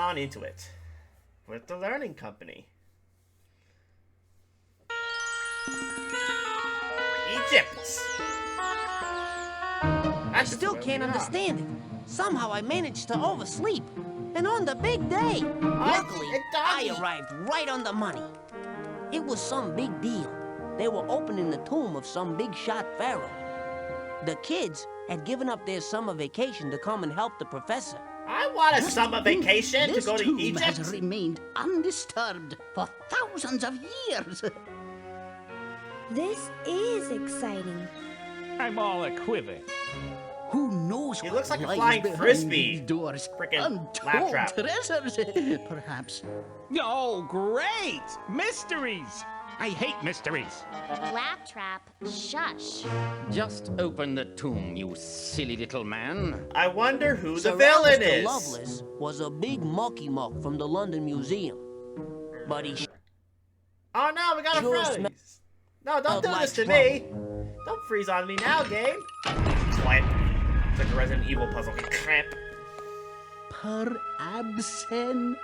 on into it. With the learning company. Egypt! I still can't understand it. Somehow I managed to oversleep. And on the big day, luckily, I arrived right on the money. It was some big deal. They were opening the tomb of some big shot pharaoh. The kids had given up their summer vacation to come and help the professor. I want a summer vacation to go to Egypt. This tomb has remained undisturbed for thousands of years. This is exciting. I'm all a-quiver. Who knows He what looks like a lies flying behind frisbee. these doors? Frickin' Untold laptrap. treasures, perhaps. Oh, great! Mysteries! I hate mysteries. Laptrap, shush. Just open the tomb, you silly little man. I wonder who the Sir villain Alistair is. Lovelace was a big mucky muck from the London Museum. But he Oh no, we got a Sure freeze. No, don't do like this to trouble. me. Don't freeze on me now, game. Clamp. It's like a Resident Evil puzzle. Clamp. Per Absen,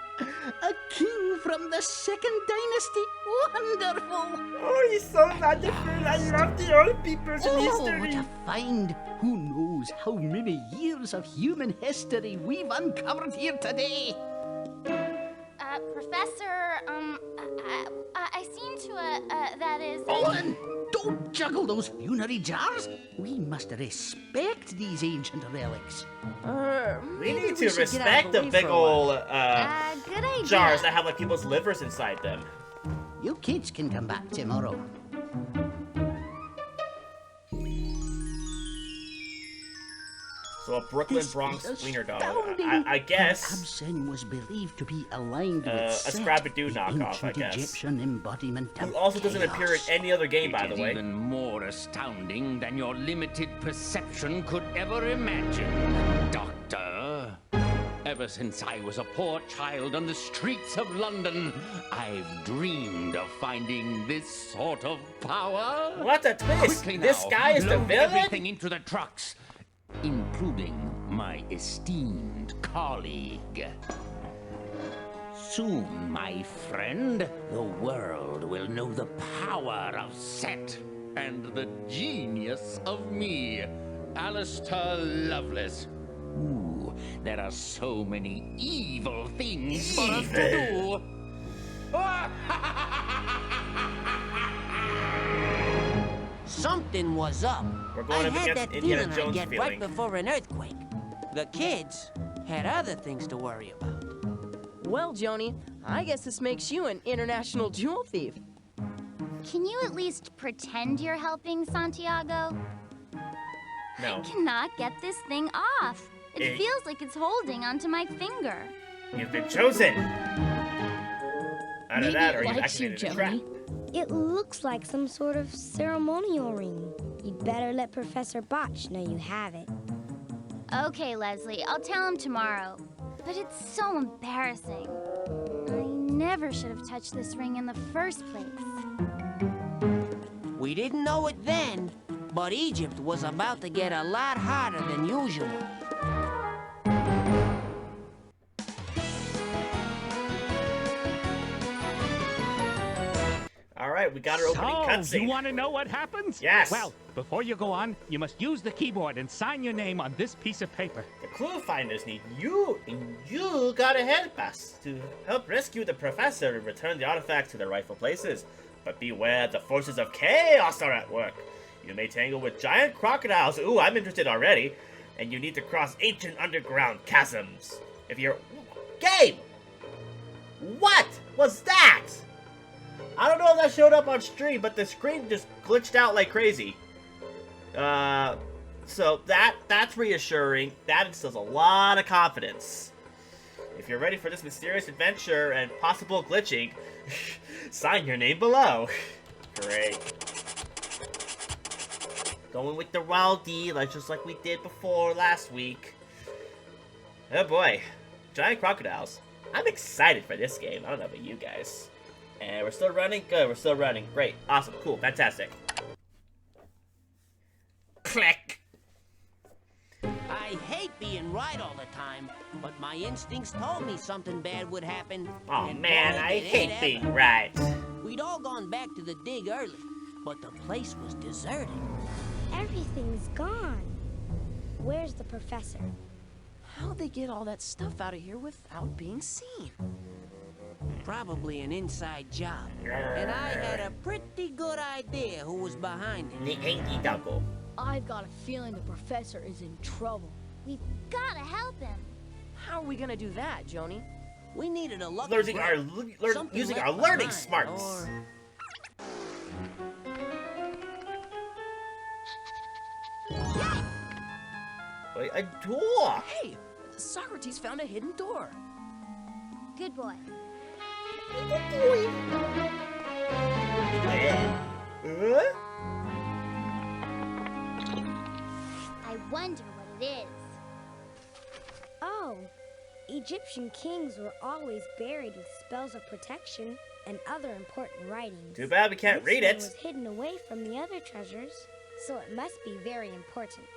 a king from the second dynasty. Wonderful! Oh, he's so wonderful. I love the old people's Oh, history. what a find! Who knows how many years of human history we've uncovered here today? Professor, I seem to, that is... Owen, don't juggle those funerary jars. We must respect these ancient relics. We need to respect the big old good idea. jars that have like people's livers inside them. You kids can come back tomorrow. So a Brooklyn Bronx This is wiener dog. astounding. I guess Absen was believed to be aligned with a Set, Scrappy-Doo the knockoff, I ancient guess. Egyptian embodiment of who also doesn't chaos. appear in any other game, by It the is way. even more astounding than your limited perception could ever imagine, Doctor. Ever since I was a poor child on the streets of London, I've dreamed of finding this sort of power. What a twist! Quickly This now, guy is the load villain? everything into the trucks, including my esteemed colleague. Soon, my friend, the world will know the power of Set and the genius of me, Alistair Lovelace. Ooh, there are so many evil things for us to do. something was up. We're going I up had against that Indiana feeling I'd Jones get feeling. right before an earthquake. The kids had other things to worry about. Well, Joni, I guess this makes you an international jewel thief. Can you at least pretend you're helping, Santiago? No. I cannot get this thing off. It Hey. feels like it's holding onto my finger. You've been chosen! Either Maybe that or it you've likes you, activated a trap. Joni. It looks like some sort of ceremonial ring. You'd better let Professor Botch know you have it. Okay, Leslie, I'll tell him tomorrow. But it's so embarrassing. I never should have touched this ring in the first place. We didn't know it then, but Egypt was about to get a lot hotter than usual. Alright, we got our opening So, cutscene. you want to know what happens? Yes. Well, before you go on, you must use the keyboard and sign your name on this piece of paper. The ClueFinders need you, and you gotta help us to help rescue the professor and return the artifacts to their rightful places. But beware, the forces of chaos are at work. You may tangle with giant crocodiles. Ooh, I'm interested already. And you need to cross ancient underground chasms. If you're... Game! What was that? I don't know if that showed up on stream, but the screen just glitched out like crazy. So that's reassuring. That instills a lot of confidence. If you're ready for this mysterious adventure and possible glitching, sign your name below. Great. Going with the wild D, just like we did before last week. Oh boy. Giant crocodiles. I'm excited for this game. I don't know about you guys. And we're still running? Good, we're still running. Great. Awesome. Cool. Fantastic. Click. I I hate being right all the time, but my instincts told me something bad would happen. Oh and man, boy, I did it hate ever. being right. We'd all gone back to the dig early, but the place was deserted. Everything's gone. Where's the professor? How'd they get all that stuff out of here without being seen? Probably an inside job. And I had a pretty good idea who was behind it. The Inky Double. I've got a feeling the professor is in trouble. We've gotta help him. How are we gonna do that, Joni? We needed a lucky Using break. Something using left our learning behind, smarts. or- Wait, a door. Hey, Socrates found a hidden door. Good boy. I wonder what it is. Oh, Egyptian kings were always buried with spells of protection and other important writings. Too bad we can't This read one it. was hidden away from the other treasures, so it must be very important.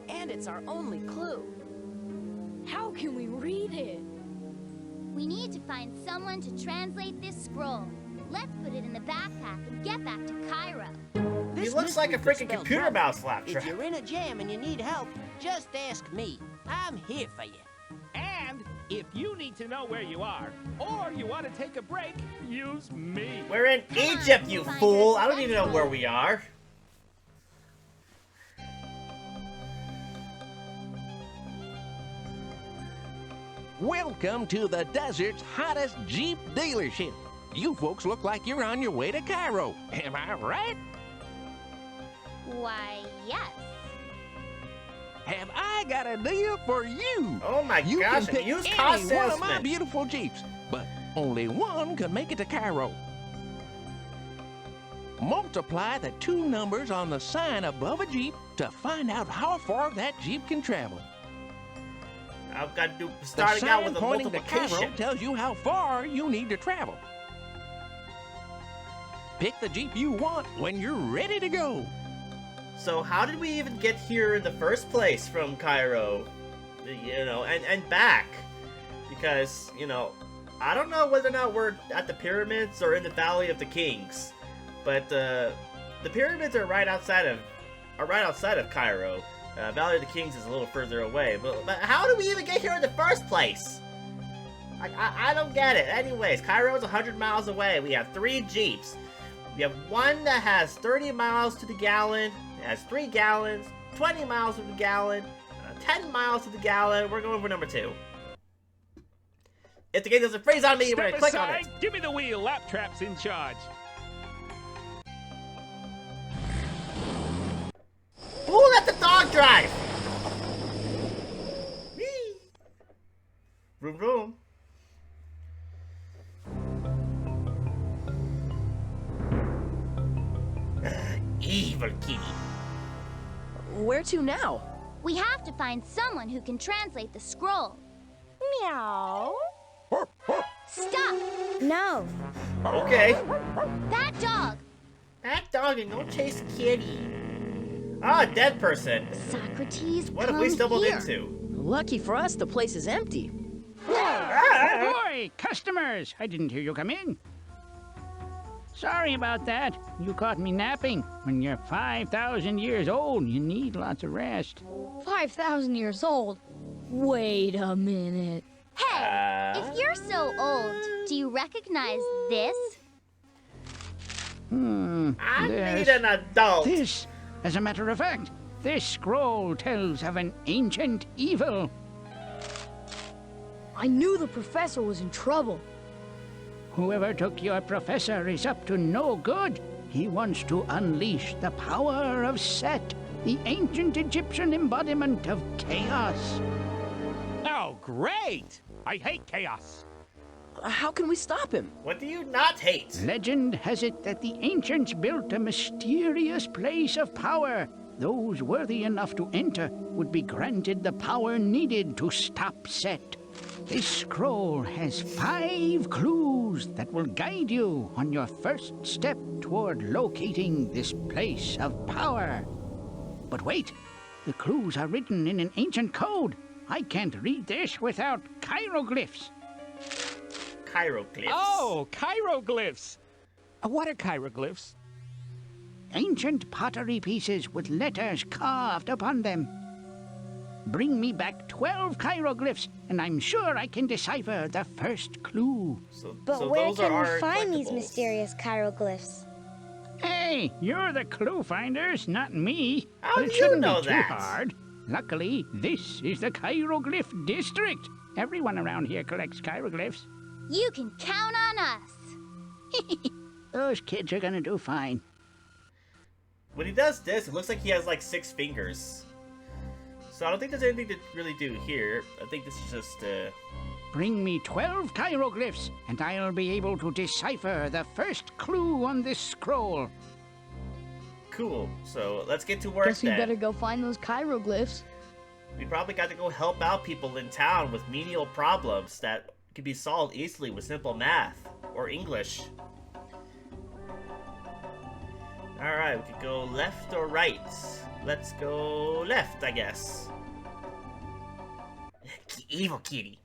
And it's our only clue. How can we read it? We need to find someone to translate this scroll. Let's put it in the backpack and get back to Cairo. He This looks like a mystery could freaking spell computer trouble. mouse flapjack. If you're in a jam and you need help, just ask me. I'm here for you. And if you need to know where you are, or you want to take a break, use me. We're in Come on, Egypt, you ClueFinders, fool! I don't even know let's where go. we are. Welcome to the desert's hottest Jeep dealership. You folks look like you're on your way to Cairo. Am I right? Why, yes. Have I got a deal for you? Oh my You gosh, can a pick used any car one of my salesman. beautiful Jeeps, but only one can make it to Cairo. Multiply the 2 numbers on the sign above a Jeep to find out how far that Jeep can travel. I've got to do The starting out sign with a pointing to multiplication. Cairo tells you how far you need to travel. Pick the Jeep you want when you're ready to go. So how did we even get here in the first place from Cairo? You know, and back? Because, you know, I don't know whether or not we're at the pyramids or in the Valley of the Kings. But the pyramids are right outside of Cairo. Valley of the Kings is a little further away. But how did we even get here in the first place? I don't get it. Anyways, Cairo's 100 miles away. We have 3 Jeeps. We have one that has 30 miles to the gallon. It has 3 gallons, 20 miles to the gallon, 10 miles to the gallon. We're going for number 2. If the game doesn't freeze on me, we're gonna Step click on it. aside, give me the wheel. Laptrap's in charge. Who let the dog drive? Whee! Vroom vroom. Evil kitty. Where to now? We have to find someone who can translate the scroll. Meow. Stop! No. Okay. That dog! That dog and don't chase kitty. Ah, dead person. Socrates, What have come we stumbled here. into? Lucky for us, the place is empty. Oh boy, customers! I didn't hear you come in. Sorry about that. You caught me napping. When you're 5,000 years old, you need lots of rest. 5,000 years old? Wait a minute. Hey, if you're so old, do you recognize this? I There's need an adult. This, as a matter of fact, this scroll tells of an ancient evil. I knew the professor was in trouble. Whoever took your professor is up to no good. He wants to unleash the power of Set, the ancient Egyptian embodiment of chaos. Oh, great! I hate chaos. How can we stop him? What do you not hate? Legend has it that the ancients built a mysterious place of power. Those worthy enough to enter would be granted the power needed to stop Set. This scroll has 5 clues that will guide you on your first step toward locating this place of power. But wait, The clues are written in an ancient code. I can't read this without hieroglyphs. Hieroglyphs. Oh, hieroglyphs. What are hieroglyphs? Ancient pottery pieces with letters carved upon them. Bring me back 12 hieroglyphs, and I'm sure I can decipher the first clue. But where those are can our we find these collectibles. mysterious hieroglyphs? Hey, you're the ClueFinders, not me. How It do you shouldn't know be too that? hard. Luckily, this is the hieroglyph district. Everyone around here collects hieroglyphs. You can count on us. Those kids are gonna do fine. When he does this, it looks like he has like 6 fingers. So I don't think there's anything to really do here. I think this is just Bring me 12 hieroglyphs, and I'll be able to decipher the first clue on this scroll. cool. So let's get to work Guess we then. better go find those hieroglyphs. We probably got to go help out people in town with menial problems that can be solved easily with simple math or English. Alright, we could go left or right. Let's go left, I guess. Evil kitty.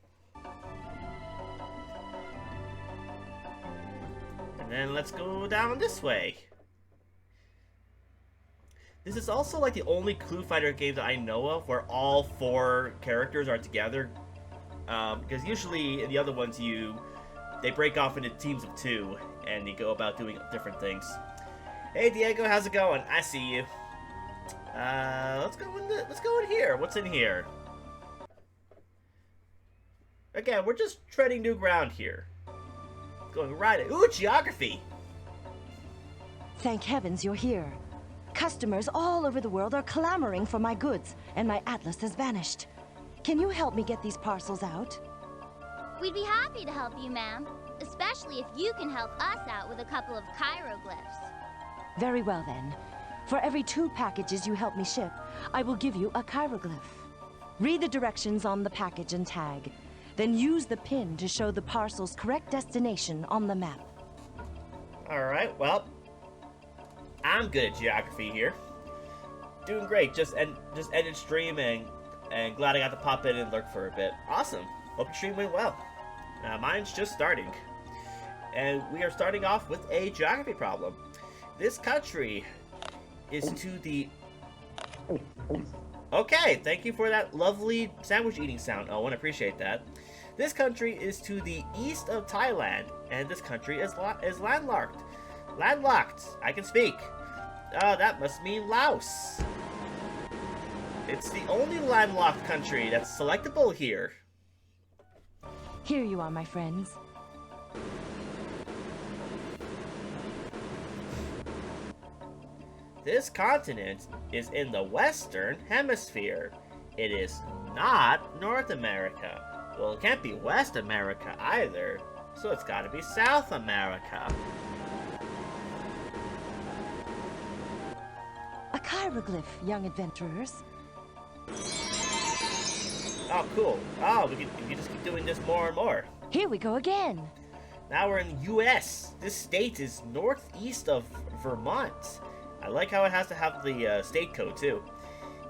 And then let's go down this way. This is also like the only ClueFinder game that I know of where all 4 characters are together. Because usually in the other ones they break off into teams of 2 and you go about doing different things. Hey Diego, how's it going? I see you. Let's go in here. What's in here? Again, we're just treading new ground here. Going right at... Ooh, geography! Thank heavens you're here. Customers all over the world are clamoring for my goods, and my atlas has vanished. Can you help me get these parcels out? We'd be happy to help you, ma'am. Especially if you can help us out with a couple of hieroglyphs. Very well then. For every 2 packages you help me ship, I will give you a hieroglyph. Read the directions on the package and tag. Then use the pin to show the parcel's correct destination on the map. Alright, well... I'm good at geography here. Doing great. Just ended stream and glad I got to pop in and lurk for a bit. Awesome. Hope your stream went well. Mine's just starting. And we are starting off with a geography problem. This country is to the... Okay, thank you for that lovely sandwich eating sound, Owen. Appreciate that. This country is to the east of Thailand, and this country is landlocked. Landlocked. I can speak. That must mean Laos. It's the only landlocked country that's selectable here. Here you are, my friends. This continent is in the Western Hemisphere. It is not North America. Well, it can't be West America either, so it's gotta be South America. A hieroglyph, young adventurers. Oh, cool. Oh, we can just keep doing this more and more. Here we go again. Now we're in the U.S. This state is northeast of Vermont. I like how it has to have the state code, too.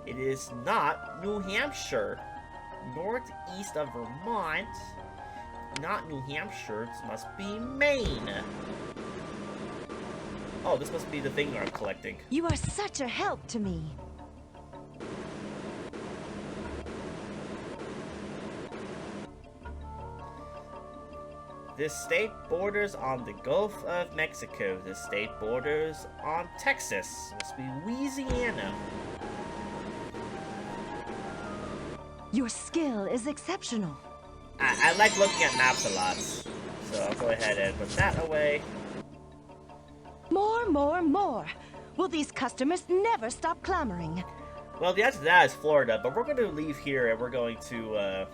It is not New Hampshire. Northeast of Vermont. Not New Hampshire. It must be Maine. Oh, this must be the thing I'm collecting. You are such a help to me. This state borders on the Gulf of Mexico. This state borders on Texas. Must be Louisiana. Your skill is exceptional. I like looking at maps a lot. So I'll go ahead and put that away. More, more, more. Will these customers never stop clamoring? Well, the answer to that is Florida, but we're going to leave here and we're going to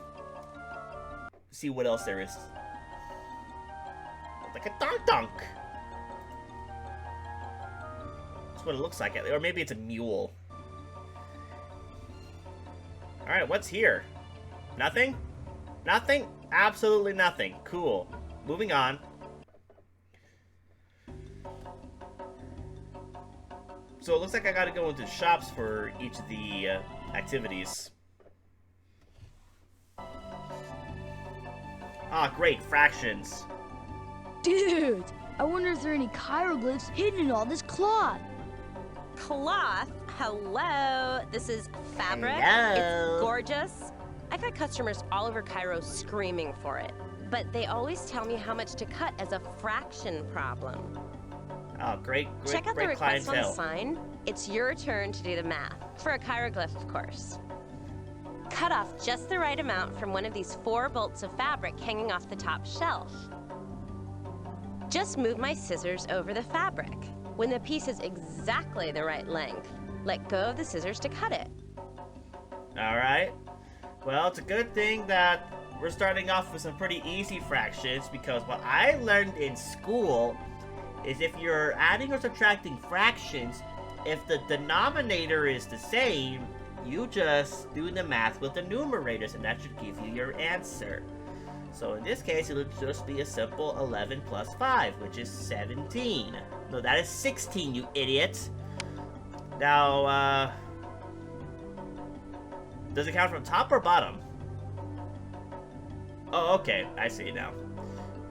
see what else there is. Like a donk. That's what it looks like. Or maybe it's a mule. Alright, what's here? Nothing? Nothing? Absolutely nothing. Cool. Moving on. So it looks like I gotta go into shops for each of the activities. Ah, great, fractions. Dude, I wonder if there are any hieroglyphs hidden in all this cloth. Cloth? Hello. This is fabric. Hello. It's gorgeous. I've had customers all over Cairo screaming for it, but they always tell me how much to cut as a fraction problem. Oh, great Check out the great request on the clientele. sign. It's your turn to do the math. For a chiroglyph, of course. Cut off just the right amount from one of these 4 bolts of fabric hanging off the top shelf. Just move my scissors over the fabric. When the piece is exactly the right length, let go of the scissors to cut it. Alright. Well, it's a good thing that we're starting off with some pretty easy fractions, because what I learned in school is if you're adding or subtracting fractions, if the denominator is the same, you just do the math with the numerators, and that should give you your answer. So in this case, it'll just be a simple 11 plus 5, which is 17. No, that is 16, you idiot. Now, does it count from top or bottom? Oh, okay, I see now.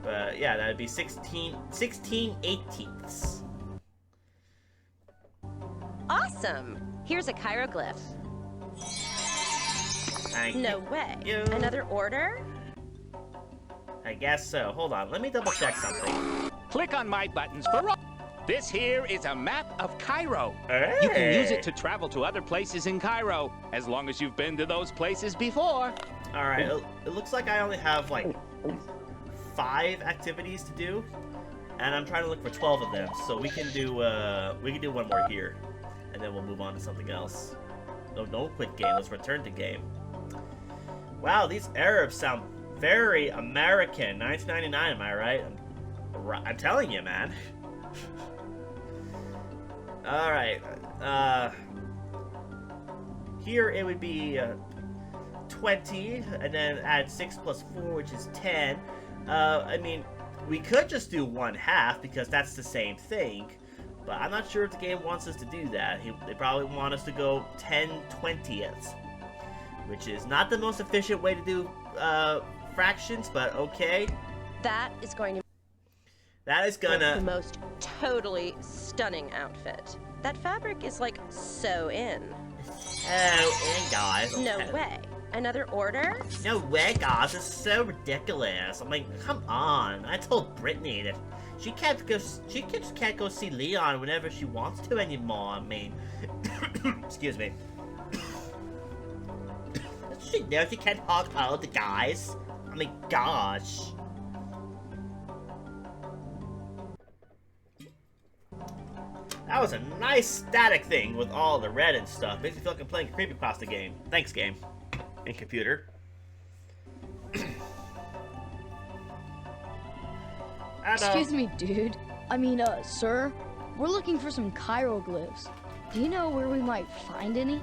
But yeah, that'd be 16 18ths. Awesome! Here's a chiroglyph. No way. Another order? I guess so. Hold on, let me double check something. Click on my buttons for all. This here is a map of Cairo. Hey. You can use it to travel to other places in Cairo, as long as you've been to those places before. Alright, it looks like I only have like 5 activities to do, and I'm trying to look for 12 of them. So we can do one more here, and then we'll move on to something else. No, don't quit game. Let's return to game. Wow, these Arabs sound very American. 1999, am I right? I'm telling you, man. Alright, here it would be 20, and then add 6 plus 4, which is 10. I mean, we could just do 1/2, because that's the same thing, but I'm not sure if the game wants us to do that. They probably want us to go 10/20ths, which is not the most efficient way to do fractions, but okay. That is going to gonna the most totally stunning outfit. That fabric is like so in. Oh, in guys. No way. Another order? No way, guys. It's so ridiculous. I mean, come on. I told Brittany that she just can't go see Leon whenever she wants to anymore. I mean, excuse me. She knows she can't hug all the guys. I mean, gosh. That was a nice static thing with all the red and stuff. Makes me feel like I'm playing a creepypasta game. Thanks, game. And computer. Excuse me, dude. I mean, sir. We're looking for some hieroglyphs. Do you know where we might find any?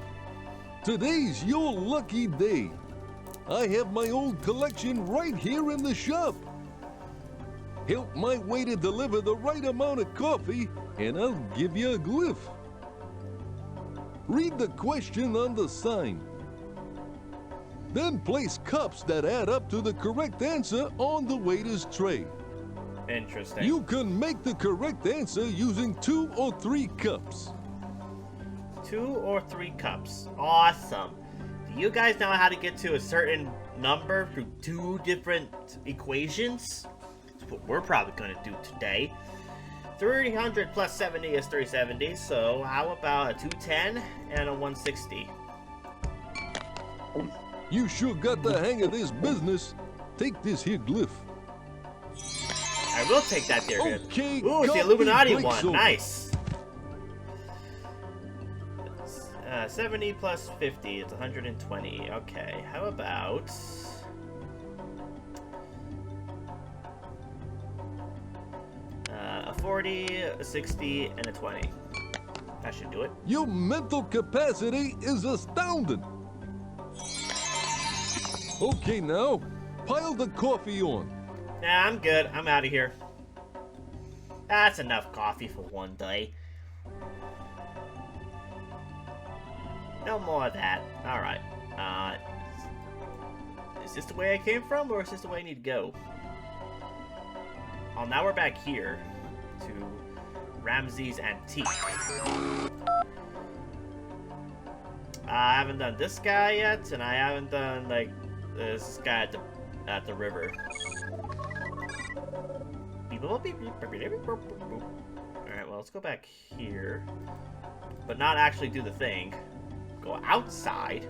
Today's your lucky day. I have my old collection right here in the shop. Help my waiter deliver the right amount of coffee, and I'll give you a glyph. Read the question on the sign. Then place cups that add up to the correct answer on the waiter's tray. Interesting. You can make the correct answer using 2 or 3 cups. 2 or 3 cups. Awesome. Do you guys know how to get to a certain number through 2 different equations? That's what we're probably going to do today. 300 plus 70 is 370, so how about a 210 and a 160? You sure got the hang of this business. Take this here glyph. I will take that there. Okay, ooh, it's the Illuminati one. over. Nice. 70 plus 50, it's 120. Okay, how about... a 40, a 60, and a 20. That should do it. Your mental capacity is astounding. Okay, now, pile the coffee on. Nah, I'm good. I'm out of here. That's enough coffee for one day. No more of that. Alright. Is this the way I came from, or is this the way I need to go? Oh, now we're back here to Ramses Antique. I haven't done this guy yet, and I haven't done, like, this guy at the river. Alright, well, let's go back here. But not actually do the thing. Go outside.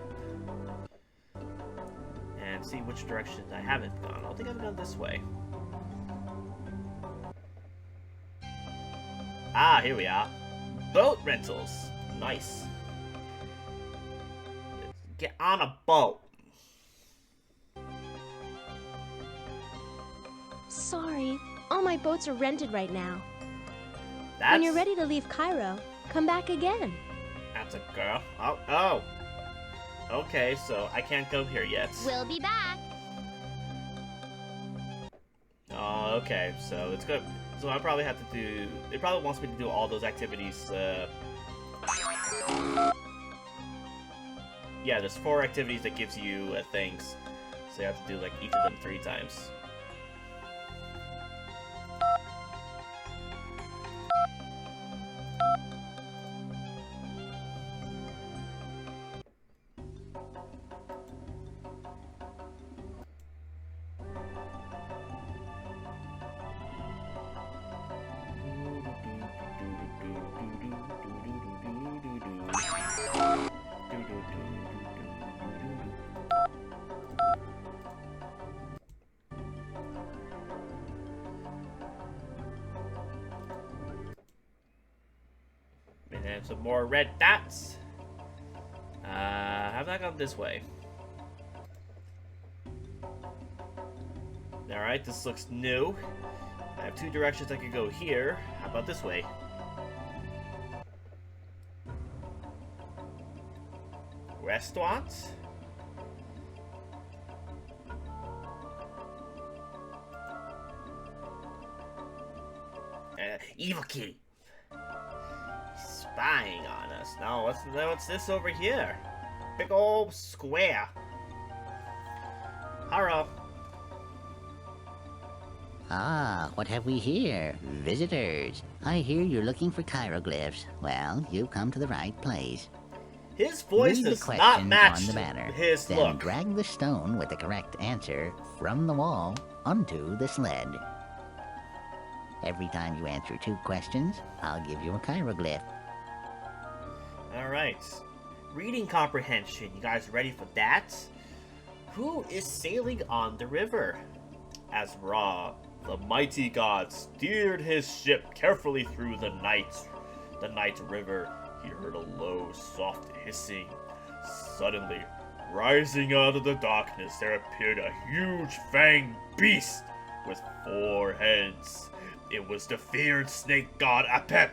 And see which direction I haven't gone. I don't think I've gone this way. Ah, here we are. Boat rentals. Nice. Let's get on a boat. Sorry, all my boats are rented right now. That's... When you're ready to leave Cairo, come back again. That's a girl. Oh. Okay, so I can't go here yet. We'll be back. Oh, okay, so it's good. So I probably have to do... It probably wants me to do all those activities, Yeah, there's 4 activities that gives you things. So you have to do, like, each of them 3 times. And some more red dots. Have I gone this way? Alright, this looks new. I have 2 directions I could go here. How about this way? Restaurant? Evil kitty. Spying on us. No, what's this over here? Big old square. Hello. Ah, what have we here? Visitors. I hear you're looking for hieroglyphs. Well, you've come to the right place. His voice Read the does question not match on the banner. his then look. drag the stone with the correct answer from the wall onto the sled. Every time you answer 2 questions, I'll give you a hieroglyph. Alright. Reading comprehension. You guys ready for that? Who is sailing on the river? As Ra, the mighty god, steered his ship carefully through the night river, he heard a low, soft hissing. Suddenly, rising out of the darkness, there appeared a huge fanged beast with 4 heads. It was the feared snake god Apep.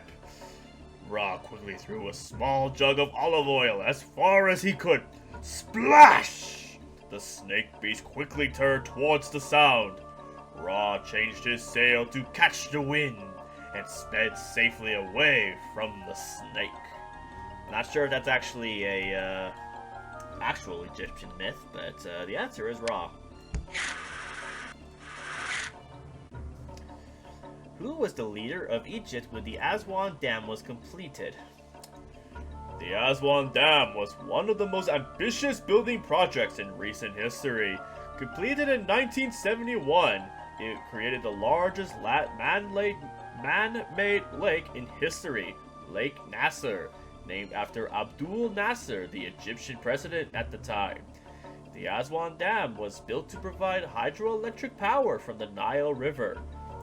Ra quickly threw a small jug of olive oil as far as he could. Splash! The snake beast quickly turned towards the sound. Ra changed his sail to catch the wind and sped safely away from the snake. Not sure if that's actually a actual Egyptian myth, but the answer is Ra. Who was the leader of Egypt when the Aswan Dam was completed? The Aswan Dam was one of the most ambitious building projects in recent history. Completed in 1971, it created the largest man-made lake in history, Lake Nasser, named after Abdul Nasser, the Egyptian president at the time. The Aswan Dam was built to provide hydroelectric power from the Nile River.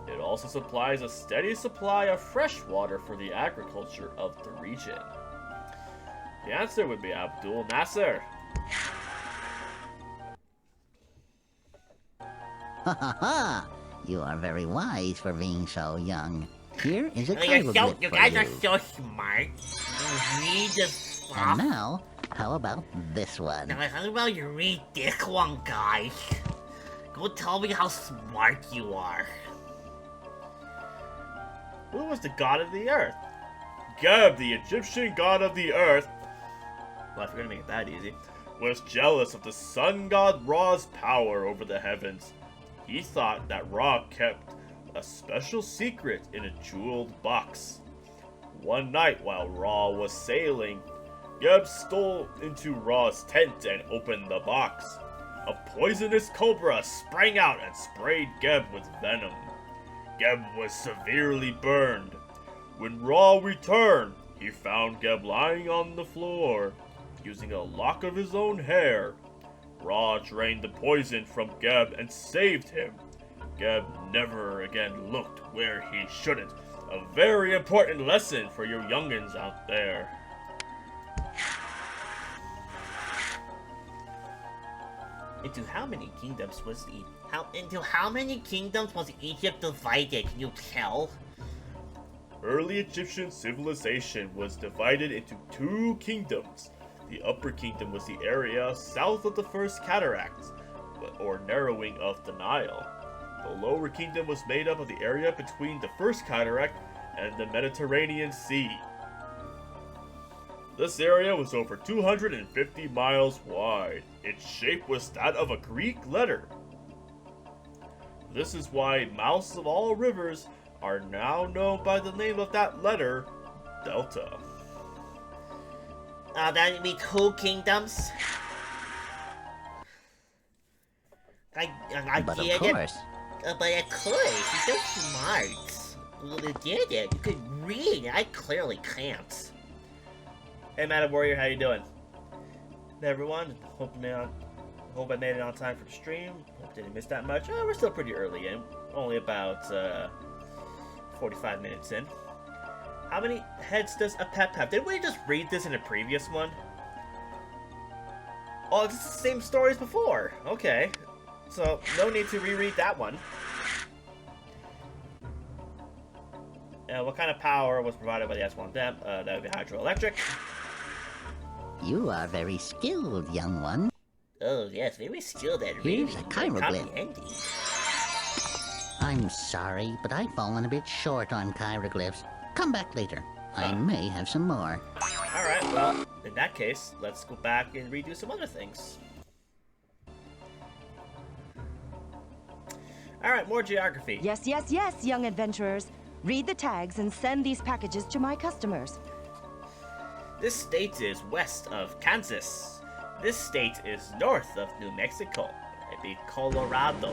It also supplies a steady supply of fresh water for the agriculture of the region. The answer would be Abdul Nasser. Ha ha ha! You are very wise for being so young. Here is a hieroglyph for you guys are so smart. You read this stuff. And now, how about this one? Now, how about you read this one, guys? Go tell me how smart you are. Who was the god of the earth? Geb, the Egyptian god of the earth. Well, if you're gonna make it that easy, was jealous of the sun god Ra's power over the heavens. He thought that Ra kept a special secret in a jeweled box. One night while Ra was sailing, Geb stole into Ra's tent and opened the box. A poisonous cobra sprang out and sprayed Geb with venom. Geb was severely burned. When Ra returned, he found Geb lying on the floor, using a lock of his own hair. Ra drained the poison from Geb and saved him. Geb never again looked where he shouldn't. A very important lesson for you youngins out there. Into how many kingdoms was Into how many kingdoms was Egypt divided? Can you tell? Early Egyptian civilization was divided into 2 kingdoms. The Upper Kingdom was the area south of the First Cataract, or narrowing of the Nile. The Lower Kingdom was made up of the area between the First Cataract and the Mediterranean Sea. This area was over 250 miles wide. Its shape was that of a Greek letter. This is why mouths of all rivers are now known by the name of that letter, Delta. That would be 2 kingdoms? I But get of it. course. But of course, you're so smart. You did it. You could read. I clearly can't. Hey, Madam Warrior, how you doing? Hey, everyone. Hope I made it on time for the stream. Hope didn't miss that much. Oh, we're still pretty early in. Only about 45 minutes in. How many heads does a pep have? Didn't we just read this in a previous one? Oh, it's the same story as before. Okay. So, no need to reread that one. What kind of power was provided by the S1 dam? That would be hydroelectric. You are very skilled, young one. Oh, yes, very skilled at Here's reading. a chiroglyph. Comprehending. I'm sorry, but I've fallen a bit short on chiroglyphs. Come back later. I may have some more. Alright, well, in that case, let's go back and redo some other things. Alright, more geography. Yes, yes, yes, young adventurers. Read the tags and send these packages to my customers. This state is west of Kansas. This state is north of New Mexico. It'd be Colorado.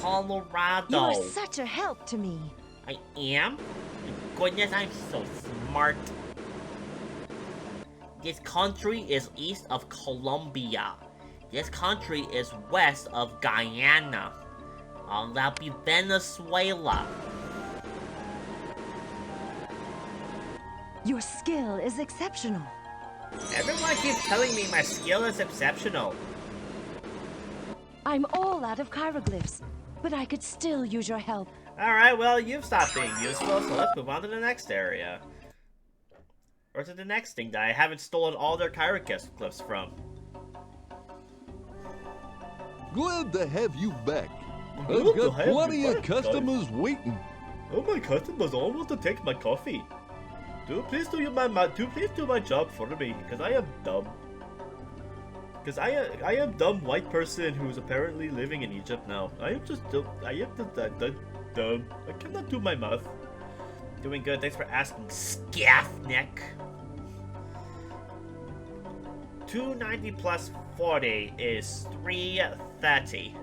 Colorado. You are such a help to me. I am? Goodness, I'm so smart. This country is east of Colombia. This country is west of Guyana. That'll be Venezuela. Your skill is exceptional. Everyone keeps telling me my skill is exceptional. I'm all out of chiroglyphs, but I could still use your help. Alright, well, you've stopped being useful, so let's move on to the next area. Or to the next thing that I haven't stolen all their chiroglyphs from. Glad to have you back. Good I've to got have you plenty of back, customers waiting. Oh, my customers all want to take my coffee. Please do my job for me, because I am dumb. Because I am dumb white person who is apparently living in Egypt now. I am just dumb. I am dumb. I cannot do my math. Doing good. Thanks for asking, Scarneck. 290 plus 40 is 330.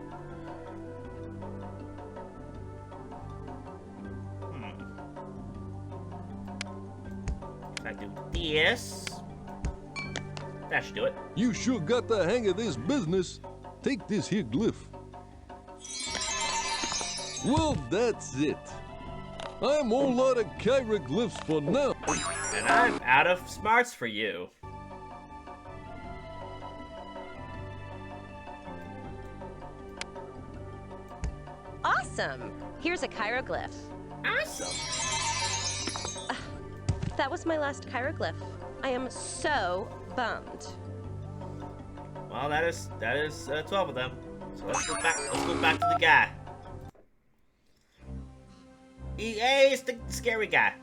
If I do this, that should do it. You sure got the hang of this business. Take this here glyph. Well, that's it. I'm all out of chiroglyphs for now. And I'm out of smarts for you. Awesome! Here's a chiroglyph. Awesome! That was my last chiroglyph. I am so bummed. Well, that is 12 of them. So let's go back to the guy. Hey, it's the scary guy.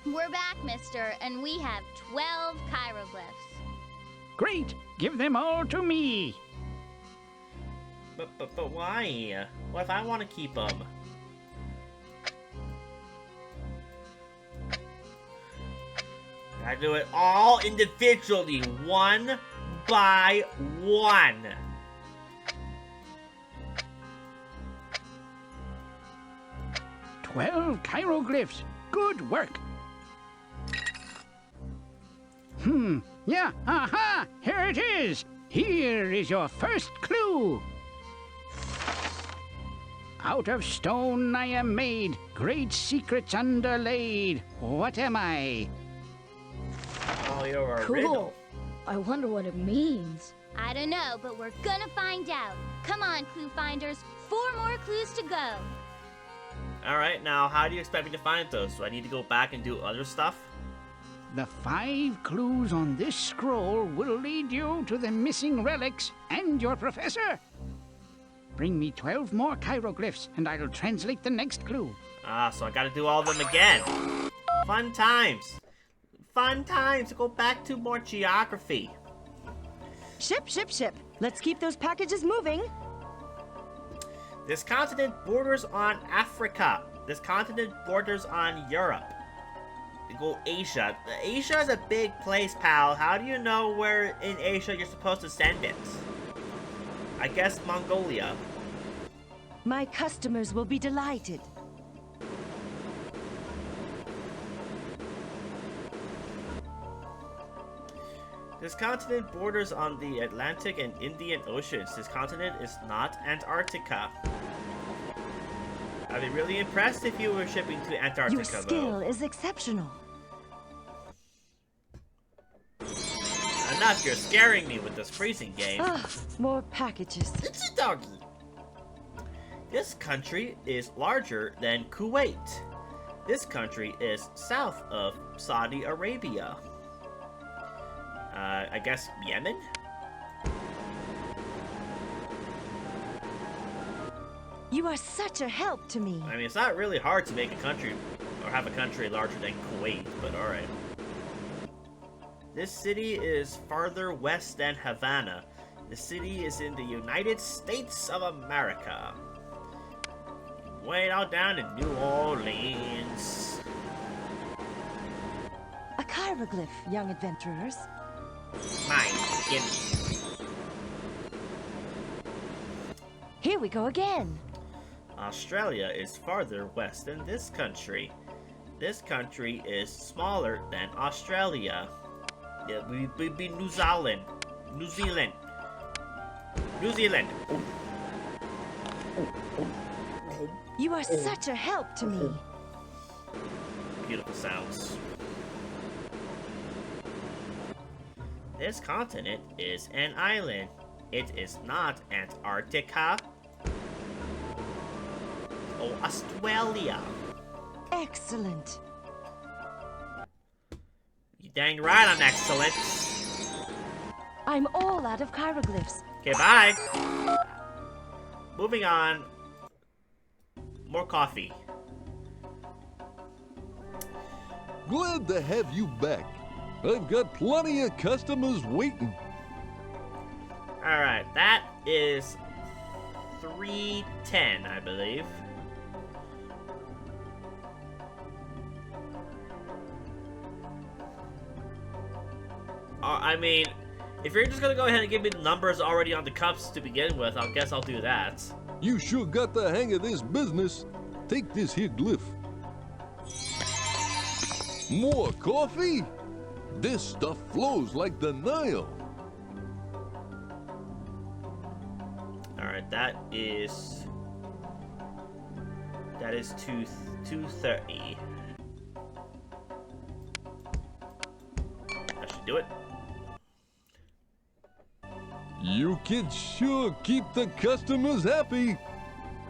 We're back, mister, and we have 12 hieroglyphs. Great! Give them all to me! But why? What if I want to keep them? I do it all individually, one by one. "12 hieroglyphs. Good work. Yeah, aha! Here it is! Here is your first clue. Out of stone I am made, great secrets underlaid. What am I? Oh, you're a Cool. riddle. I wonder what it means. I don't know, but we're gonna find out. Come on, ClueFinders. 4 more clues to go. Alright, now how do you expect me to find those? Do I need to go back and do other stuff? The 5 clues on this scroll will lead you to the missing relics and your professor. Bring me 12 more hieroglyphs and I'll translate the next clue. Ah, so I gotta do all of them again. Fun times. Fun times. Go back to more geography. Ship, ship, ship. Let's keep those packages moving. This continent borders on Africa. This continent borders on Europe. We go Asia. Asia is a big place, pal. How do you know where in Asia you're supposed to send it? I guess Mongolia. My customers will be delighted. This continent borders on the Atlantic and Indian Oceans. This continent is not Antarctica. I'd be really impressed if you were shipping to Antarctica, Your skill is exceptional. Enough, you're scaring me with this freezing game. More packages. It's a doggy. This country is larger than Kuwait. This country is south of Saudi Arabia. I guess Yemen? You are such a help to me. I mean, it's not really hard to make a country, or have a country larger than Kuwait, but alright. This city is farther west than Havana. The city is in the United States of America. Way out down in New Orleans. A hieroglyph, young adventurers. Mine, gimme. Here we go again. Australia is farther west than this country. This country is smaller than Australia. Yeah, we'd be New Zealand. New Zealand. New Zealand. You are such a help to me. Beautiful sounds. This continent is an island. It is not Antarctica. Oh, Australia. Excellent. You dang right I'm excellent. I'm all out of hieroglyphs. Okay, bye. Moving on. More coffee. Glad to have you back. I've got plenty of customers waiting. Alright, that is 310, I believe. I mean, if you're just gonna go ahead and give me the numbers already on the cups to begin with, I guess I'll do that. You sure got the hang of this business. Take this here glyph. More coffee? This stuff flows like the Nile. Alright, that is 230. That should do it. You kids sure keep the customers happy.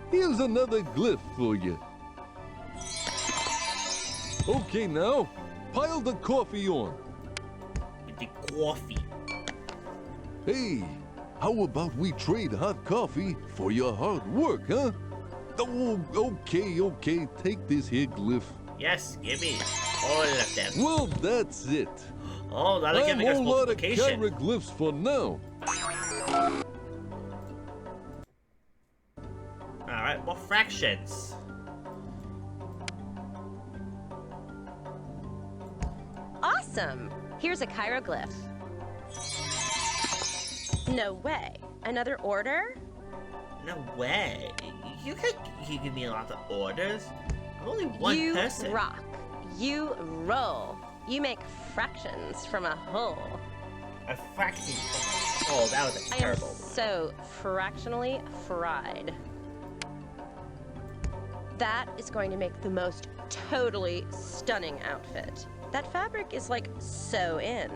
Here's another glyph for you. Okay now, pile the coffee on. With the coffee. Hey, how about we trade hot coffee for your hard work, huh? Oh, okay, take this here glyph. Yes, give me. All of them. Well, that's it. Oh, that'll give I'm us a lot of multiplication. hieroglyphs for now. Alright, what fractions? Awesome! Here's a hieroglyph. No way. Another order? No way. You give me a lot of orders. I'm only one person. You rock. You roll. You make fractions from a whole. A fraction. Oh, that was a terrible. I am so fractionally fried. That is going to make the most totally stunning outfit. That fabric is like so in.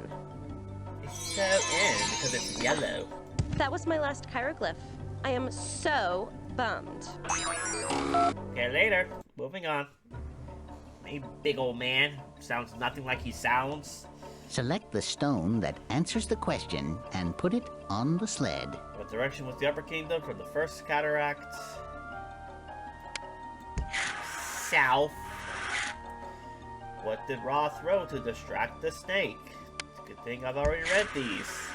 It's so in because it's yellow. That was my last hieroglyph. I am so bummed. Okay, later. Moving on. Hey, big old man. Sounds nothing like he sounds. Select the stone that answers the question and put it on the sled. What direction was the Upper Kingdom from the first cataract? South. What did Ra throw to distract the snake? It's a good thing I've already read these.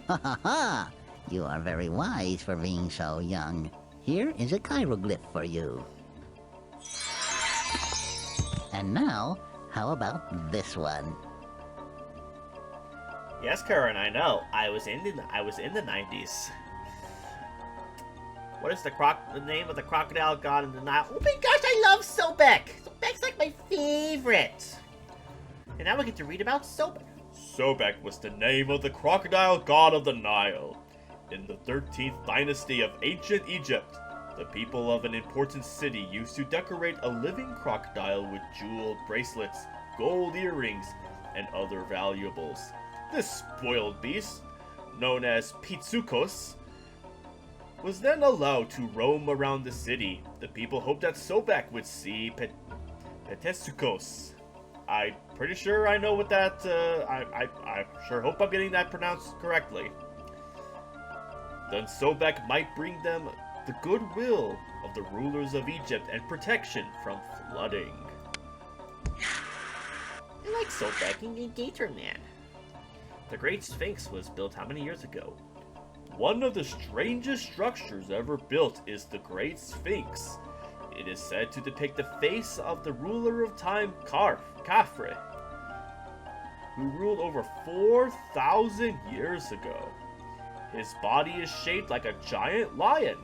Ha ha ha! You are very wise for being so young. Here is a hieroglyph for you. And now, how about this one? Yes, Curran, I know. I was in the 90s. What is the name of the crocodile god in the Nile? Oh my gosh, I love Sobek! Sobek's like my favorite! And now we get to read about Sobek. Sobek was the name of the crocodile god of the Nile. In the 13th dynasty of ancient Egypt, the people of an important city used to decorate a living crocodile with jeweled bracelets, gold earrings, and other valuables. This spoiled beast, known as Pitsukos, was then allowed to roam around the city. The people hoped that Sobek would see Pitsukos. I'm pretty sure I know what that, I sure hope I'm getting that pronounced correctly. Then Sobek might bring them the goodwill of the rulers of Egypt and protection from flooding. I like Sobek and Gator Man. The Great Sphinx was built how many years ago? One of the strangest structures ever built is the Great Sphinx. It is said to depict the face of the ruler of time, Khafre, who ruled over 4,000 years ago. His body is shaped like a giant lion.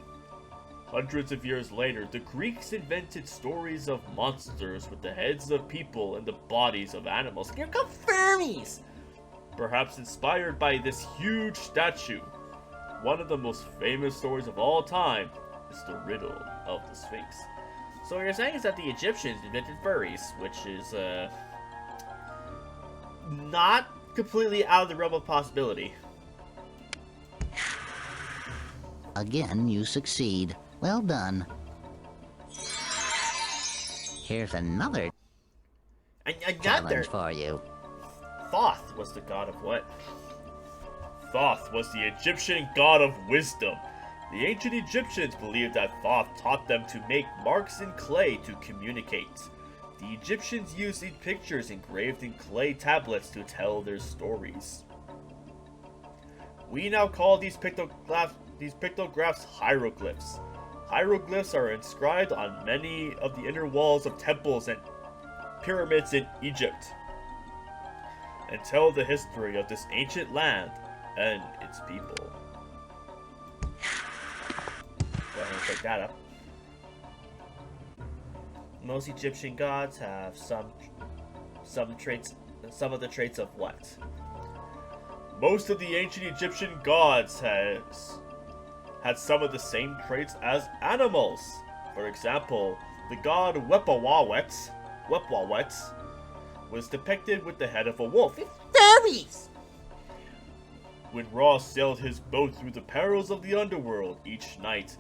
Hundreds of years later, the Greeks invented stories of monsters with the heads of people and the bodies of animals. Here come furries! Perhaps inspired by this huge statue. One of the most famous stories of all time is the riddle of the Sphinx. So what you're saying is that the Egyptians invented furries, which is, not completely out of the realm of possibility. Again, you succeed. Well done. Here's another challenge for you. Thoth was the god of what? Thoth was the Egyptian god of wisdom. The ancient Egyptians believed that Thoth taught them to make marks in clay to communicate. The Egyptians used these pictures engraved in clay tablets to tell their stories. We now call these pictographs hieroglyphs. Hieroglyphs are inscribed on many of the inner walls of temples and pyramids in Egypt, and tell the history of this ancient land and its people. Go ahead and pick that up. Most Egyptian gods have some of the traits of what? Most of the ancient Egyptian gods had some of the same traits as animals. For example, the god Wepawawet was depicted with the head of a wolf. Furries! When Ra sailed his boat through the perils of the underworld each night,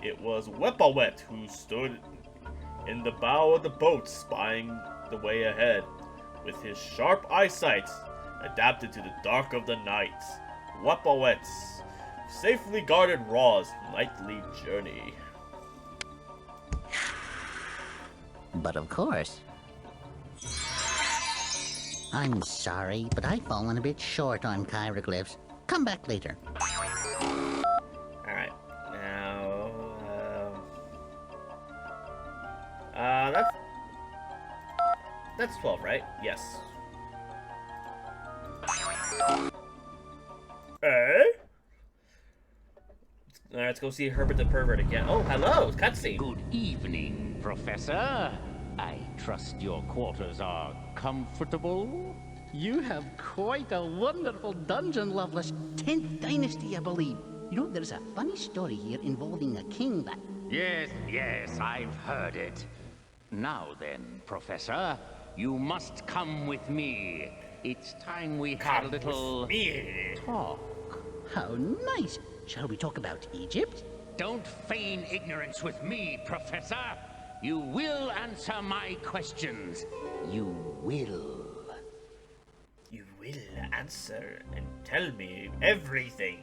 it was Wepawet who stood in the bow of the boat, spying the way ahead. With his sharp eyesight, adapted to the dark of the night, Wepawet safely guarded Ra's nightly journey. But of course, I'm sorry, but I've fallen a bit short on hieroglyphs. Come back later. Alright. Now, that's 12, right? Yes. Let's go see Herbert the Pervert again. Oh, hello, cutscene. Good evening, Professor. I trust your quarters are comfortable? You have quite a wonderful dungeon, Lovelace. 10th Dynasty, I believe. You know, there's a funny story here involving a king that... Yes, I've heard it. Now then, Professor, you must come with me. It's time we had a little talk. How nice. Shall we talk about Egypt? Don't feign ignorance with me, Professor. You will answer my questions. You will. You will answer and tell me everything.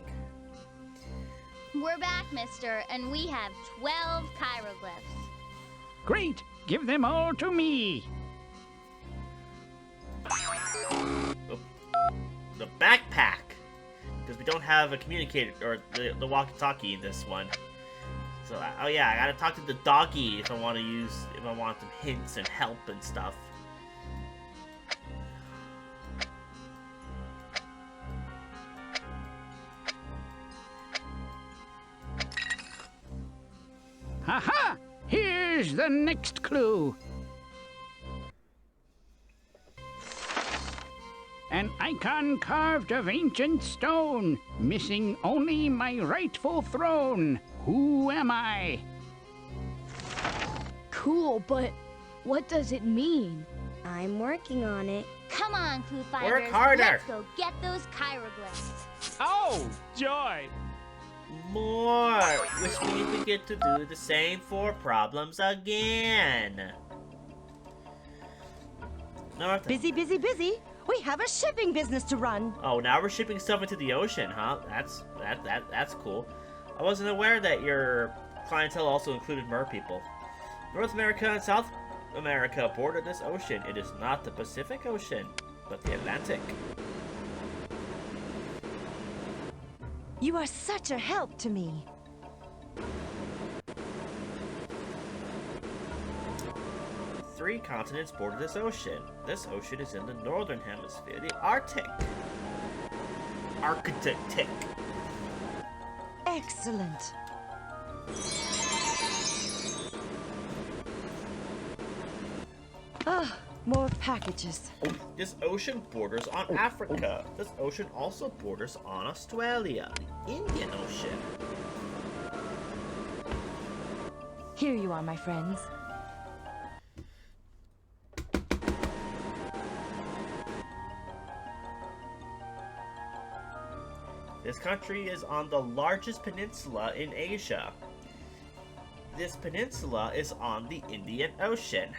We're back, mister, and we have 12 hieroglyphs. Great! Give them all to me! The backpack! Because we don't have a communicator, or the walkie-talkie in this one. So, oh yeah, I gotta talk to the doggy if I want some hints and help and stuff. Ha-ha! Here's the next clue. An icon carved of ancient stone, missing only my rightful throne. Who am I? Cool, but what does it mean? I'm working on it. Come on, ClueFinders. Work harder. Let's go get those hieroglyphs. Oh, joy! More! Which means we get to do the same 4 problems again. Busy, busy, busy. We have a shipping business to run. Oh, now we're shipping stuff into the ocean, huh? That's cool. I wasn't aware that your clientele also included mer people. North America and South America border this ocean. It is not the Pacific Ocean, but the Atlantic. You are such a help to me. Three continents border this ocean. This ocean is in the northern hemisphere, the Arctic. Arctic. Excellent. Ah, more packages. This ocean borders on Africa. This ocean also borders on Australia, the Indian Ocean. Here you are, my friends. This country is on the largest peninsula in Asia. This peninsula is on the Indian Ocean.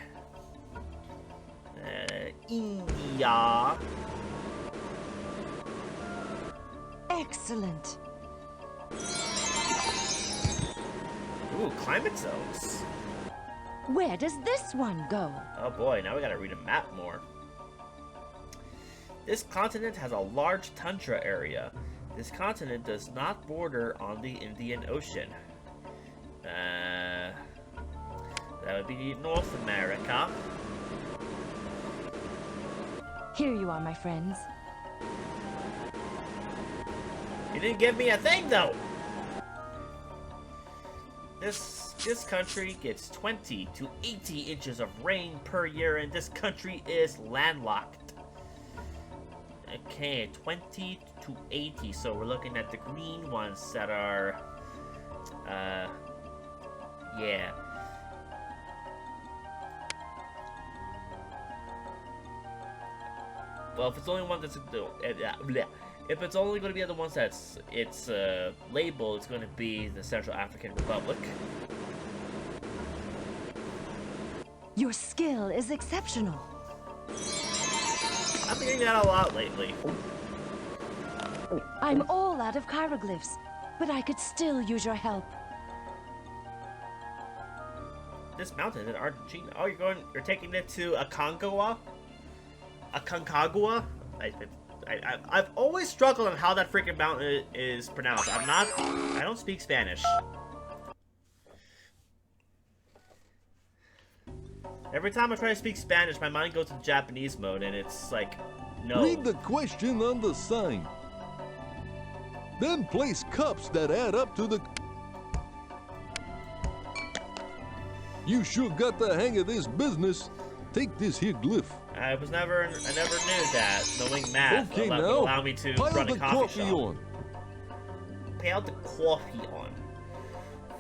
India. Excellent. Ooh, climate zones. Where does this one go? Oh boy, now we gotta read a map more. This continent has a large tundra area. This continent does not border on the Indian Ocean. That would be North America. Here you are, my friends. You didn't give me a thing, though! This country gets 20 to 80 inches of rain per year, and this country is landlocked. Okay, 20 to 80, so we're looking at the green ones that are, yeah. Well, if it's only one that's, if it's only going to be the ones that's, labeled, it's going to be the Central African Republic. Your skill is exceptional. I've been hearing that a lot lately. I'm all out of hieroglyphs, but I could still use your help. This mountain in Argentina. Oh, you're taking it to Aconcagua? Aconcagua? I've always struggled on how that freaking mountain is pronounced. I don't speak Spanish. Every time I try to speak Spanish, my mind goes to Japanese mode, and it's like, no. Read the question on the sign. Then place cups that add up to the... You sure got the hang of this business. Take this here glyph. I never knew that. Knowing math Okay, would now, allow me to pile run a the coffee shop. on. Pile the coffee on.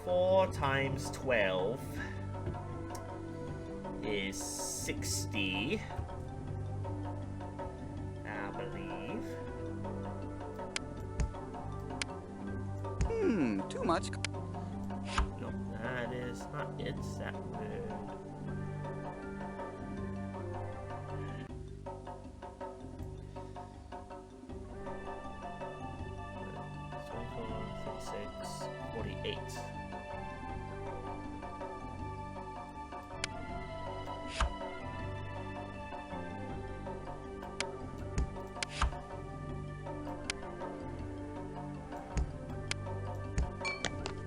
4 times 12 is 60. I believe. Too much. Nope, that is not it. That word.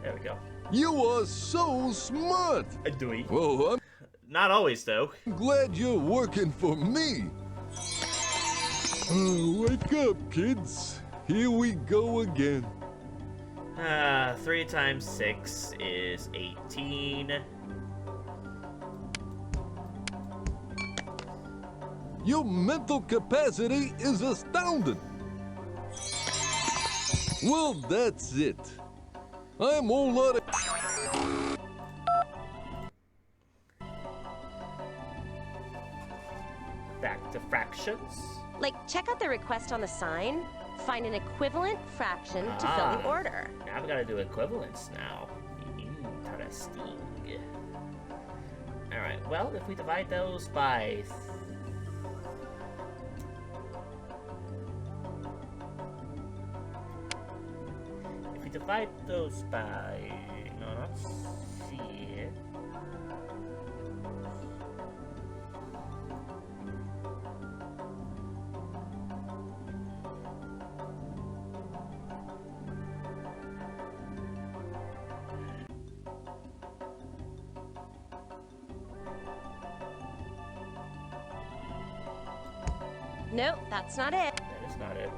There we go. You are so smart. Do we? Well, I'm not always, though. Glad you're working for me. Wake up, kids. Here we go again. 3 times 6 is 18. Your mental capacity is astounding. Well, that's it. I'm all out of... Back to fractions. Like, check out the request on the sign. Find an equivalent fraction to fill the order. Now we gotta do equivalents now. Interesting. Alright, well, if we divide those by... If we divide those by... No, let's see. Nope, that's not it. That is not it.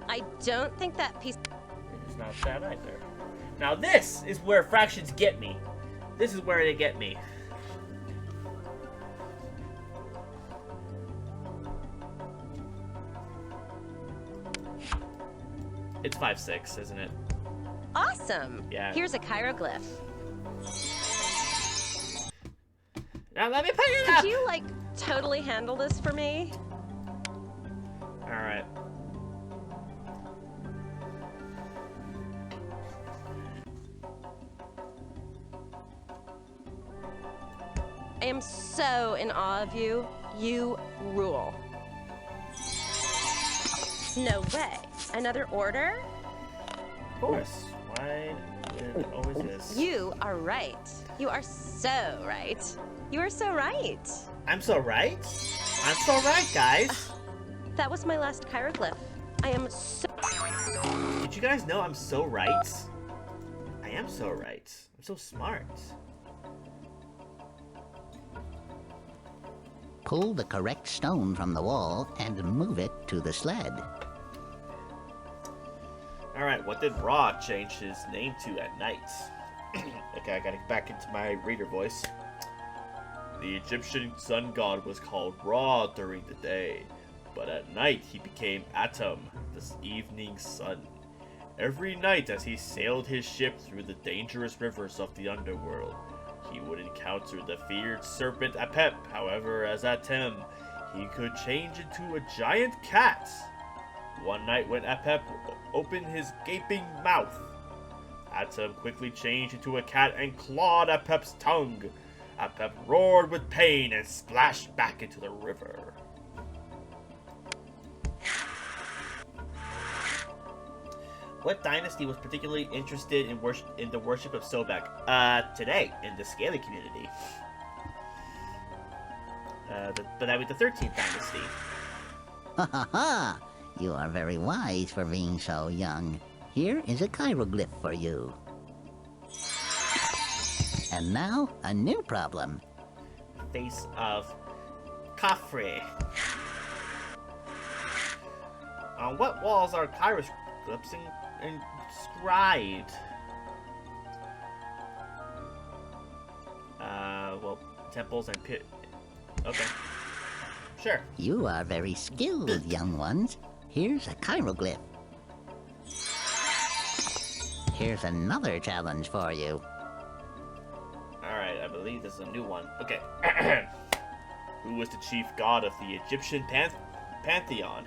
I don't think that piece... It is not that either. Now this is where fractions get me. This is where they get me. It's 5-6, isn't it? Awesome! Yeah. Here's a hieroglyph. Now let me pick it up! Could you, like, totally handle this for me? Alright. I am so in awe of you. You rule. No way. Another order? Of course. Why it always is. You are right. You are so right. You are so right. I'm so right? I'm so right, guys. That was my last hieroglyph. I am so... Did you guys know I'm so right? I am so right. I'm so smart. Pull the correct stone from the wall and move it to the sled. Alright, what did Ra change his name to at night? Okay, I gotta get back into my reader voice. The Egyptian sun god was called Ra during the day, but at night he became Atum, the evening sun. Every night as he sailed his ship through the dangerous rivers of the underworld, he would encounter the feared serpent Apep. However, as Atem, he could change into a giant cat. One night when Apep opened his gaping mouth, Atem quickly changed into a cat and clawed Apep's tongue. Apep roared with pain and splashed back into the river. What dynasty was particularly interested in the worship of Sobek? Today, in the Scaly community. But that would be the 13th dynasty. Ha ha ha! You are very wise for being so young. Here is a hieroglyph for you. And now, a new problem. Face of Khafre. On what walls are hieroglyphs inscribed? Well, temples and pit. Okay. Sure. You are very skilled, young ones. Here's a hieroglyph. Here's another challenge for you. Alright, I believe this is a new one. Okay. Who was the chief god of the Egyptian pantheon?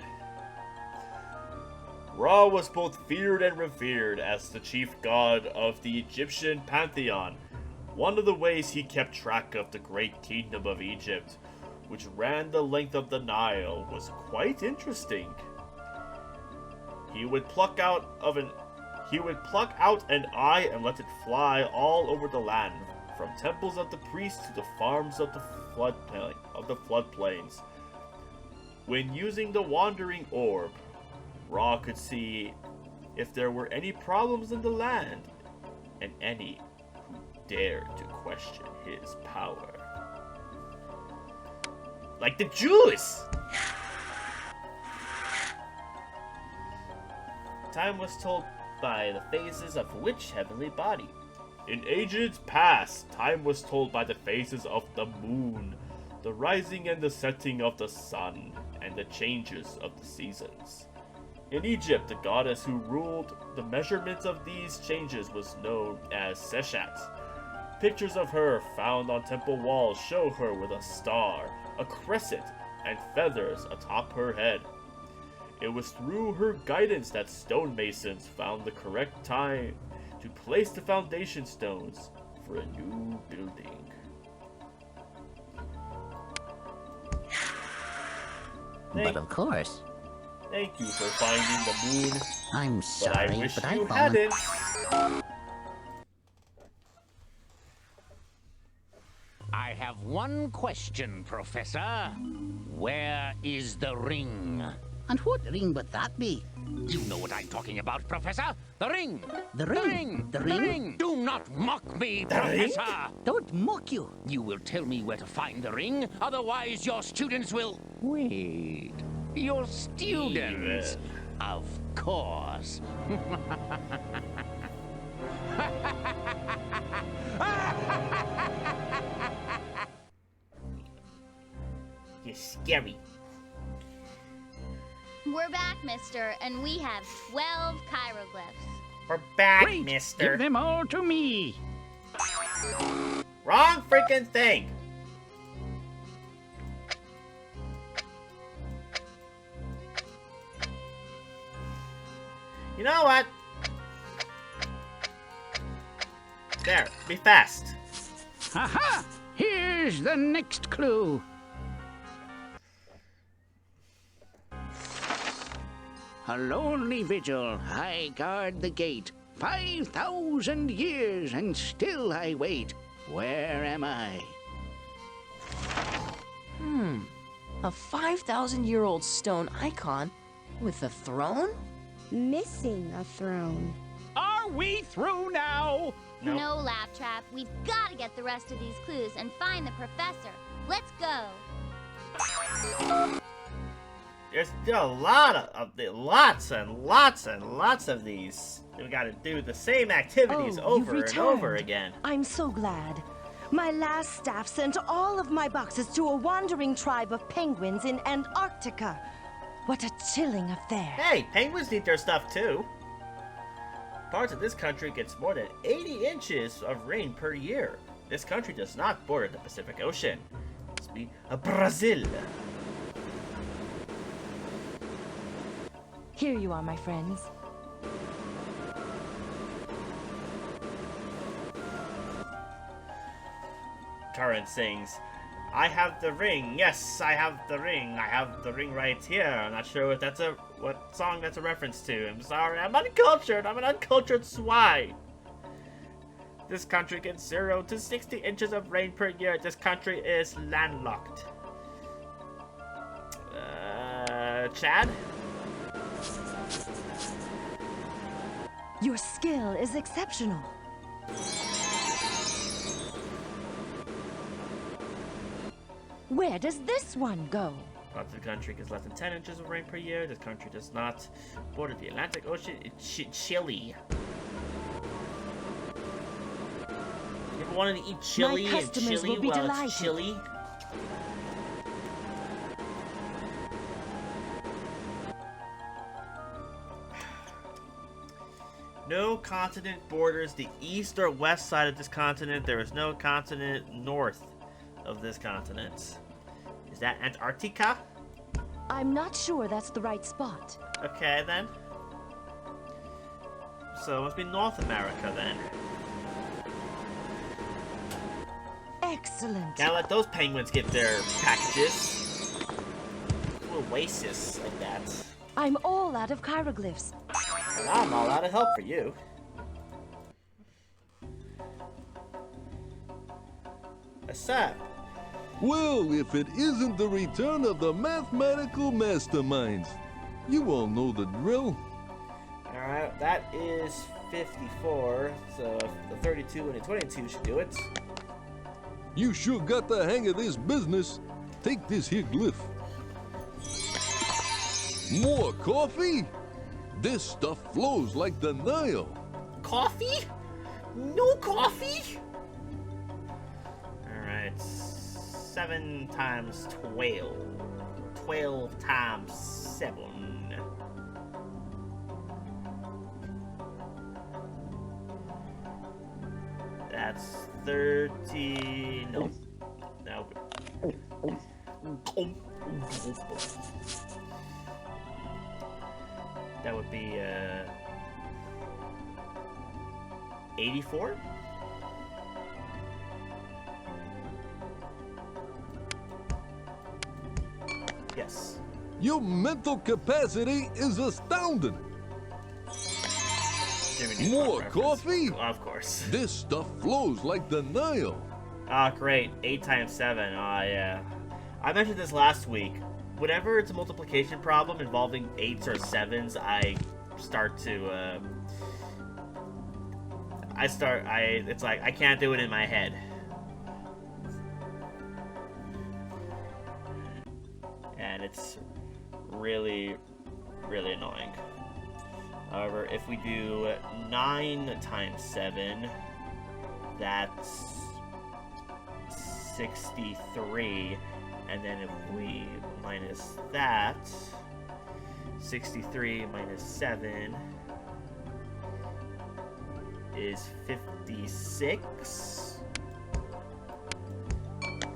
Ra was both feared and revered as the chief god of the Egyptian pantheon. One of the ways he kept track of the great kingdom of Egypt, which ran the length of the Nile, was quite interesting. He would pluck out an eye and let it fly all over the land, from temples of the priests to the farms of the floodplains. When using the wandering orb, Ra could see if there were any problems in the land, and any who dared to question his power. Like the Jews! Time was told by the phases of which heavenly body? In ages past, time was told by the phases of the moon, the rising and the setting of the sun, and the changes of the seasons. In Egypt, the goddess who ruled the measurements of these changes was known as Seshat. Pictures of her found on temple walls show her with a star, a crescent, and feathers atop her head. It was through her guidance that stonemasons found the correct time to place the foundation stones for a new building. But of course. Thank you for finding the moon. I'm sorry, but I wish you found... hadn't. I have one question, Professor. Where is the ring? And what ring would that be? You know what I'm talking about, Professor. The ring! The ring! The ring! Do not mock me, Professor! Don't mock you! You will tell me where to find the ring, otherwise your students will... Wait. Your students? Of course. You're scary. We're back, mister, and we have 12 hieroglyphs. We're back, Great. mister. Give them all to me. Wrong freaking thing. You know what? There, be fast. Ha-ha! Here's the next clue. A lonely vigil, I guard the gate. 5,000 years, and still I wait. Where am I? A 5,000-year-old stone icon with a throne? Missing a throne. Are we through now? Nope. No, Laugh Trap. We've got to get the rest of these clues and find the professor. Let's go. There's still a lot of lots and lots and lots of these. We gotta do the same activities over and over again. I'm so glad. My last staff sent all of my boxes to a wandering tribe of penguins in Antarctica. What a chilling affair. Hey, penguins need their stuff too. Parts of this country gets more than 80 inches of rain per year. This country does not border the Pacific Ocean. It must be Brazil. Here you are, my friends. Current sings, I have the ring. Yes, I have the ring. I have the ring right here. I'm not sure if that's a what song that's a reference to. I'm sorry, I'm uncultured. I'm an uncultured swine. This country gets 0 to 60 inches of rain per year. This country is landlocked. Chad? Your skill is exceptional. Where does this one go? Lots of the country gets less than 10 inches of rain per year. This country does not border the Atlantic Ocean. It's Chile. You ever wanted to eat chili and chili while it's chili? No continent borders the east or west side of this continent. There is no continent north of this continent. Is that Antarctica? I'm not sure that's the right spot. Okay, then. So it must be North America, then. Excellent. Can't let those penguins get their packages. Little oasis like that. I'm all out of hieroglyphs. And I'm all out of help for you. Asap. Well, if it isn't the return of the mathematical masterminds. You all know the drill. Alright, that is 54. So the 32 and the 22 should do it. You sure got the hang of this business. Take this here glyph. More coffee? This stuff flows like the Nile. Coffee? No coffee? Alright. 7 times 12. 12 times 7. That's 30. No. No. That would be 84? Yes. Your mental capacity is astounding. More coffee? Of course. This stuff flows like the Nile. Ah, great. 8 times 7. Ah, yeah. I mentioned this last week. Whenever it's a multiplication problem involving 8s or 7s, I start to, it's like, I can't do it in my head. And it's really, really annoying. However, if we do 9 times 7, that's 63. And then if we minus that, 63 minus 7 is 56.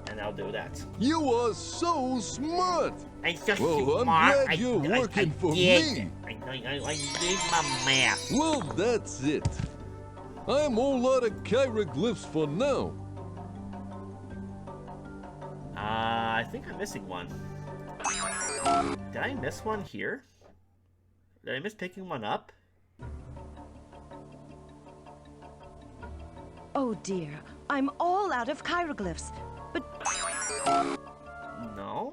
And I'll do that. You are so smart. I'm so well, smart. I'm glad you're working for me. I need my math. Well, that's it. I'm all out of hieroglyphs for now. I think I'm missing one. Did I miss one here? Did I miss picking one up? Oh dear, I'm all out of hieroglyphs. But no.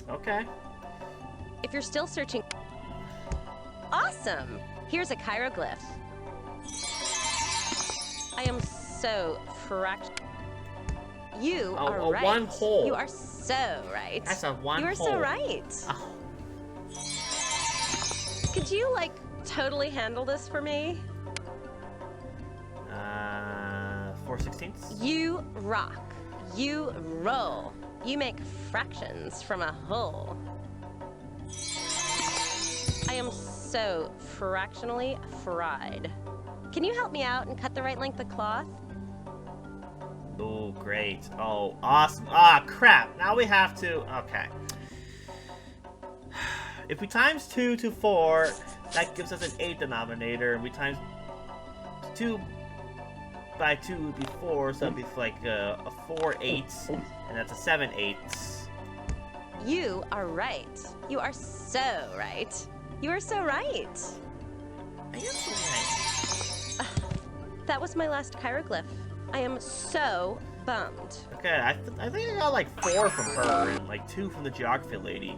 Okay. If you're still searching... Awesome! Here's a hieroglyph. I am so You are right. One hole. You are so right. That's a one hole. You are so right. Oh. Could you, like, totally handle this for me? 4/16? You rock. You roll. You make fractions from a hole. I am so fractionally fried. Can you help me out and cut the right length of cloth? Oh, great. Oh, awesome. Ah, crap. Now we have to... Okay. If we times 2 to 4, that gives us an 8 denominator. And we times 2 by 2 would be 4, so that'd be like a 4 8s. And that's a 7 8s. You are right. You are so right. You are so right. I am so right. That was my last hieroglyph. I am so bummed. Okay, I think I got like 4 from her and like 2 from the geography lady.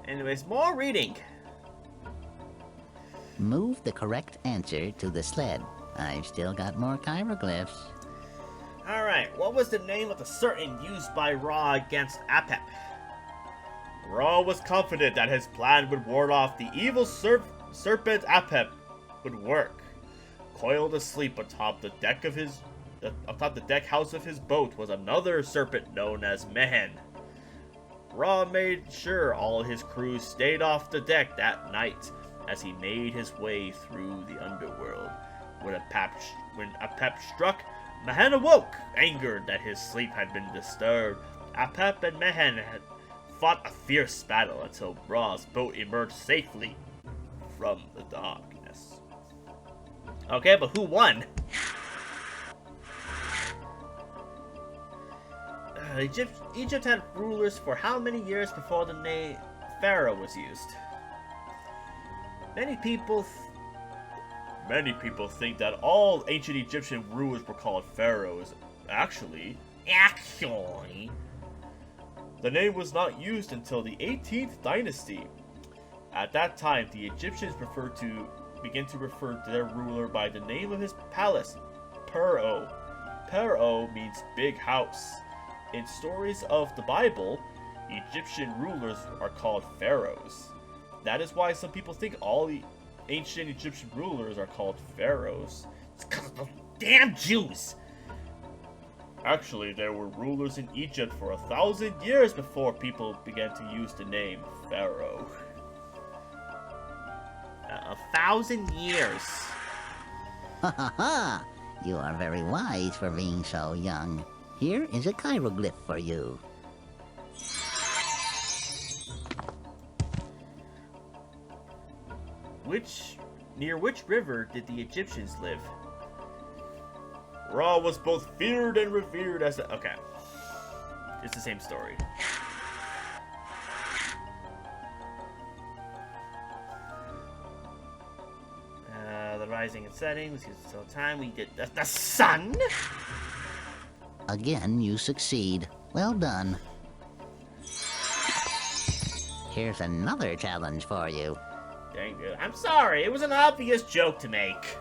Anyways, more reading. Move the correct answer to the sled. I've still got more hieroglyphs. Alright, what was the name of the serpent used by Ra against Apep? Ra was confident that his plan would ward off the evil serpent Apep would work. Coiled asleep atop the deck house of his boat was another serpent known as Mehen. Ra made sure all his crew stayed off the deck that night as he made his way through the underworld. When Apep struck, Mehen awoke, angered that his sleep had been disturbed. Apep and Mehen had fought a fierce battle until Ra's boat emerged safely from the darkness. Okay, but who won? Egypt had rulers for how many years before the name Pharaoh was used? Many people think that all ancient Egyptian rulers were called pharaohs. Actually, the name was not used until the 18th dynasty. At that time, the Egyptians began to refer to their ruler by the name of his palace, Pharaoh. Pharaoh means big house. In stories of the Bible, Egyptian rulers are called pharaohs. That is why some people think all the ancient Egyptian rulers are called pharaohs. It's because of those damn Jews! Actually, there were rulers in Egypt for 1,000 years before people began to use the name Pharaoh. 1,000 years. Ha ha ha! You are very wise for being so young. Here is a hieroglyph for you. Near which river did the Egyptians live? Ra was both feared and revered as a... Okay. It's the same story. The rising and setting, let's use the time. We did the sun? Again, you succeed. Well done. Here's another challenge for you. Dang good. I'm sorry, it was an obvious joke to make.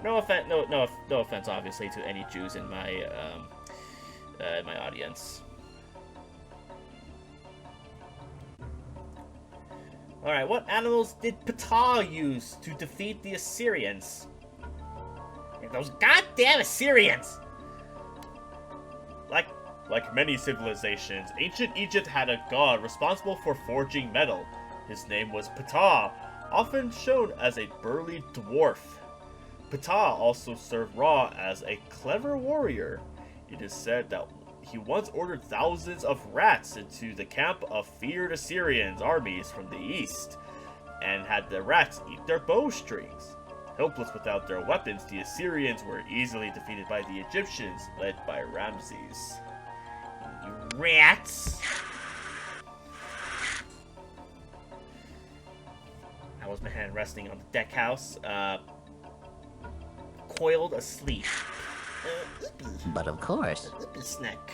No offense, obviously, to any Jews in my audience. All right, what animals did Ptah use to defeat the Assyrians? Yeah, those goddamn Assyrians! Like many civilizations, ancient Egypt had a god responsible for forging metal. His name was Ptah, often shown as a burly dwarf. Ptah also served Ra as a clever warrior. It is said that he once ordered thousands of rats into the camp of feared Assyrian armies from the east, and had the rats eat their bowstrings. Helpless without their weapons, the Assyrians were easily defeated by the Egyptians, led by Ramses. You rats! That was my hand resting on the deck house, coiled asleep. But of course. Snack.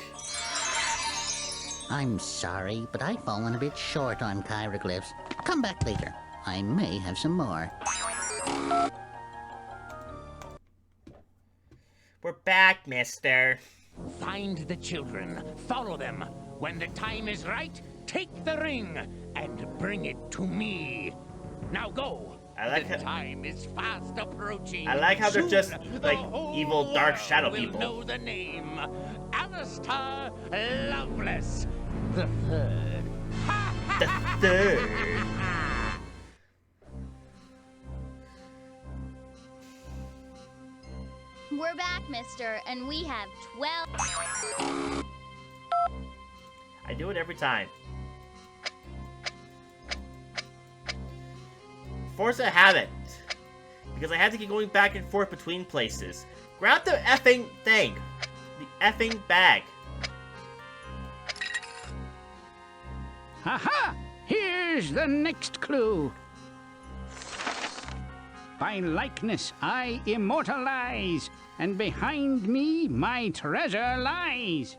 I'm sorry, but I've fallen a bit short on hieroglyphs. Come back later. I may have some more. We're back, mister. Find the children. Follow them. When the time is right, take the ring and bring it to me. Now go. The time is fast approaching. I like how they're just like evil, dark shadow will people. Know the name, Alistair Loveless the Third. The Third. We're back, mister, and we have 12... I do it every time. Force a habit. because I had to keep going back and forth between places. Grab the effing thing. The effing bag. Ha-ha! Here's the next clue. By likeness I immortalize, and behind me my treasure lies.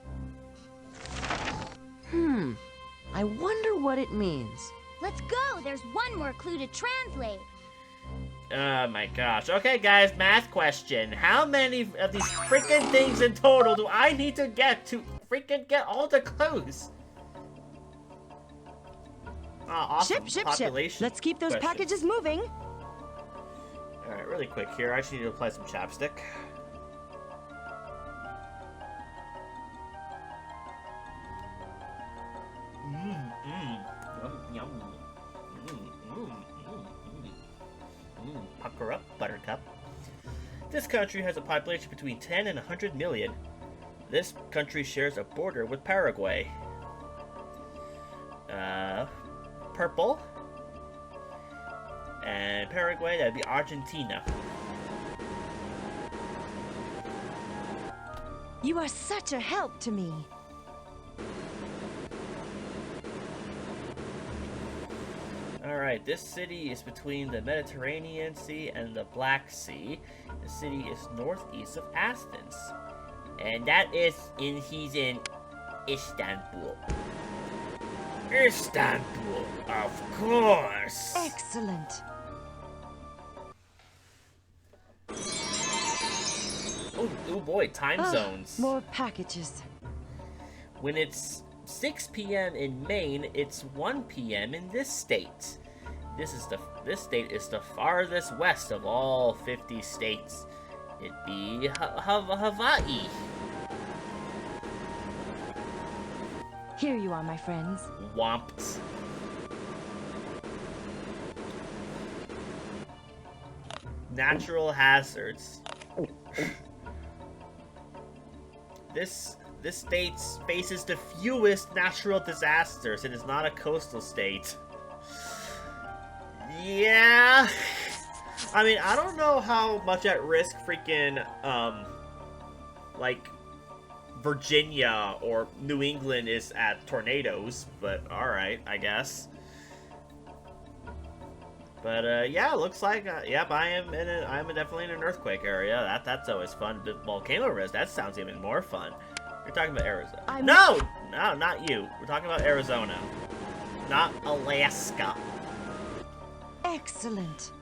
I wonder what it means. Let's go! There's one more clue to translate. Oh my gosh. Okay, guys, math question. How many of these freaking things in total do I need to get to freaking get all the clues? Oh, awesome. Ship. Population Let's keep those question. packages moving. Alright, really quick here. I just need to apply some chapstick. Pucker up, buttercup. This country has a population between 10 and 100 million. This country shares a border with Paraguay. Purple. And Paraguay, that'd be Argentina. You are such a help to me. Alright, this city is between the Mediterranean Sea and the Black Sea. The city is northeast of Athens. And that is he's in Istanbul. Istanbul, of course! Excellent. Oh boy, time zones. More packages. When it's 6 p.m. in Maine, it's 1 p.m. in this state. This state is the farthest west of all 50 states. It'd be Hawaii. Here you are, my friends. Womps. Natural hazards. This state faces the fewest natural disasters. It is not a coastal state. Yeah. I mean, I don't know how much at risk freaking, like, Virginia or New England is at tornadoes, but alright, I guess. But, yeah, looks like, yep, I'm definitely in an earthquake area. That's always fun. But volcano risk, that sounds even more fun. You're talking about Arizona. No, not you. We're talking about Arizona, not Alaska. Excellent.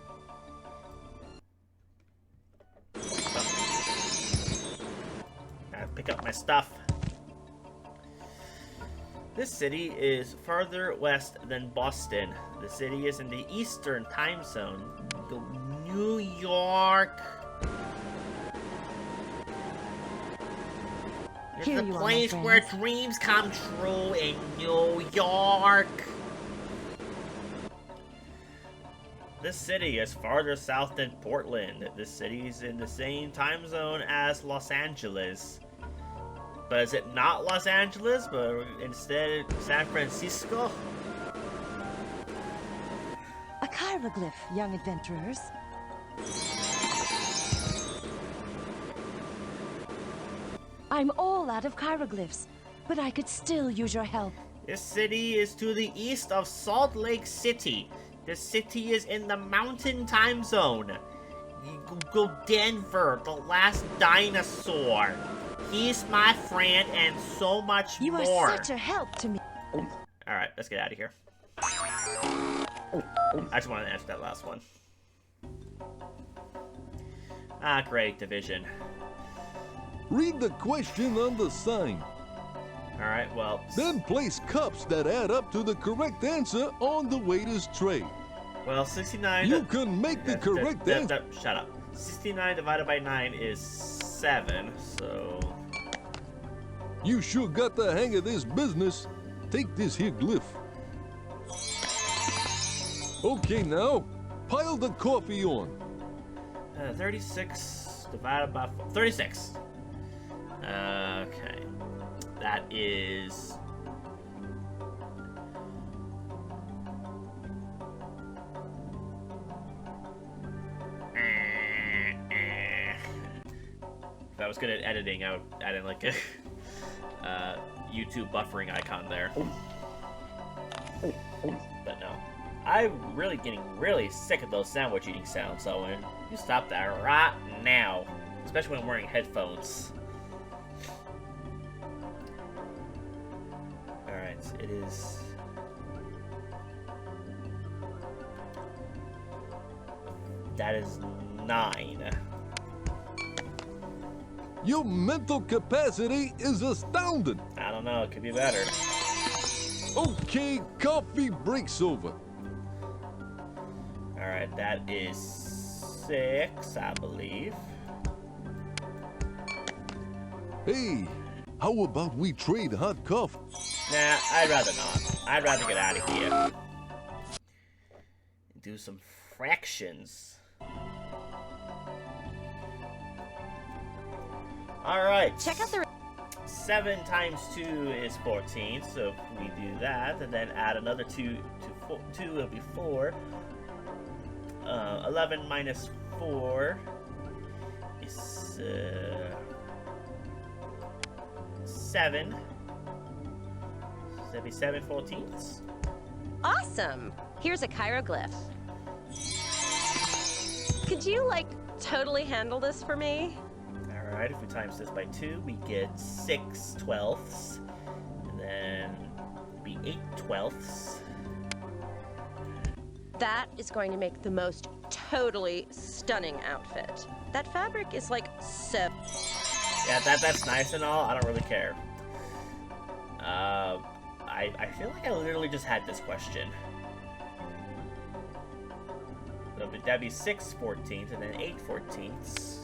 Gotta pick up my stuff. This city is farther west than Boston. The city is in the Eastern time zone. New York. It's the place where dreams come true in New York. This city is farther south than Portland. This city is in the same time zone as Los Angeles. But is it not Los Angeles, but instead San Francisco? A chiroglyph, young adventurers. I'm all out of chiroglyphs, but I could still use your help. This city is to the east of Salt Lake City. The city is in the mountain time zone. Go Denver, the last dinosaur. He's my friend and so much more. You are such a help to me. Alright, let's get out of here. I just wanted to answer that last one. Ah, great, division. Read the question on the sign. Alright, well... Then place cups that add up to the correct answer on the waiter's tray. Well, 69... You can make the correct answer... Shut up. 69 divided by 9 is 7, so... You sure got the hang of this business. Take this here glyph. Okay, now, pile the coffee on. 36 divided by 4. 36. Okay. That is... I was good at editing, I would add in like a YouTube buffering icon there. But no. I'm really getting really sick of those sandwich eating sounds, so you stop that right now. Especially when I'm wearing headphones. Alright, it is... That is 9. Your mental capacity is astounding. I don't know, it could be better. Okay, coffee breaks over. Alright, that is 6, I believe. Hey, how about we trade hot coffee? Nah, I'd rather not. I'd rather get out of here. Do some fractions. Alright. Check out the... 7 times 2 is 14, so if we do that, and then add another 2 to 4, 2 will be 4. 11 minus 4 is 7. So that'd be 7 14ths. Awesome! Here's a hieroglyph. Could you, like, totally handle this for me? Alright, if we times this by 2, we get 6 twelfths. And then it'd be 8 twelfths. That is going to make the most totally stunning outfit. That fabric is, like, so... Yeah, that's nice and all. I don't really care. I feel like I literally just had this question. That'd be 6 14ths and then 8 14ths.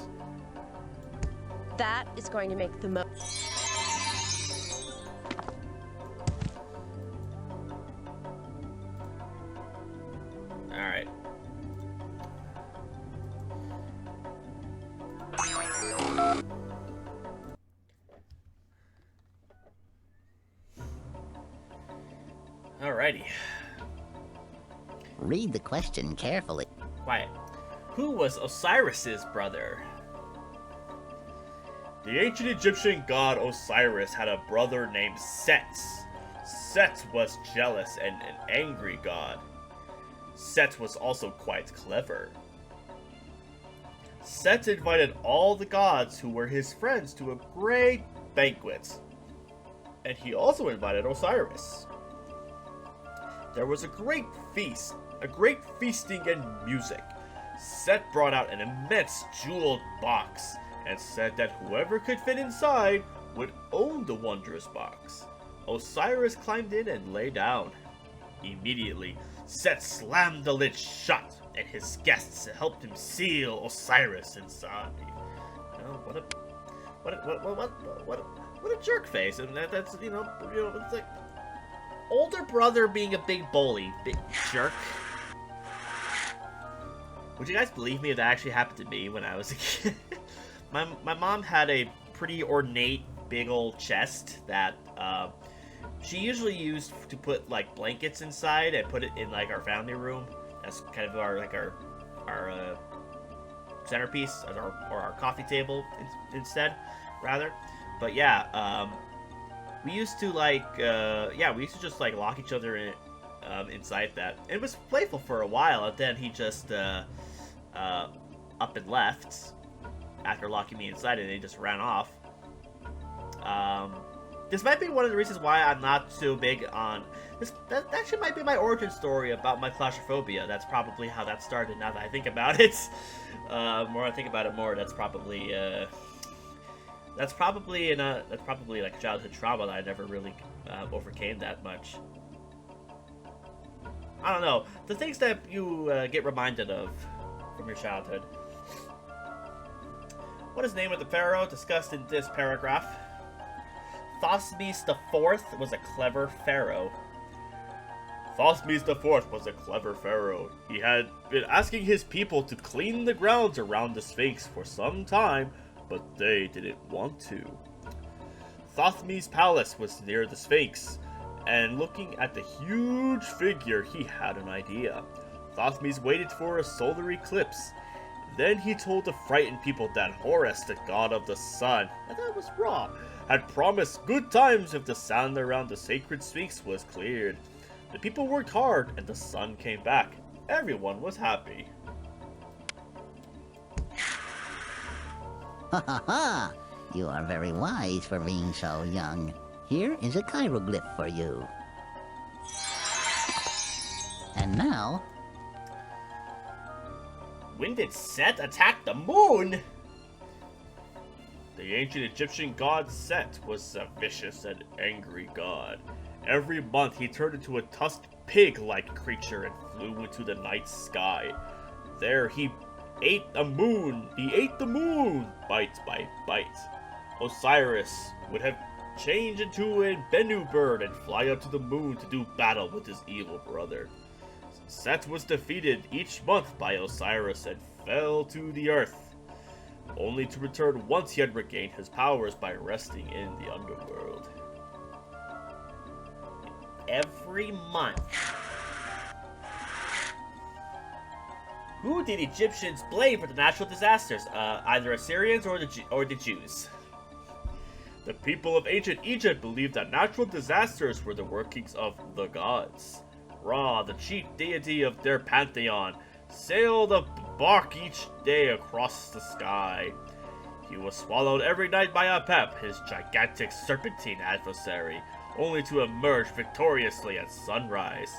That is going to make the most... Alright. Alrighty. Read the question carefully. Quiet. Who was Osiris's brother? The ancient Egyptian god Osiris had a brother named Set. Set was jealous and an angry god. Set was also quite clever. Set invited all the gods who were his friends to a great banquet. And he also invited Osiris. There was a great feast, a great feasting and music. Set brought out an immense jeweled box and said that whoever could fit inside would own the wondrous box. Osiris climbed in and lay down. Immediately, Set slammed the lid shut, and his guests helped him seal Osiris inside. Oh, what a jerk face! And that's you know it's like older brother being a big bully, big jerk. Would you guys believe me if that actually happened to me when I was a kid? My mom had a pretty ornate big old chest that she usually used to put like blankets inside and put it in like our family room. That's kind of our centerpiece or our coffee table instead, rather. But yeah, we used to just like lock each other in inside that. It was playful for a while, and then he just up and left after locking me inside, and he just ran off. This might be one of the reasons why I'm not so big on this. That actually might be my origin story about my claustrophobia. That's probably how that started. Now that I think about it, more I think about it, more that's probably like childhood trauma that I never really overcame that much. I don't know, the things that you get reminded of from your childhood. What is the name of the pharaoh discussed in this paragraph? Thothmes IV was a clever pharaoh. Thothmes IV was a clever pharaoh. He had been asking his people to clean the grounds around the Sphinx for some time, but they didn't want to. Thothmes' palace was near the Sphinx, and looking at the huge figure, he had an idea. Thothmes waited for a solar eclipse. Then he told the frightened people that Horus, the god of the sun, and that was wrong, had promised good times if the sand around the sacred sphinx was cleared. The people worked hard, and the sun came back. Everyone was happy. Ha ha ha! You are very wise for being so young. Here is a hieroglyph for you. And now... When did Set attack the moon? The ancient Egyptian god Set was a vicious and angry god. Every month he turned into a tusked pig-like creature and flew into the night sky. There he ate the moon! He ate the moon! Bite by bite. Osiris would have changed into a Bennu bird and fly up to the moon to do battle with his evil brother. Set was defeated each month by Osiris and fell to the earth, only to return once he had regained his powers by resting in the underworld. Every month. Who did Egyptians blame for the natural disasters? Either Assyrians or the Jews. The people of ancient Egypt believed that natural disasters were the workings of the gods. Ra, the chief deity of their pantheon, sailed a bark each day across the sky. He was swallowed every night by Apep, his gigantic serpentine adversary, only to emerge victoriously at sunrise.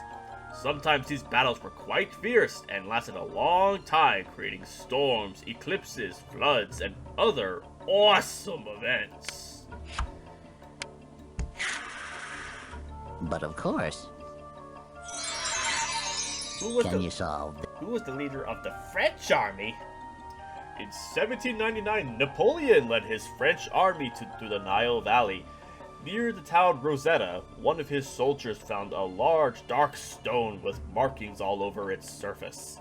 Sometimes these battles were quite fierce and lasted a long time, creating storms, eclipses, floods, and other awesome events. But of course, Who was the leader of the French army? In 1799, Napoleon led his French army through the Nile Valley. Near the town Rosetta, one of his soldiers found a large dark stone with markings all over its surface.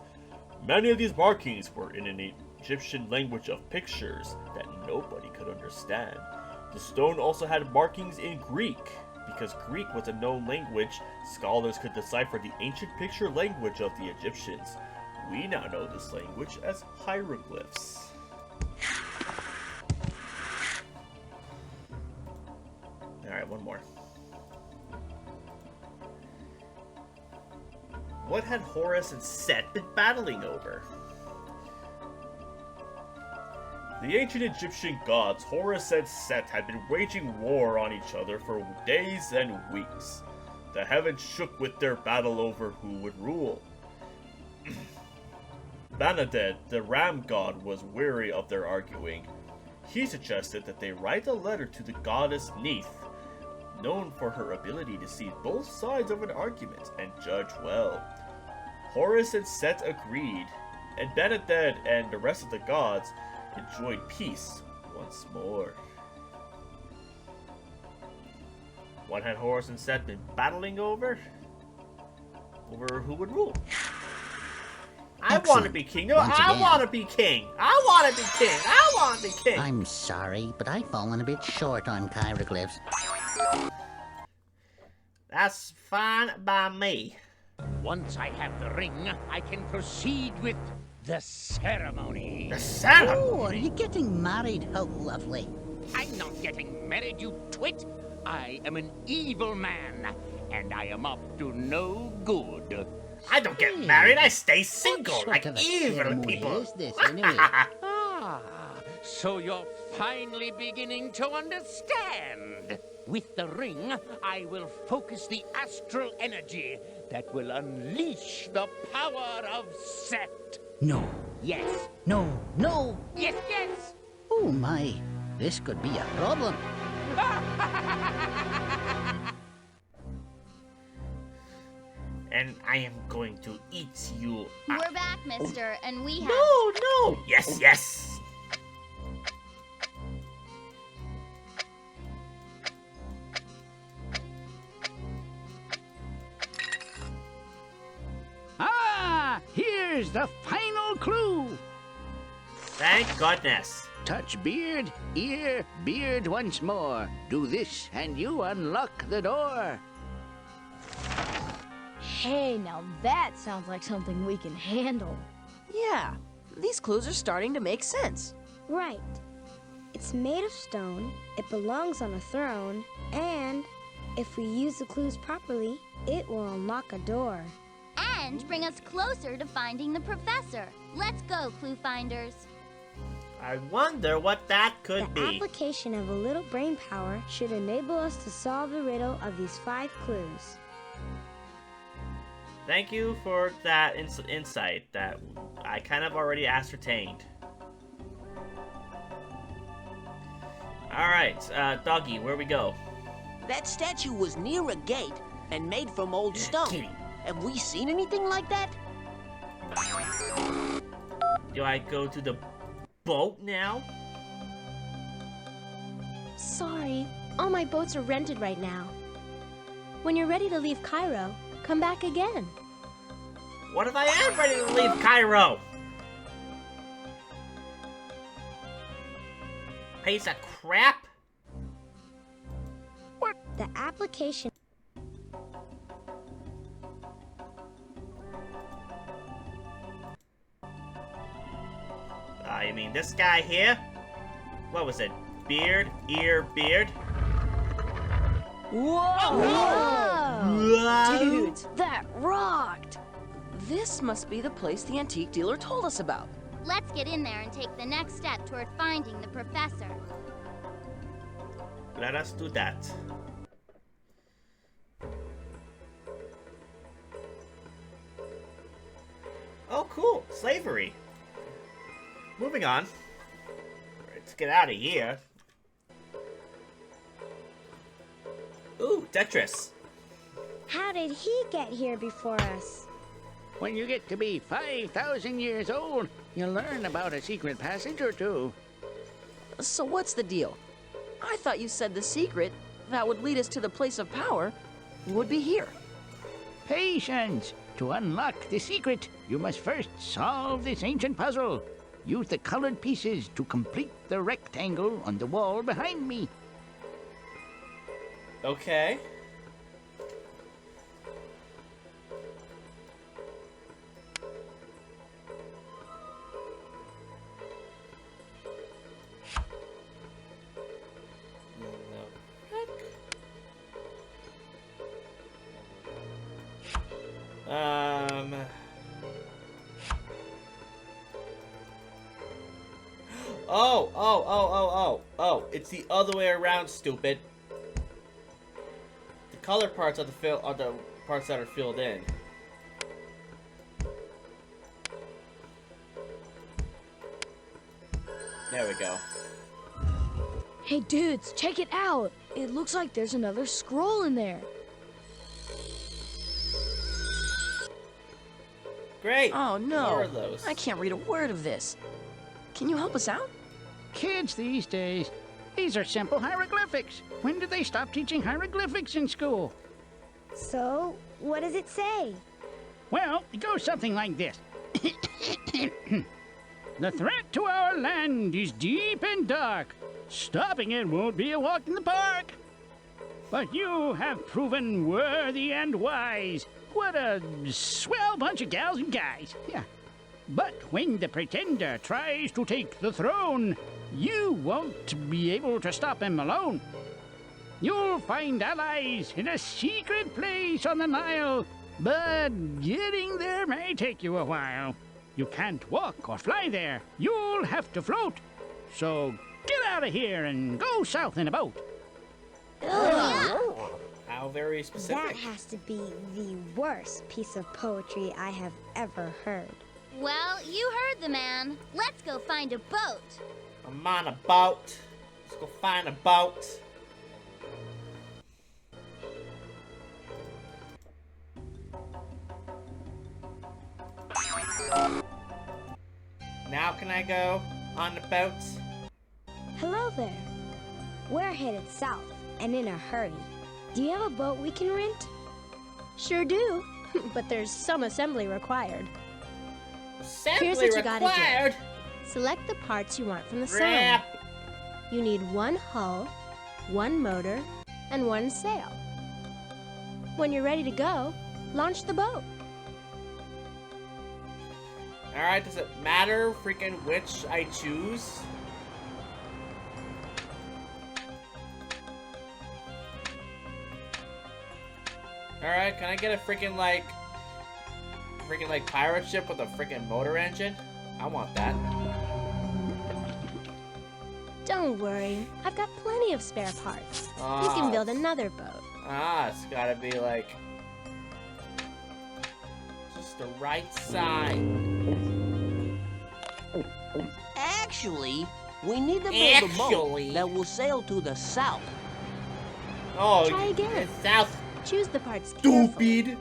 Many of these markings were in an Egyptian language of pictures that nobody could understand. The stone also had markings in Greek. Because Greek was a known language, scholars could decipher the ancient picture language of the Egyptians. We now know this language as hieroglyphs. Alright, one more. What had Horus and Set been battling over? The ancient Egyptian gods Horus and Set had been waging war on each other for days and weeks. The heavens shook with their battle over who would rule. Banaded, the ram god, was weary of their arguing. He suggested that they write a letter to the goddess Neith, known for her ability to see both sides of an argument and judge well. Horus and Set agreed, and Banaded and the rest of the gods enjoyed peace once more. What had Horus and Set been battling over? Over who would rule. I want to be king. No, I want to be king. I want to be king. I want to be king. I'm sorry, but I've fallen a bit short on hieroglyphs. That's fine by me. Once I have the ring, I can proceed with the ceremony. The ceremony? Oh, are you getting married? How lovely. I'm not getting married, you twit. I am an evil man, and I am up to no good. I don't get married, I stay single, like evil people. Is this, anyway? So you're finally beginning to understand. With the ring, I will focus the astral energy that will unleash the power of Set. No. Yes. No. No. Yes, yes. Oh my, this could be a problem. And I am going to eat you up. We're back, mister, and we have... No! Yes, yes! Ah! Here's the final clue! Thank goodness. Touch beard, ear, beard once more. Do this and you unlock the door. Hey, now that sounds like something we can handle. Yeah, these clues are starting to make sense. Right. It's made of stone, it belongs on a throne, and if we use the clues properly, it will unlock a door. And bring us closer to finding the professor. Let's go, ClueFinders. I wonder what that could be. The application of a little brain power should enable us to solve the riddle of these 5 clues. Thank you for that insight that I kind of already ascertained. Alright, Doggy, where we go? That statue was near a gate and made from old stone. Have we seen anything like that? Do I go to the boat now? Sorry, all my boats are rented right now. When you're ready to leave Cairo, come back again. What if I am ready to leave Cairo? Piece of crap? What? The application... You mean this guy here? What was it? Beard? Beard? Whoa! Dudes, that rocked! This must be the place the antique dealer told us about. Let's get in there and take the next step toward finding the professor. Let us do that. Oh, cool. Slavery. Moving on. Let's get out of here. Ooh, Tetris. How did he get here before us? When you get to be 5,000 years old, you'll learn about a secret passage or two. So what's the deal? I thought you said the secret that would lead us to the place of power would be here. Patience! To unlock the secret, you must first solve this ancient puzzle. Use the colored pieces to complete the rectangle on the wall behind me. Okay. Oh, it's the other way around, stupid. The colored parts are the parts that are filled in. There we go. Hey dudes, check it out. It looks like there's another scroll in there. Great. Oh no. More of those. I can't read a word of this. Can you help us out? Kids these days, these are simple hieroglyphics. When did they stop teaching hieroglyphics in school? So, what does it say? Well, it goes something like this. The threat to our land is deep and dark. Stopping it won't be a walk in the park. But you have proven worthy and wise. What a swell bunch of gals and guys. Yeah. But when the pretender tries to take the throne, you won't be able to stop him alone. You'll find allies in a secret place on the Nile, but getting there may take you a while. You can't walk or fly there. You'll have to float. So get out of here and go south in a boat. How very specific. That has to be the worst piece of poetry I have ever heard. Well, you heard the man. Let's go find a boat. I'm on a boat. Let's go find a boat. Now can I go on the boat? Hello there. We're headed south and in a hurry. Do you have a boat we can rent? Sure do, but there's some assembly required. Assembly Here's what you required? gotta do. Select the parts you want from the Crap. sign. You need one hull, one motor, and one sail. When you're ready to go, launch the boat. Alright, does it matter freaking which I choose? Alright, can I get a freaking like pirate ship with a freaking motor engine? I want that. Don't worry, I've got plenty of spare parts. You can build another boat. It's gotta be like just the right side. Actually, we need to build a boat that will sail to the south. Oh, Try again. South. Choose the parts carefully. Stupid.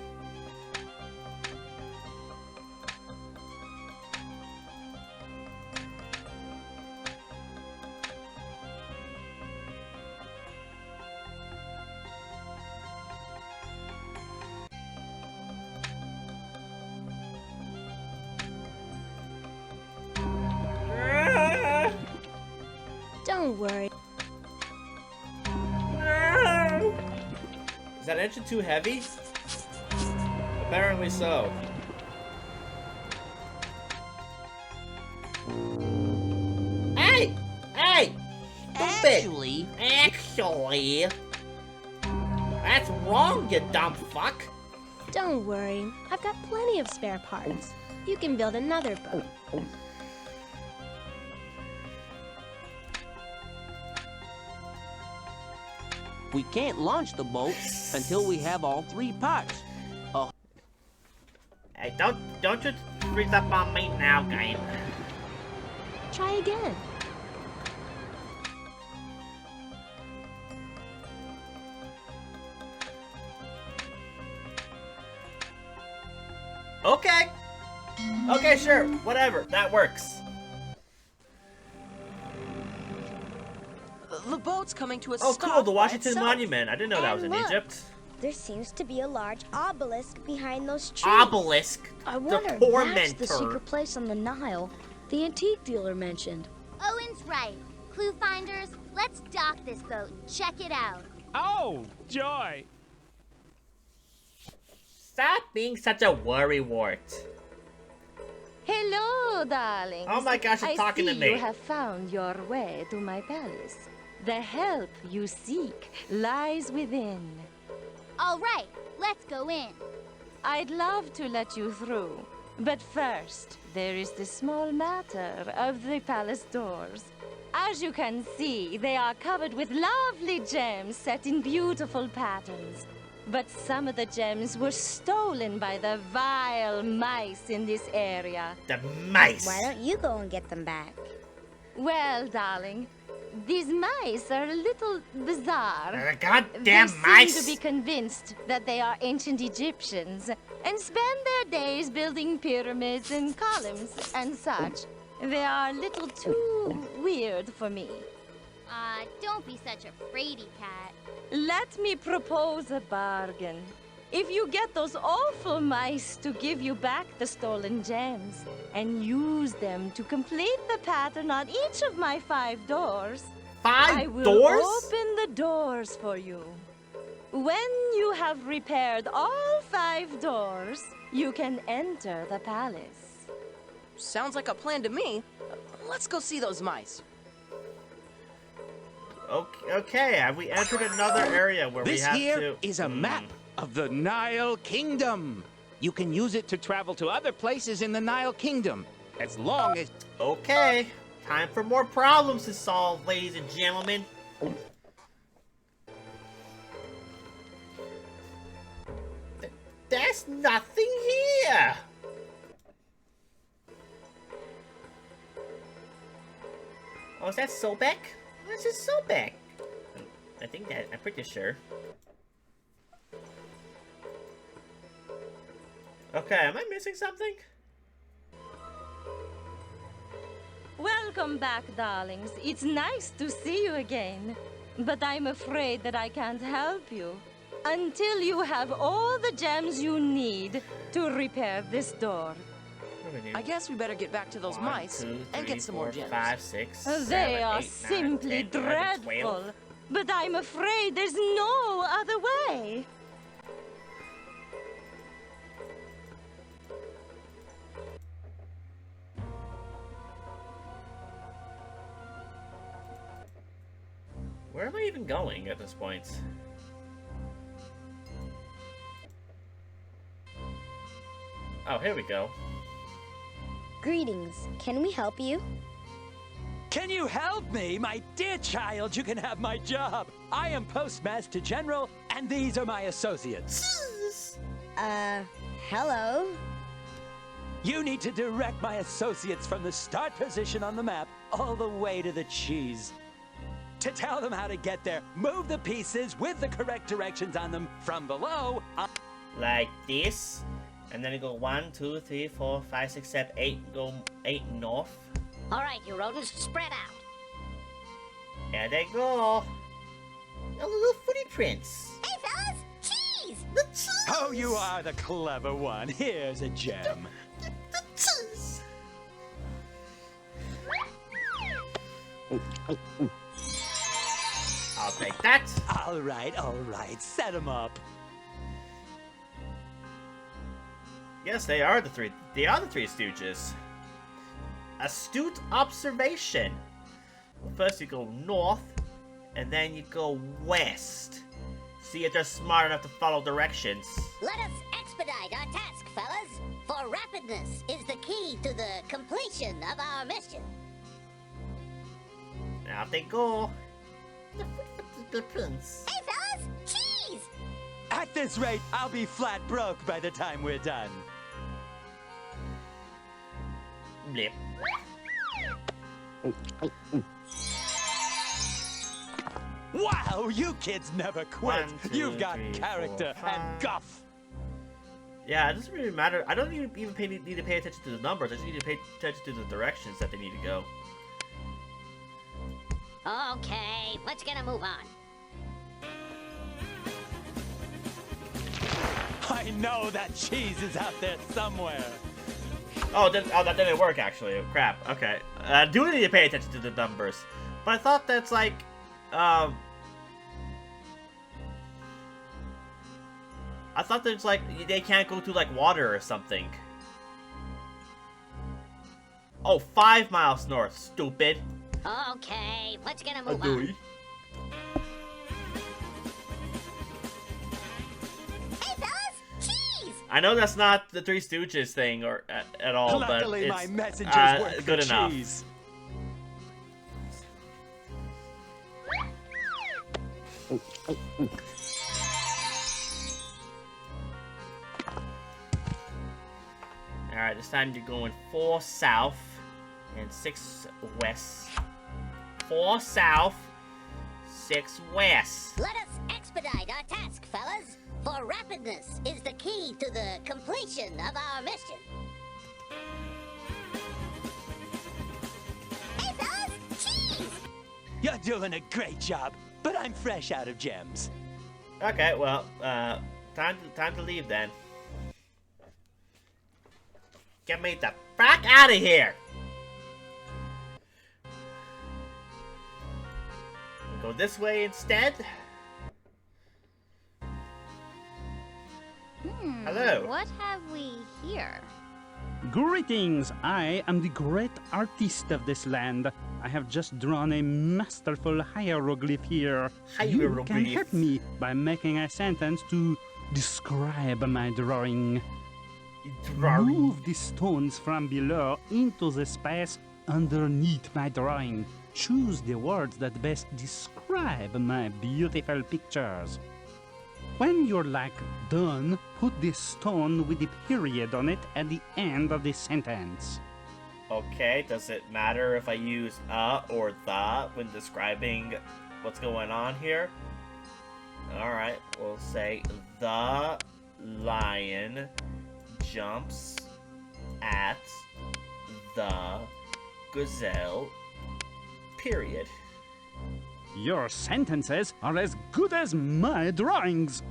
Don't worry. Is that engine too heavy? Apparently so. Hey! Hey! Stupid! Actually... That's wrong, you dumb fuck! Don't worry, I've got plenty of spare parts. You can build another boat. We can't launch the boat until we have all 3 parts. Hey, don't you freeze up on me now, game. Try again. Okay! Okay, sure, whatever, that works. The boat's coming to a Oh, stop cool, the by Washington itself. Monument. I didn't know that was in look, Egypt. There seems to be a large obelisk behind those trees. Obelisk? I wonder The if tormentor. that's the secret place on the Nile the antique dealer mentioned. Owen's right. ClueFinders, let's dock this boat and check it out. Oh, joy! Stop being such a worrywart. Hello, darlings. Oh my gosh, it's talking to I see me. you have found your way to my palace. The help you seek lies within. All right, let's go in. I'd love to let you through, but first, there is the small matter of the palace doors. As you can see, they are covered with lovely gems set in beautiful patterns. But some of the gems were stolen by the vile mice in this area. The mice! Why don't you go and get them back? Well, darling, these mice are a little bizarre. Goddamn they mice! seem to be convinced that they are ancient Egyptians and spend their days building pyramids and columns and such. They are a little too weird for me. Don't be such a fraidy cat. Let me propose a bargain. If you get those awful mice to give you back the stolen gems and use them to complete the pattern on each of my 5 doors, I will doors? open the doors for you. When you have repaired all 5 doors, you can enter the palace. Sounds like a plan to me. Let's go see those mice. Okay, have we entered another area where we have to... This here is a map of the Nile Kingdom. You can use it to travel to other places in the Nile Kingdom, as long as... Okay, time for more problems to solve, ladies and gentlemen. There's nothing here! Oh, is that Sobek? This is Sobek. I think that, I'm pretty sure. Okay, am I missing something? Welcome back, darlings. It's nice to see you again. But I'm afraid that I can't help you until you have all the gems you need to repair this door. I guess we better get back to those mice and get some more gems. 5, 6, They 7, are 8, 9, simply 10, 11, dreadful. 12. But I'm afraid there's no other way. Where am I even going at this point? Oh, here we go. Greetings. Can we help you? Can you help me? My dear child, you can have my job. I am Postmaster General, and these are my associates. Hello? You need to direct my associates from the start position on the map all the way to the cheese. To tell them how to get there, move the pieces with the correct directions on them from below. Like this. And then you go 1, 2, 3, 4, 5, 6, 7, 8. Go 8 north. All right, you rodents, spread out. There they go. A little footprints. Hey, fellas, cheese! The cheese! Oh, you are the clever one. Here's a gem. The cheese! I'll take that. All right, set them up. Yes, they are the three Stooges. Astute observation. Well, first you go north, and then you go west. See if they're smart enough to follow directions. Let us expedite our task, fellas. For rapidness is the key to the completion of our mission. Now they go. The prince. Hey, fellas, cheese! At this rate, I'll be flat broke by the time we're done. Blip. Wow, you kids never quit. 1, 2, You've got 3, character 4, 5. and guff. Yeah, it doesn't really matter. I don't even need to pay attention to the numbers. I just need to pay attention to the directions that they need to go. Okay, let's get a move on. I know that cheese is out there somewhere. Oh, that didn't work, actually. Crap. Okay. I do need to pay attention to the numbers. But I thought that's like... I thought there's like... They can't go through like water or something. Oh, 5 miles north, stupid. Okay, let's get a move on. Hey, fellas, cheese! I know that's not the Three Stooges thing or at all, Luckily, but my it's messengers work good for enough. cheese. Alright, this time you're going 4 south and 6 west. 4 south, 6 west. Let us expedite our task, fellas. For rapidness is the key to the completion of our mission. Hey, fellas, cheese! You're doing a great job, but I'm fresh out of gems. Okay, well, time to leave then. Get me the fuck out of here! Go this way instead. Hello. What have we here? Greetings! I am the great artist of this land. I have just drawn a masterful hieroglyph here. You can help me by making a sentence to describe my drawing. Move the stones from below into the space underneath my drawing. Choose the words that best describe my beautiful pictures. When you're done, put the stone with the period on it at the end of the sentence. Okay, does it matter if I use or the when describing what's going on here? Alright, we'll say the lion jumps at the gazelle, period. Your sentences are as good as my drawings.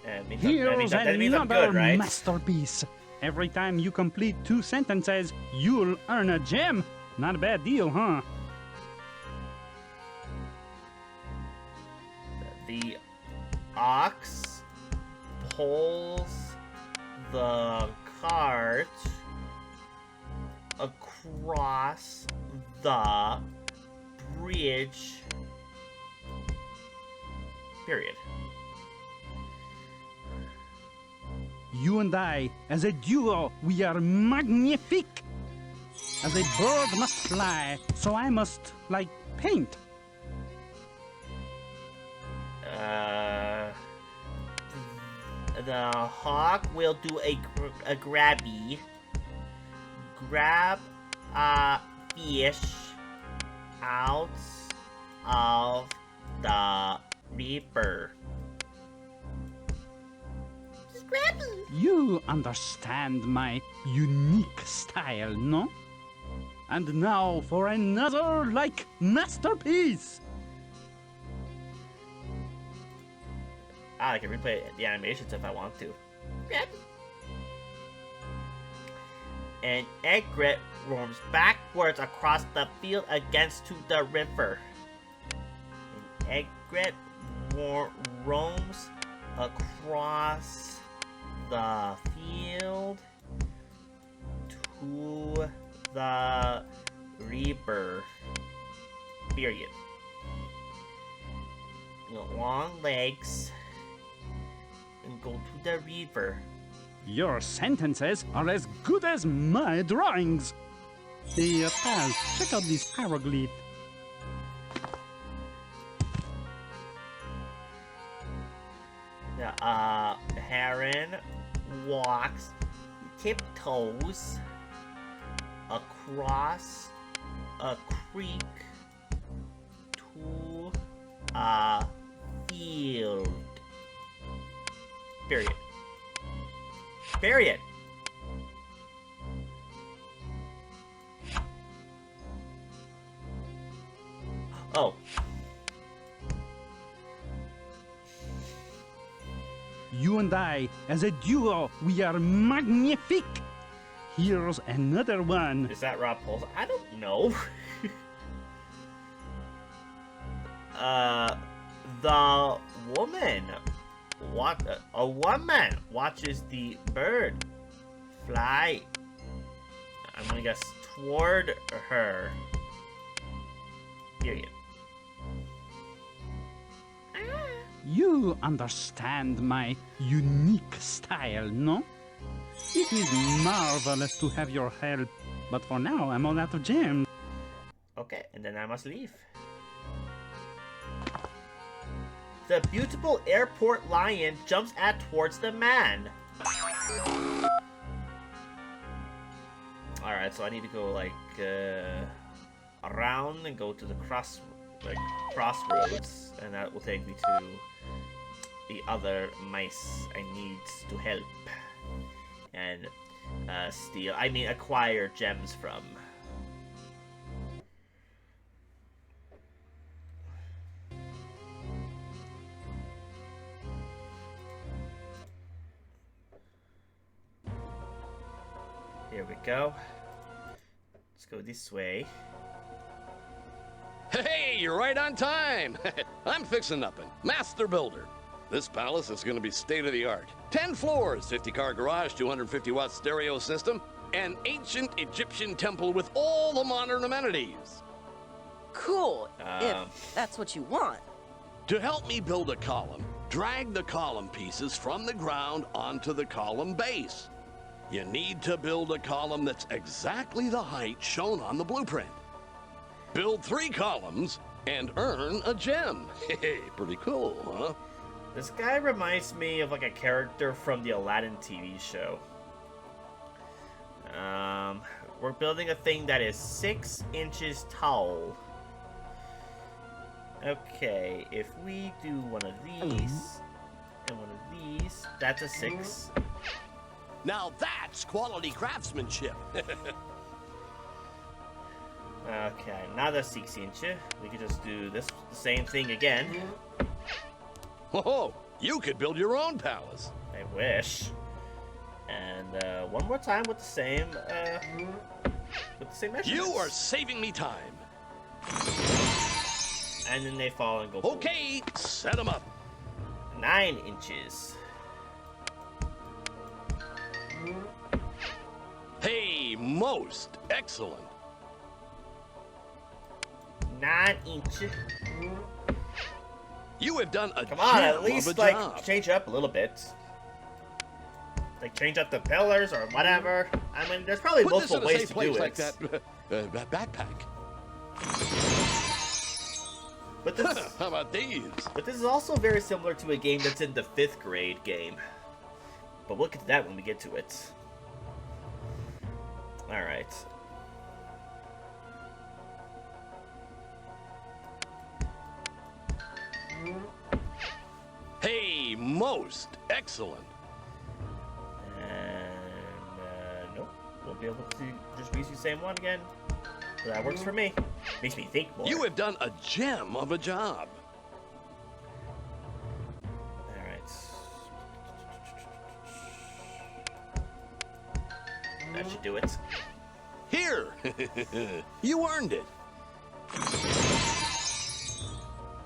Here's Here's means I'm another good, right? masterpiece. Every time you complete 2 sentences, you'll earn a gem. Not a bad deal, huh? The ox pulls the cart across the bridge Period. You and I, as a duo, we are magnifique. As a bird must fly, so I must, like, paint. The hawk will do a grabby. Grab a fish out of the river. You understand my unique style, no? And now for another, like, masterpiece! I can replay the animations if I want to. An egret roams backwards across the field against to the river. An egret roams across the field to the river. Period. Long legs and go to the river. Your sentences are as good as my drawings. Hey, pal, check out this hieroglyph. The heron walks tiptoes across a creek to a field. Period. Period. Oh. You and I, as a duo, we are magnifique. Here's another one. Is that Rob Paul's? I don't know. The woman. A woman watches the bird fly. I'm gonna guess toward her. Period. You understand my unique style, no? It is marvelous to have your help, but for now I'm all out of gems. Okay, and then I must leave. The beautiful airport lion jumps towards the man. Alright, so I need to go like around and go to the crossroads, and that will take me to the other mice I need to help and acquire gems from. Here we go. Let's go this way. Hey, you're right on time. I'm fixing nothing. Master builder. This palace is going to be state-of-the-art. 10 floors, 50-car garage, 250-watt stereo system, an ancient Egyptian temple with all the modern amenities. Cool, if that's what you want. To help me build a column, drag the column pieces from the ground onto the column base. You need to build a column that's exactly the height shown on the blueprint. Build 3 columns and earn a gem. Hey, pretty cool, huh? This guy reminds me of like a character from the Aladdin TV show. We're building a thing that is 6 inches tall. Okay, if we do one of these and one of these, that's a 6. Now that's quality craftsmanship. Okay, another 6 inches. We could just do this the same thing again. Whoa, you could build your own palace. I wish. And one more time with the same measurements. You are saving me time. And then they fall and go. Okay, set them up. 9 inches. Hey, most excellent. 9 inches. You have done a Come on, at gem least, of a like, job. change it up a little bit. Like, change up the pillars or whatever. I mean, there's probably Put this multiple in a ways safe to place do like it. that backpack. But this, How about these? but this is also very similar to a game that's in the 5th grade game. But we'll get to that when we get to it. Alright. Hey, most excellent. And, nope. We'll be able to just use the same one again. So that works for me. Makes me think more. You have done a gem of a job. Alright. That should do it. Here! You earned it.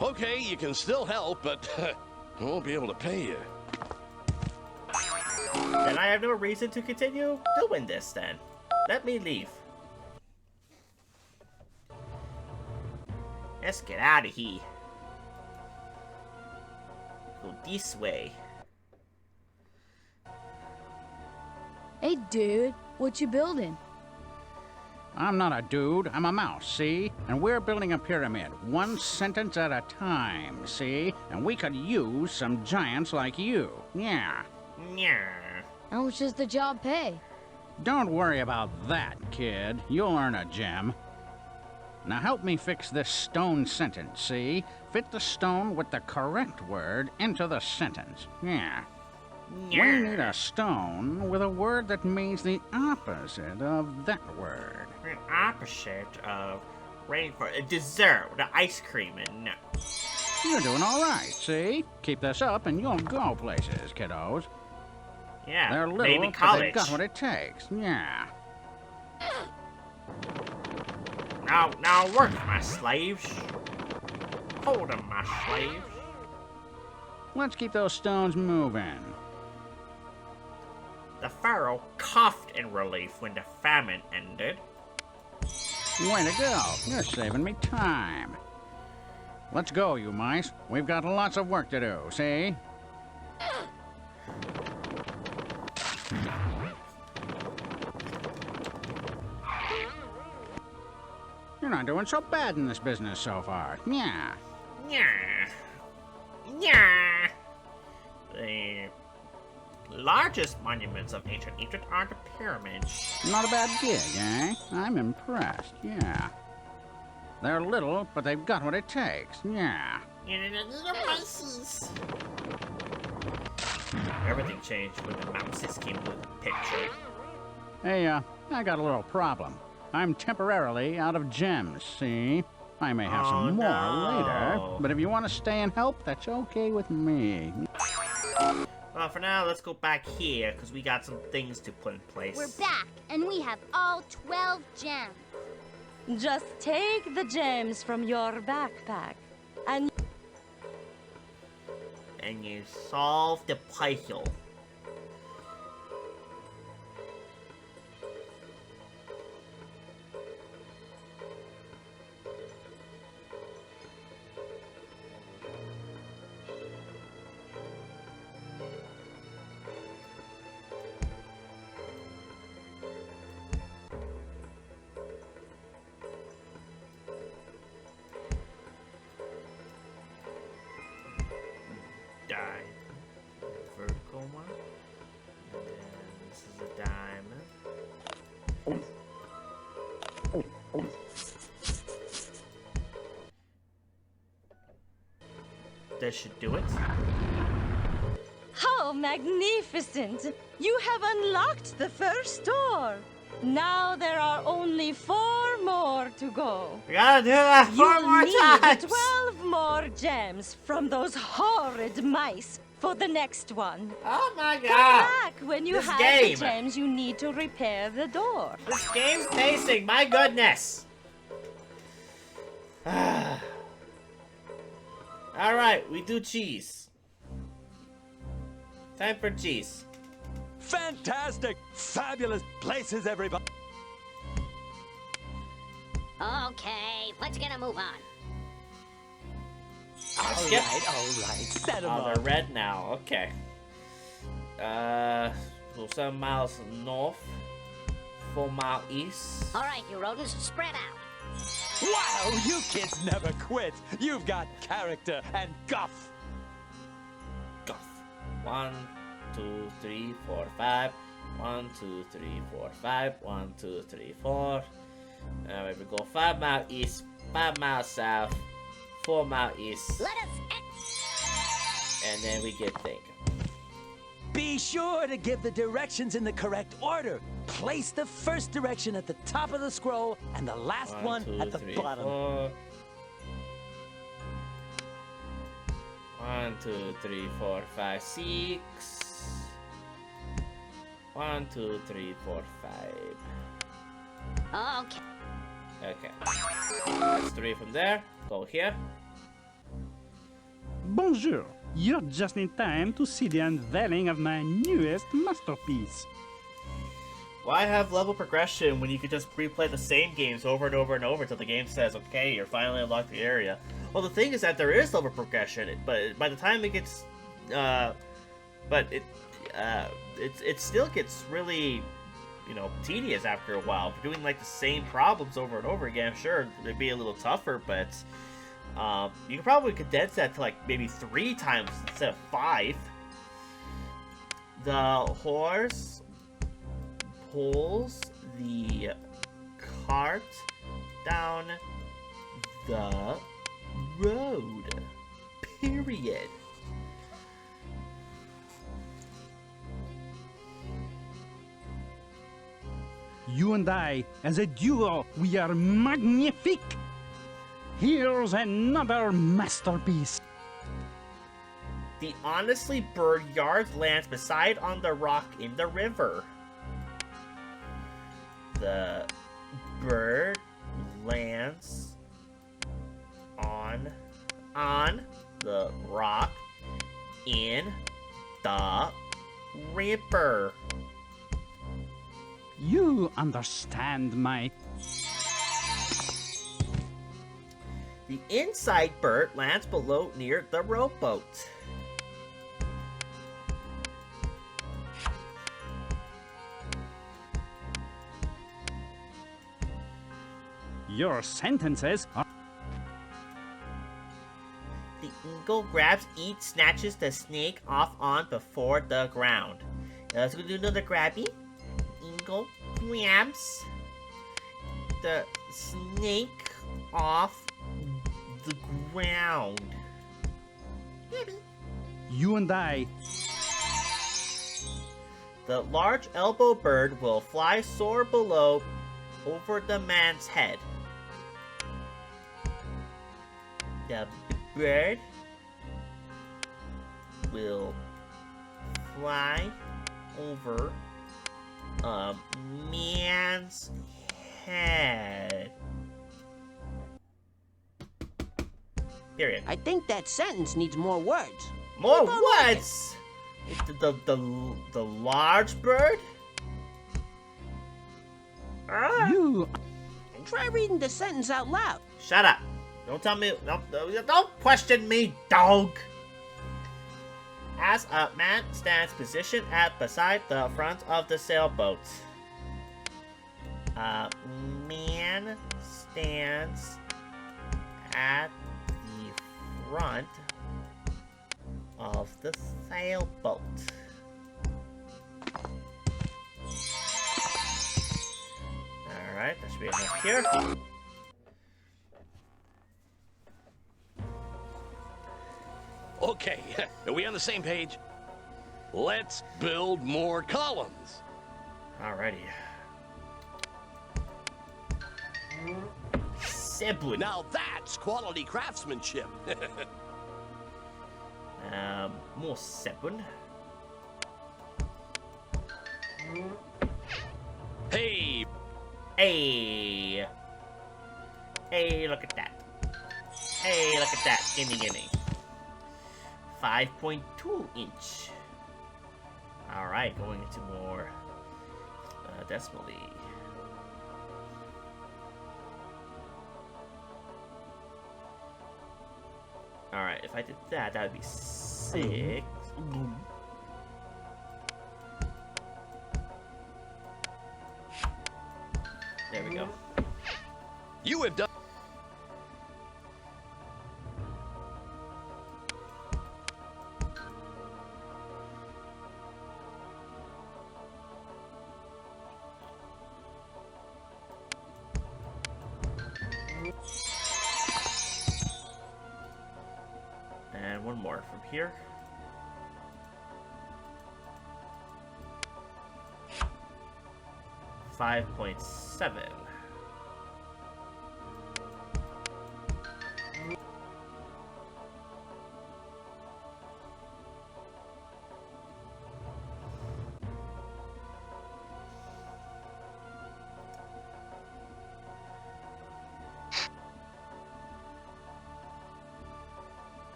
Okay, you can still help, but I won't be able to pay you. Then I have no reason to continue doing this then. Let me leave. Let's get out of here. Go this way. Hey, dude, what you building? I'm not a dude, I'm a mouse, see? And we're building a pyramid, one sentence at a time, see? And we could use some giants like you. Yeah. Yeah. How much does the job pay? Don't worry about that, kid. You'll earn a gem. Now help me fix this stone sentence, see? Fit the stone with the correct word into the sentence. Yeah. We need a stone with a word that means the opposite of that word. The opposite of waiting for a dessert with ice cream and nuts. You're doing all right, see? Keep this up and you'll go places, kiddos. Yeah, They're little, maybe but college. they've got what it takes. Yeah. Now work, my slaves. Hold 'em, my slaves. Let's keep those stones moving. The pharaoh coughed in relief when the famine ended. Way to go. You're saving me time. Let's go, you mice. We've got lots of work to do, see? You're not doing so bad in this business so far. Yeah. Yeah. Yeah. The largest monuments of ancient Egypt are the pyramids. Not a bad gig, eh? I'm impressed, yeah. They're little, but they've got what it takes, yeah. Everything changed when the mouses came to the picture. Hey, I got a little problem. I'm temporarily out of gems, see? I may have some more later, but if you want to stay and help, that's okay with me. Well, for now, let's go back here, because we got some things to put in place. We're back, and we have all 12 gems. Just take the gems from your backpack, and you solve the puzzle. Vertical one. And then this is a diamond. That should do it. how magnificent! You have unlocked the first door. Now there are only 4 more to go. We gotta do that 4 more times! 12 more gems from those horrid mice for the next one. Oh my god! Come back when you This have game. the gems you need to repair the door. This game's pacing, my goodness! Alright, we do cheese. Time for cheese. Fantastic! Fabulous places, everybody! Okay, let's get a move on. Skip. All right. Set 'em Oh, up. they're red now. Okay. So 7 miles north, 4 miles east. All right, you rodents, spread out. Wow, you kids never quit. You've got character and guff. Guff. 1, 2, 3, 4, 5. 1, 2, 3, 4, 5. 1, 2, 3, 4. Alright, we go 5 miles east, 5 miles south, 4 miles east. Let us and then we get thing. Be sure to give the directions in the correct order. Place the first direction at the top of the scroll and the last one at the bottom. 1, 2, 3, 4, 5, 6. 1, 2, 3, 4, 5. Okay. Okay. That's 3 from there. Go here. Bonjour. You're just in time to see the unveiling of my newest masterpiece. Why have level progression when you could just replay the same games over and over and over until the game says, okay, you're finally unlocked the area? Well, the thing is that there is level progression, but by the time it gets, it still gets really, you know, tedious after a while. If you're doing like the same problems over and over again, sure, it'd be a little tougher, but you could probably condense that to like maybe 3 times instead of 5. The horse pulls the cart down the road. Period. You and I, as a duo, we are magnifique. Here's another masterpiece. The honestly bird yard lands beside on the rock in the river. The bird lands on the rock in the river. You understand my... The inside bird lands below near the rowboat. Your sentences are... The eagle grabs, eats, snatches the snake off on before the ground. Let's go do another grabby. Eagle grabs the snake off the ground. You and I... The large elbow bird will fly soar below over the man's head. The bird will fly over a man's head. Period. I think that sentence needs more words. More words? The large bird? You... Try reading the sentence out loud. Shut up. Don't tell me, don't question me, dog. As a man stands positioned at beside the front of the sailboat. A man stands at the front of the sailboat. Alright, that should be enough here. Okay, are we on the same page? Let's build more columns. Alrighty. Sebun. Now that's quality craftsmanship. More Sebun. Hey! Hey! Hey, look at that. Hey, look at that. Gimme, gimme. 5.2 inch. Alright, going into more decimally. Alright, if I did that, that would be 6. There we go. You have done. And one more from here. $5.7.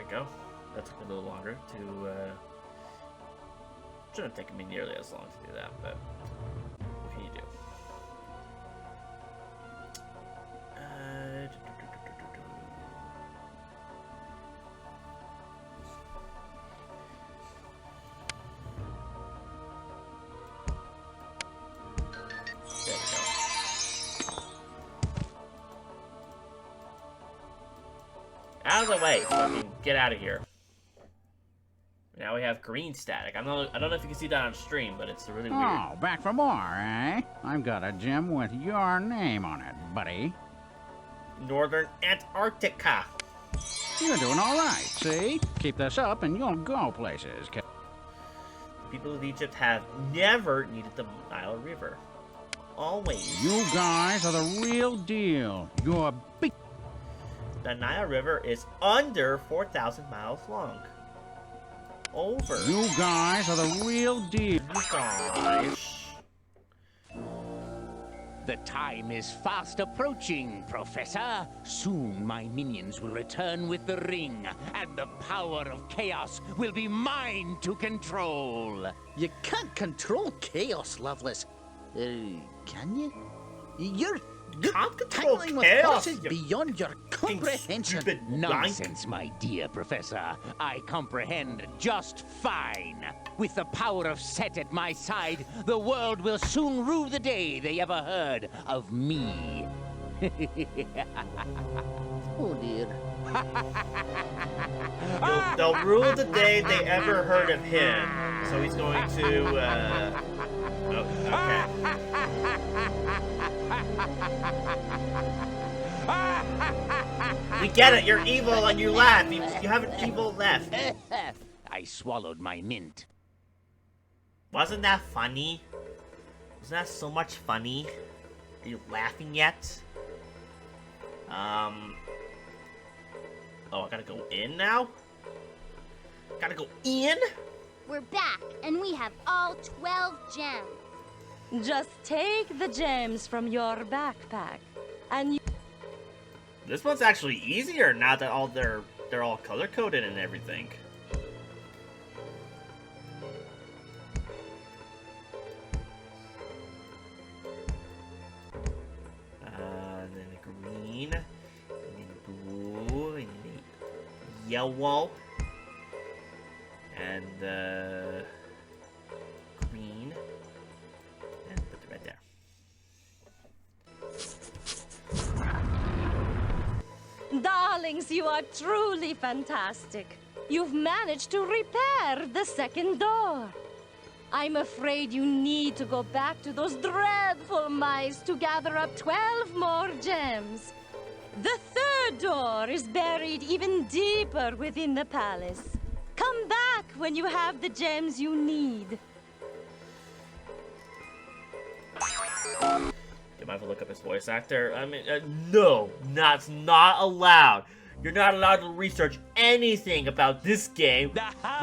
Go. That took a little longer to, shouldn't take me nearly as long to do that, but what can you do? There we go. Out of the way, so I can get out of here. Now we have green static. I don't know if you can see that on stream, but it's really weird. Oh, back for more, eh? I've got a gem with your name on it, buddy. Northern Antarctica. You're doing all right, see? Keep this up and you'll go places. The people of Egypt have never needed the Nile River. Always. You guys are the real deal. You're big. The Nile River is under 4,000 miles long. Over. You guys are the real deal. You guys. The time is fast approaching, Professor. Soon my minions will return with the ring, and the power of chaos will be mine to control. You can't control chaos, Loveless. Can you? You're tackling with forces beyond your comprehension. Nonsense, my dear Professor. I comprehend just fine. With the power of Set at my side, the world will soon rue the day they ever heard of me. Oh dear. They'll rule the day they ever heard of him. So he's going to, oh, okay. We get it, you're evil and you laugh. You have an evil laugh. I swallowed my mint. Wasn't that funny? Wasn't that so much funny? Are you laughing yet? Oh, I gotta go in now? Gotta go in? We're back, and we have all 12 gems. Just take the gems from your backpack, and you... This one's actually easier now that they're all color-coded and everything. And then green, and then blue, and then yellow, and green, and put it right there. Darlings, you are truly fantastic. You've managed to repair the second door. I'm afraid you need to go back to those dreadful mice to gather up 12 more gems. The third door is buried even deeper within the palace. Come back when you have the gems you need. You might have to look up his voice actor. I mean, no, that's not allowed. You're not allowed to research anything about this game.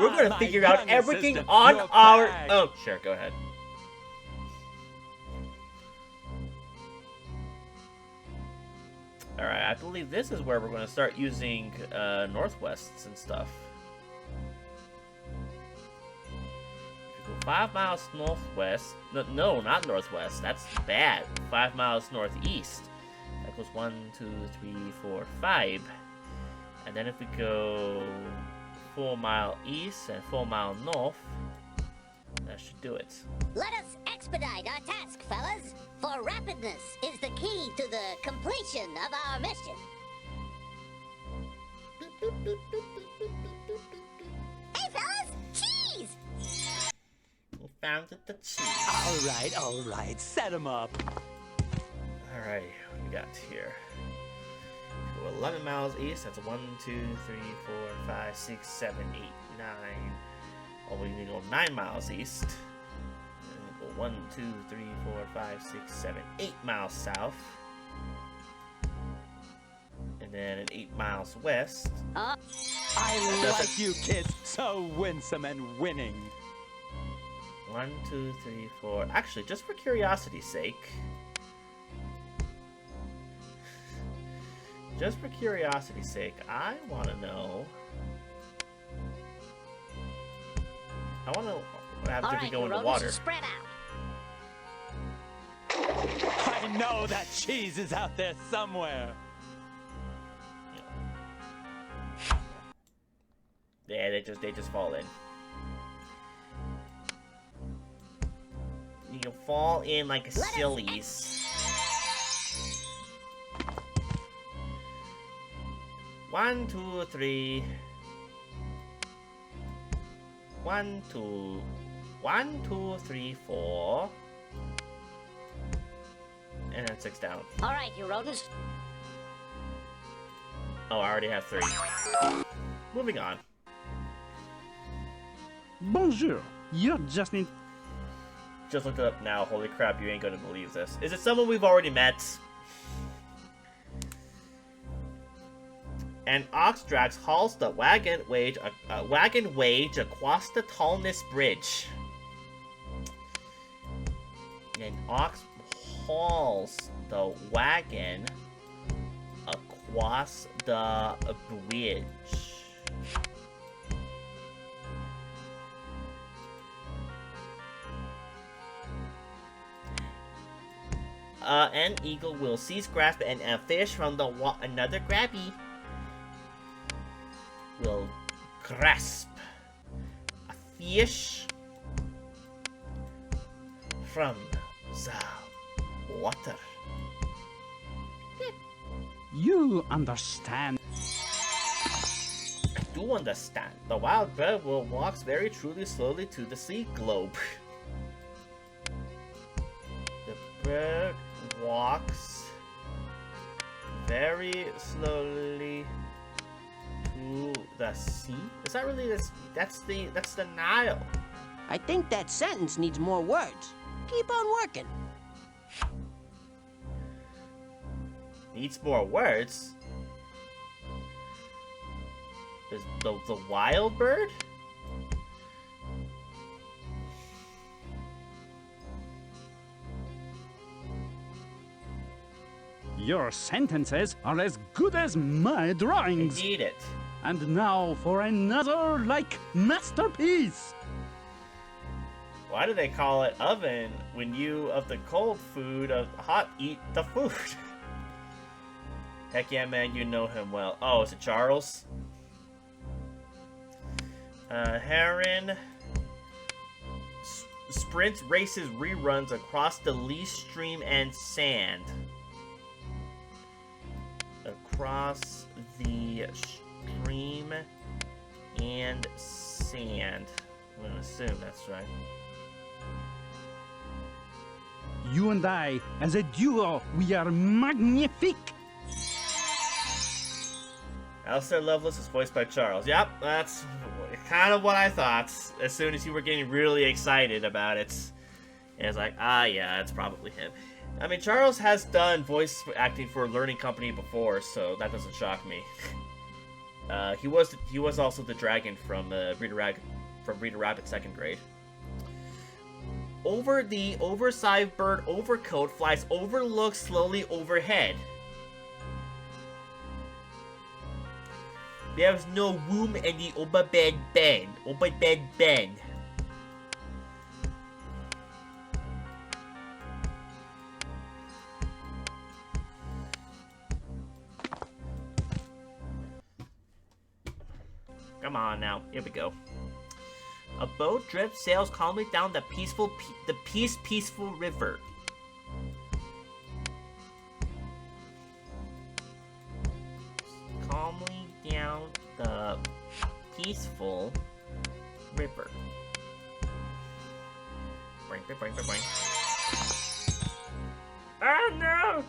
We're gonna figure out everything on our own. Oh, sure, go ahead. Alright, I believe this is where we're gonna start using Northwests and stuff. Go 5 miles northwest. No, not northwest. That's bad. 5 miles northeast. That goes 1, 2, 3, 4, 5. And then if we go 4 mile east and 4 mile north, that should do it. Let us expedite our task, fellas, for rapidness is the key to the completion of our mission. Hey, fellas! Cheese! We found the cheese. All right. Set him up. Alright, what we got here? Go 11 miles east. That's 1, 2, 3, 4, 5, 6, 7, 8, 9. Oh, we need to go 9 miles east. And go 1, 2, 3, 4, 5, 6, 7, 8 miles south. And then an 8 miles west. I like you kids. So winsome and winning. 1, 2, 3, 4. Actually, just for curiosity's sake. Just for curiosity's sake, I want to know. I want to what happens if we go in the water. Spread out. I know that cheese is out there somewhere. Yeah, they just fall in. You can fall in like a sillies. 1, 2, 3. 1, 2, 1, 2, 3, 4. And then 6 down. All right, you rodents. Oh, I already have 3. Moving on. Bonjour. You're just in. Just looked it up now. Holy crap, you ain't gonna believe this. Is it someone we've already met? An ox drags hauls the wagon wage across the tallness bridge. An ox hauls the wagon across the bridge. An eagle will seize, grasp, and a fish from the another grabby will grasp a fish from the water. You understand. I do understand. The wild bird will walk very truly slowly to the sea globe. The bird walks very slowly to the sea. Is that really this? That's the Nile. I think that sentence needs more words. Keep on working. Needs more words. Is the wild bird? Your sentences are as good as my drawings. Indeed it. And now for another, masterpiece. Why do they call it oven when you of the cold food of hot eat the food? Heck yeah, man, you know him well. Oh, is it Charles? Heron sprints, races, reruns across the lee stream and sand. Across the stream and sand. I'm gonna assume that's right. You and I, as a duo, we are magnifique. Alistair Lovelace is voiced by Charles. Yep, that's kind of what I thought. As soon as you were getting really excited about it, and it's like, yeah, it's probably him. I mean, Charles has done voice acting for a learning company before, so that doesn't shock me. He was also the dragon from Rita Rabbit 2nd grade. Over the oversized bird overcoat flies overlooked slowly overhead. There's no room in the overbed bed. A boat drifts sails calmly down the peaceful river. Calmly down the peaceful river. Oh no!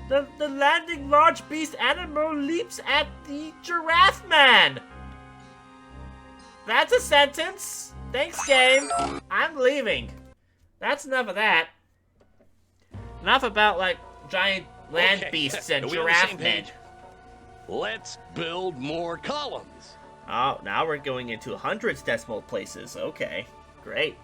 The landing large beast animal leaps at the giraffe man! That's a sentence! Thanks, game! I'm leaving. That's enough of that. Enough about, like, giant land beasts and giraffe men. Let's build more columns. Oh, now we're going into hundreds decimal places. Okay, great.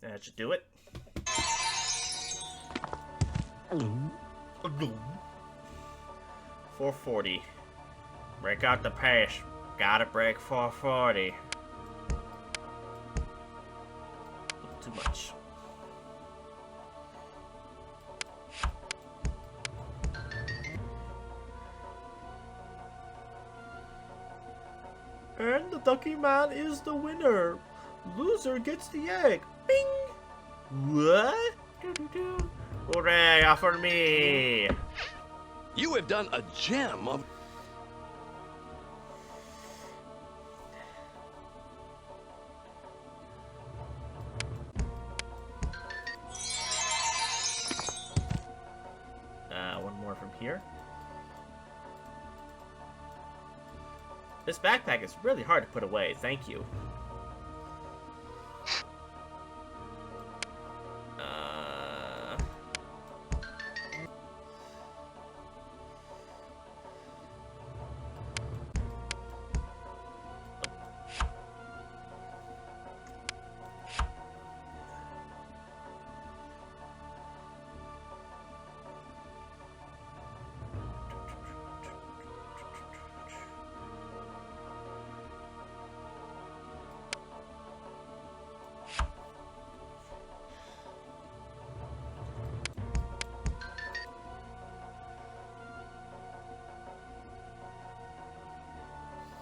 That should do it. 440. Break out the pace. Gotta break 440. Too much. And the Ducky Man is the winner. Loser gets the egg. Bing! What? Hooray, offer me! You have done a gem of... One more from here. This backpack is really hard to put away, thank you.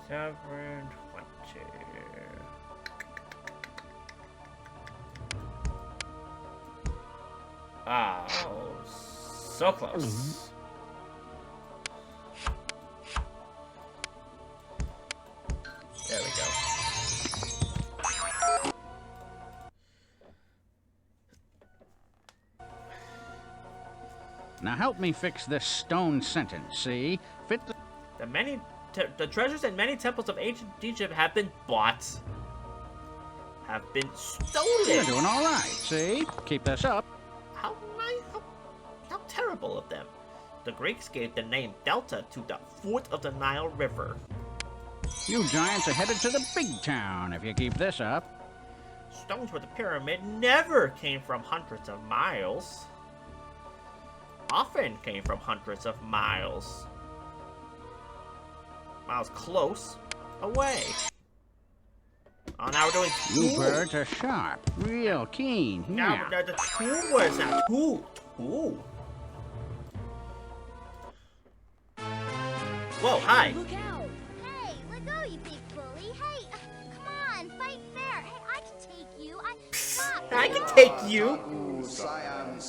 Sovereign 20. Oh, so close. There we go. Now help me fix this stone sentence, see? Fit the... The treasures in many temples of ancient Egypt have been bought. Have been stolen. You're doing all right, see? Keep this up. How terrible of them. The Greeks gave the name Delta to the foot of the Nile River. You giants are headed to the big town if you keep this up. Stones for the pyramid never came from hundreds of miles. Often came from hundreds of miles. Miles close away. Oh, now we're doing two. You birds are sharp, real keen. Now the two words now. Two. Whoa, hi. Look out! Hey, let go, you big bully. Hey, come on, fight fair. Hey, I can take you. Stop. I can take you.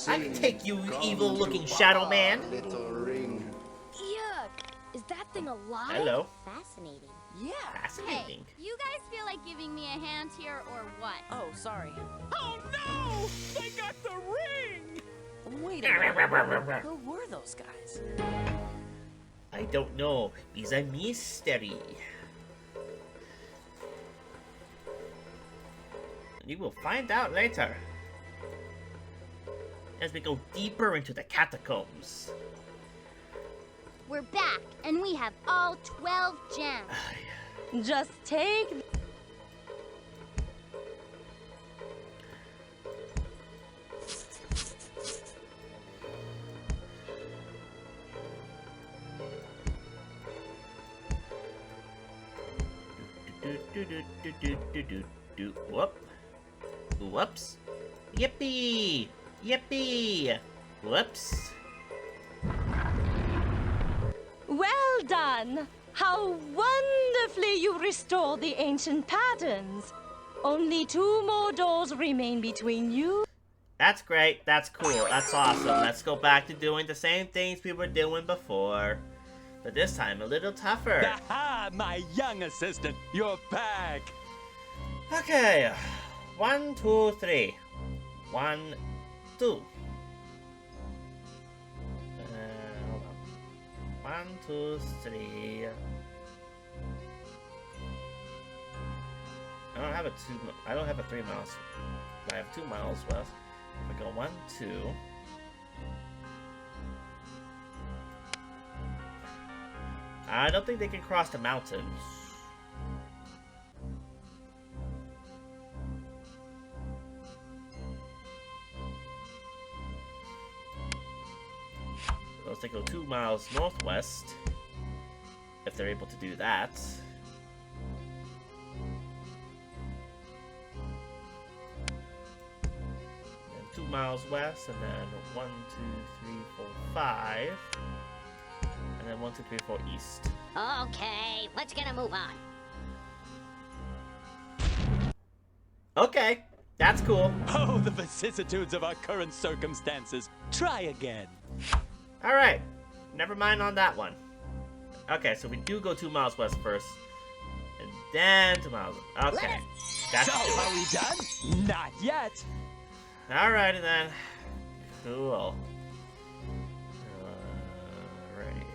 I can take you, evil-looking shadow man. Yuck! Is that thing alive? Hello. Fascinating. Yeah. Fascinating. Hey, you guys feel like giving me a hand here or what? Oh, sorry. Oh no! They got the ring! Wait a minute. Who were those guys? I don't know. It's a mystery. You will find out later. as we go deeper into the catacombs. We're back, and we have all 12 gems. Just take... Whoop. Whoops. Yippee! Yippee! Whoops. Well done! How wonderfully you restore the ancient patterns. Only 2 more doors remain between you. That's great. That's cool. That's awesome. Let's go back to doing the same things we were doing before. But this time a little tougher. Aha! My young assistant, you're back! Okay. 1, 2, 3. 1, 2. Hold on. 1, 2, 3. I don't have a 3 miles. I have 2 miles left. If I go 1, 2. I don't think they can cross the mountains. Unless they go 2 miles northwest, if they're able to do that. And 2 miles west, and then 1, 2, 3, 4, 5. And then 1, 2, 3, 4 east. Okay, let's get a move on. Okay, that's cool. Oh, the vicissitudes of our current circumstances. Try again. Alright, never mind on that one. Okay, so we do go 2 miles west first. And then 2 miles. Okay. That's so, are we done? Not yet. Alrighty then. Cool. Alrighty.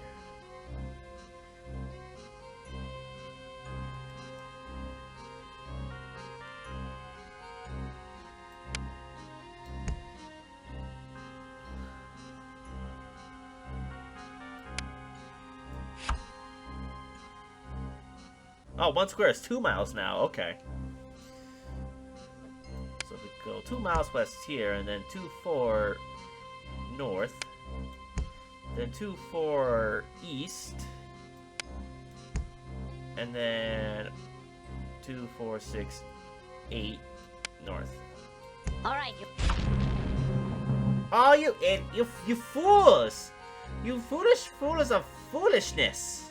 Oh, 1 square is 2 miles now. Okay. So we go 2 miles west here, and then 2, 4 north. Then 2, 4 east. And then 2, 4, 6, 8 north. All right, Oh, you fools! You foolish fools of foolishness!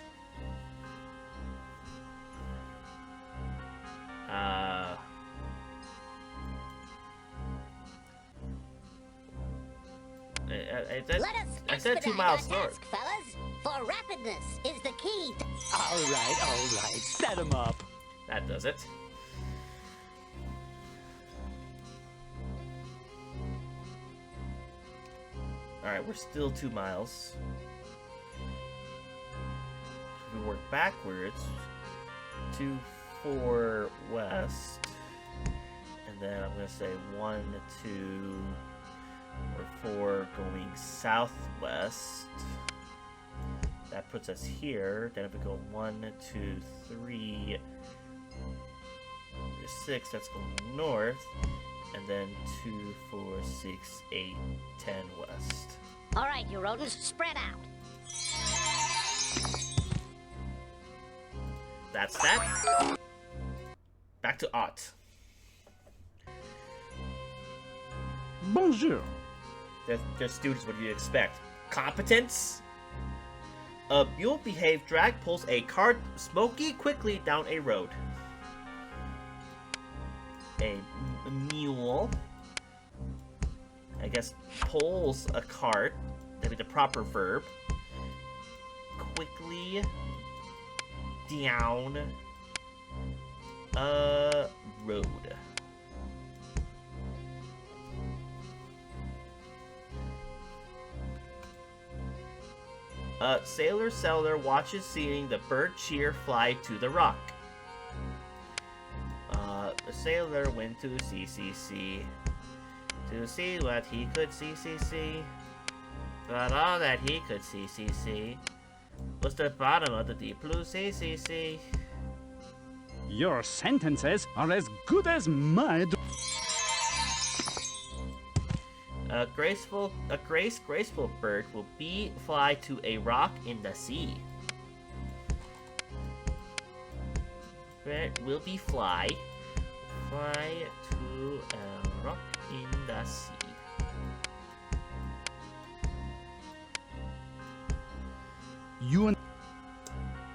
I said 2 miles north. Task, fellas. For rapidness is the key. All right. Set him up. That does it. Alright, we're still 2 miles. If we work backwards, 2, 4 west. And then I'm going to say 1, 2, or 4 going southwest. That puts us here. Then if we go 1, 2, 3, 6, that's going north. And then 2, 4, 6, 8, 10 west. All right, you rodents, spread out. That's that. Back to Ott. Bonjour. They're students, what do you expect? Competence? A mule-behaved drag pulls a cart smoky quickly down a road. A mule, I guess, pulls a cart. That'd be the proper verb. Quickly down a road. Sailor Seller watches seeing the bird cheer fly to the rock. The sailor went to CCC to To see what he could see. But all that he could see was the bottom of the deep blue sea. Your sentences are as good as my... A graceful bird will fly to a rock in the sea. Bird will fly to a rock in the sea.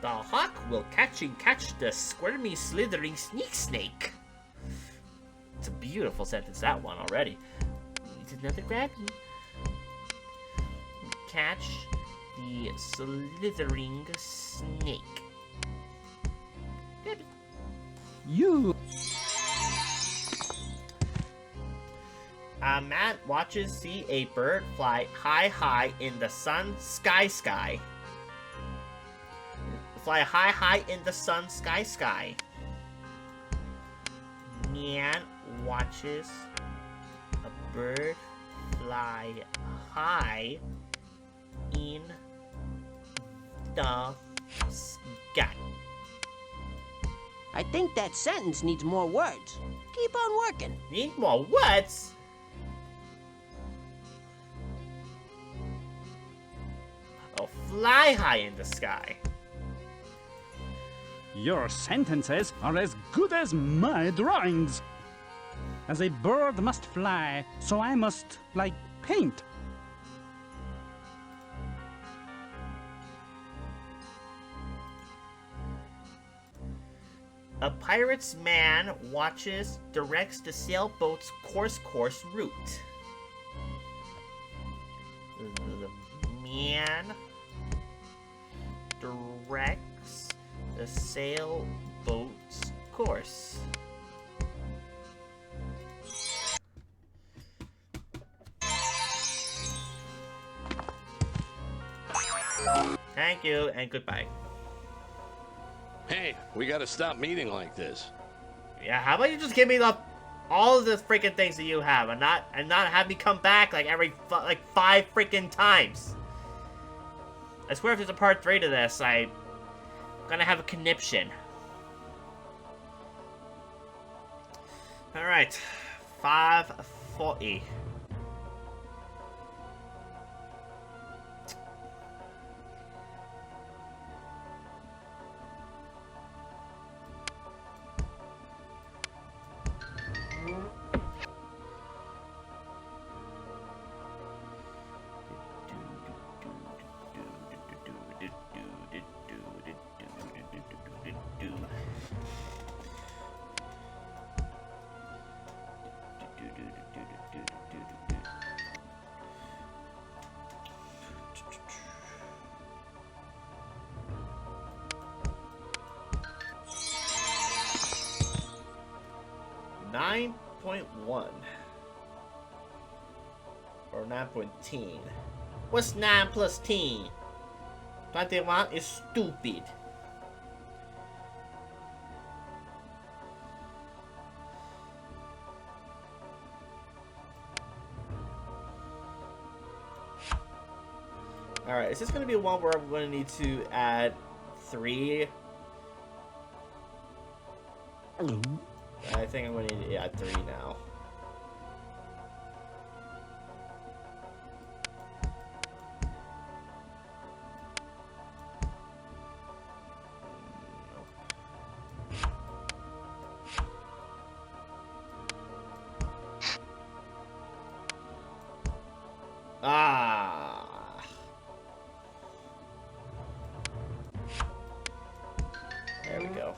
The hawk will catch the squirmy, slithering snake. It's a beautiful sentence, that one already. Needs another grabby. Catch the slithering snake. Grabby. You. A man see a bird fly high in the sky. Fly high in the sky. Man watches a bird fly high in the sky. I think that sentence needs more words. Keep on working. Need more words? Oh, fly high in the sky. Your sentences are as good as my drawings. As a bird must fly, so I must, like, paint. A pirate's man directs the sailboat's course route. The man directs the sailboat's course. Thank you and goodbye. Hey, we gotta stop meeting like this. Yeah, how about you just give me all of the freaking things that you have and not have me come back like every 5 freaking times. I swear if there's a part 3 to this, I'm gonna have a conniption. Alright, 540. Or 9.10. What's 9 plus 10? 21 is stupid. Alright, is this going to be one where I'm going to need to add 3? I think I'm going to need to add 3 now. There we go.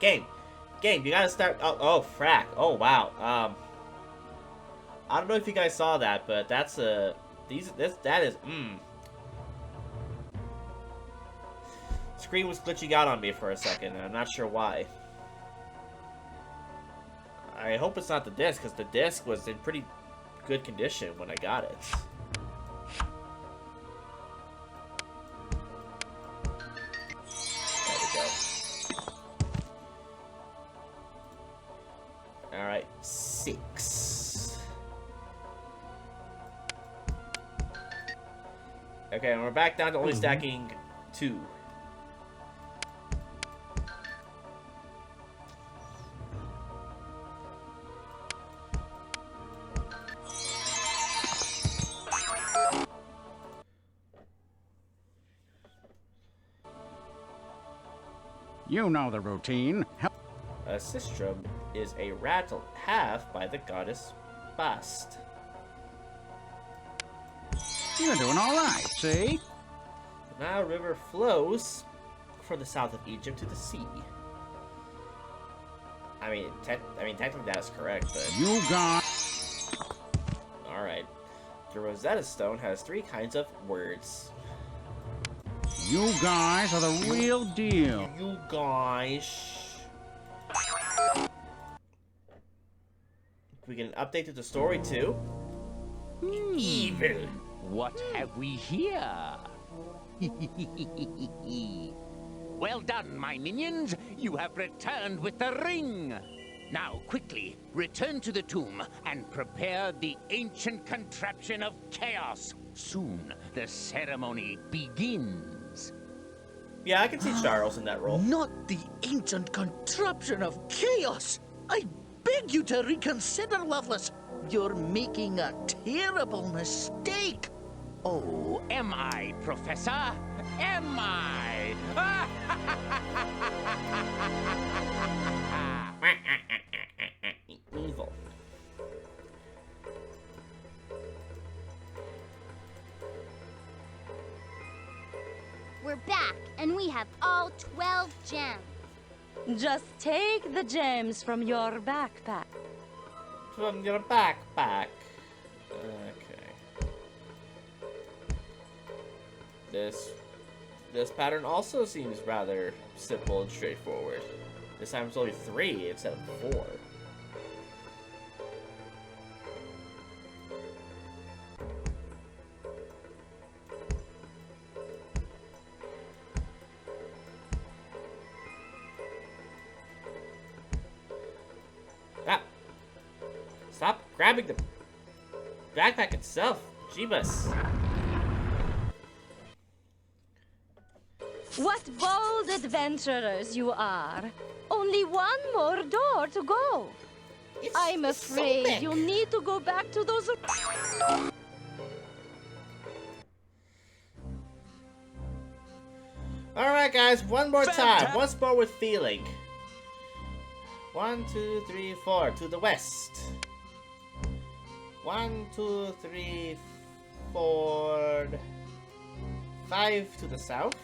Game. Game, you gotta start. Oh, frack. Oh, wow. I don't know if you guys saw that, but that's that is. Screen was glitching out on me for a second, and I'm not sure why. I hope it's not the disc, because the disc was in pretty good condition when I got it. There we go. Alright, 6. Okay, and we're back down to only stacking 2. You know the routine. A sistrum is a rattle half by the goddess Bast. You're doing all right, see? The Nile River flows from the south of Egypt to the sea. I mean, technically that is correct, but... You got... Alright. The Rosetta Stone has 3 kinds of words. You guys are the real deal. You guys. We get an update to the story too. Evil. What have we here? Well done, my minions. You have returned with the ring. Now, quickly, return to the tomb and prepare the ancient contraption of chaos. Soon, the ceremony begins. Yeah, I can see Charles in that role. Not the ancient contraption of chaos! I beg you to reconsider, Loveless. You're making a terrible mistake. Oh, am I, Professor? Am I? Evil. We're back, and we have all 12 gems. Just take the gems from your backpack. From your backpack. Okay. This pattern also seems rather simple and straightforward. This time it's only 3 instead of 4. Stop grabbing the backpack itself. Jeebus. What bold adventurers you are. Only one more door to go. I'm afraid so you'll need to go back to those... Alright guys, one more time. Once more with feeling. 1, 2, 3, 4 to the west. 1, 2, 3, 4, 5 to the south.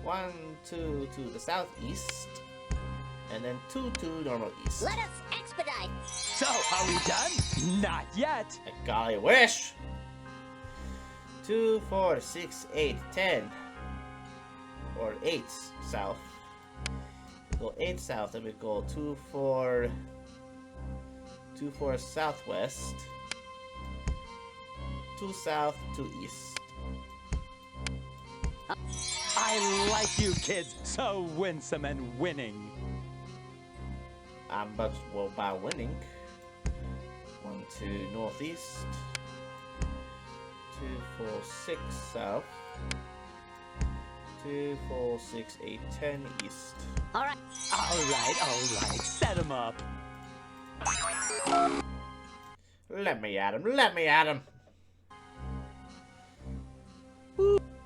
1, 2 to the southeast. And then 2 to normal east. Let us expedite. So, are we done? Not yet. Golly wish. 2, 4, 6, 8, 10. Or 8 south. We go 8 south, and we go 2, 4... 2, 4 southwest, 2 south, 2 east. I like you kids, so winsome and winning. But well, by winning, 1 to northeast, 2, 4, 6 south, 2, 4, 6, 8, 10 east. All right. All right. Set them up. Let me at him.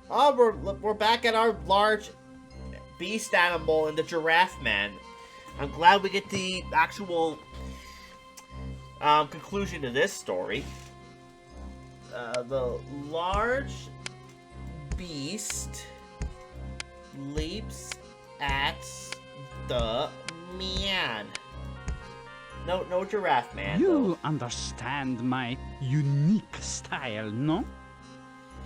Oh, we're back at our large beast animal in the giraffe man. I'm glad we get the actual conclusion to this story. The large beast leaps at the man. No giraffe, man. You understand my unique style, no?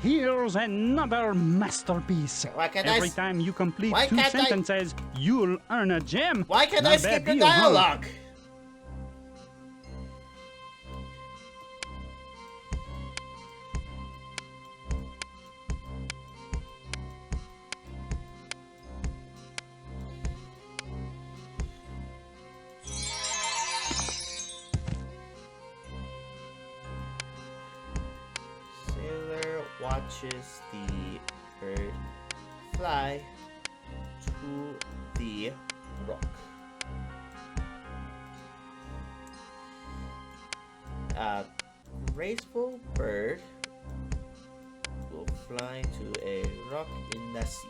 Here's another masterpiece. Every time you complete 2 sentences, you'll earn a gem. Why can't I skip the dialogue? Watches the bird fly to the rock. A graceful bird will fly to a rock in the sea.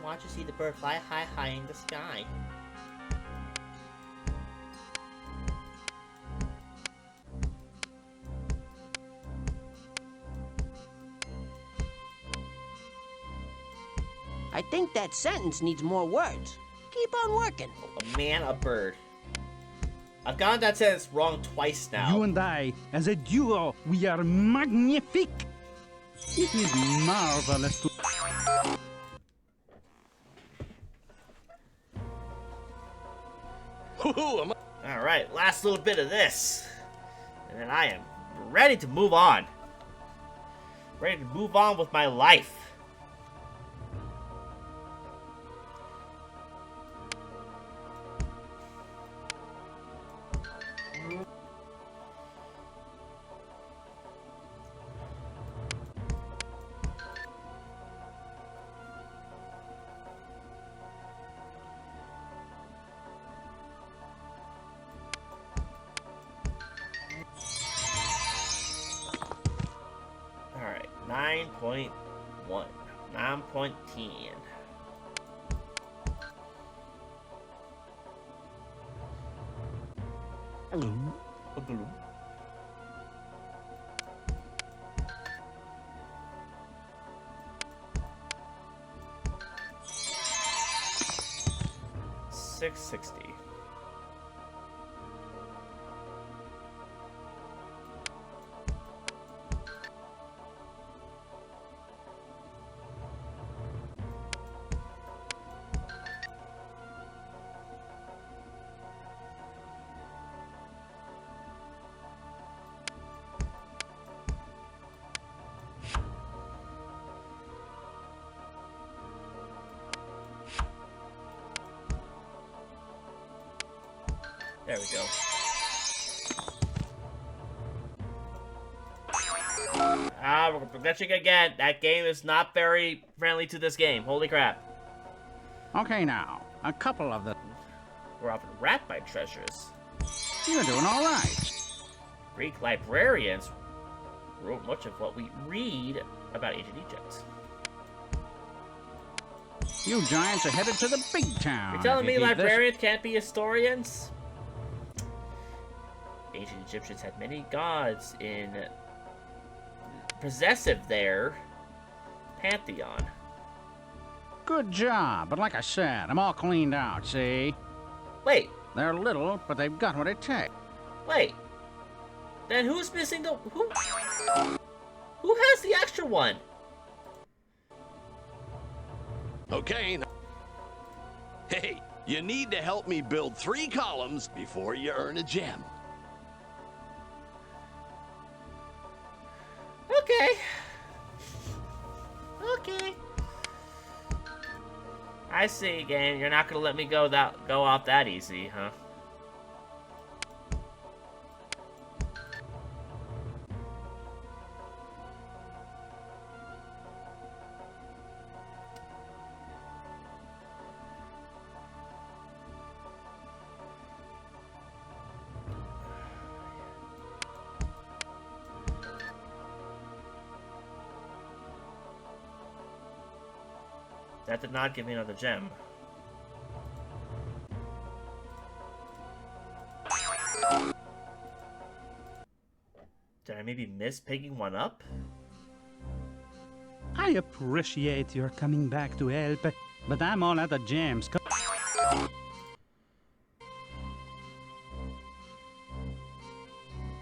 Want to see the bird fly high in the sky. I think that sentence needs more words. Keep on working. A man, a bird. I've gotten that sentence wrong twice now. You and I, as a duo, we are magnifique. It is marvelous to... Alright, last little bit of this. And then I am ready to move on. Ready to move on with my life. Alright, 9.1. 9.10. Hello. Hello. $660. There we go. We're glitching again. That game is not very friendly to this game. Holy crap. Okay now, a couple of the... We're often wrapped by treasures. You're doing all right. Greek librarians wrote much of what we read about ancient Egypt. You giants are headed to the big town. You're telling me librarians can't be historians? Ancient Egyptians had many gods in possessive their pantheon. Good job, but like I said, I'm all cleaned out, see? Wait. They're little, but they've got what it takes. Wait. Then who's missing the... Who has the extra one? Okay. Hey, you need to help me build 3 columns before you earn a gem. Okay. Okay. I see, game. You're not gonna let me go off that easy, huh? That did not give me another gem. Did I maybe miss picking one up? I appreciate your coming back to help, but I'm all out of gems.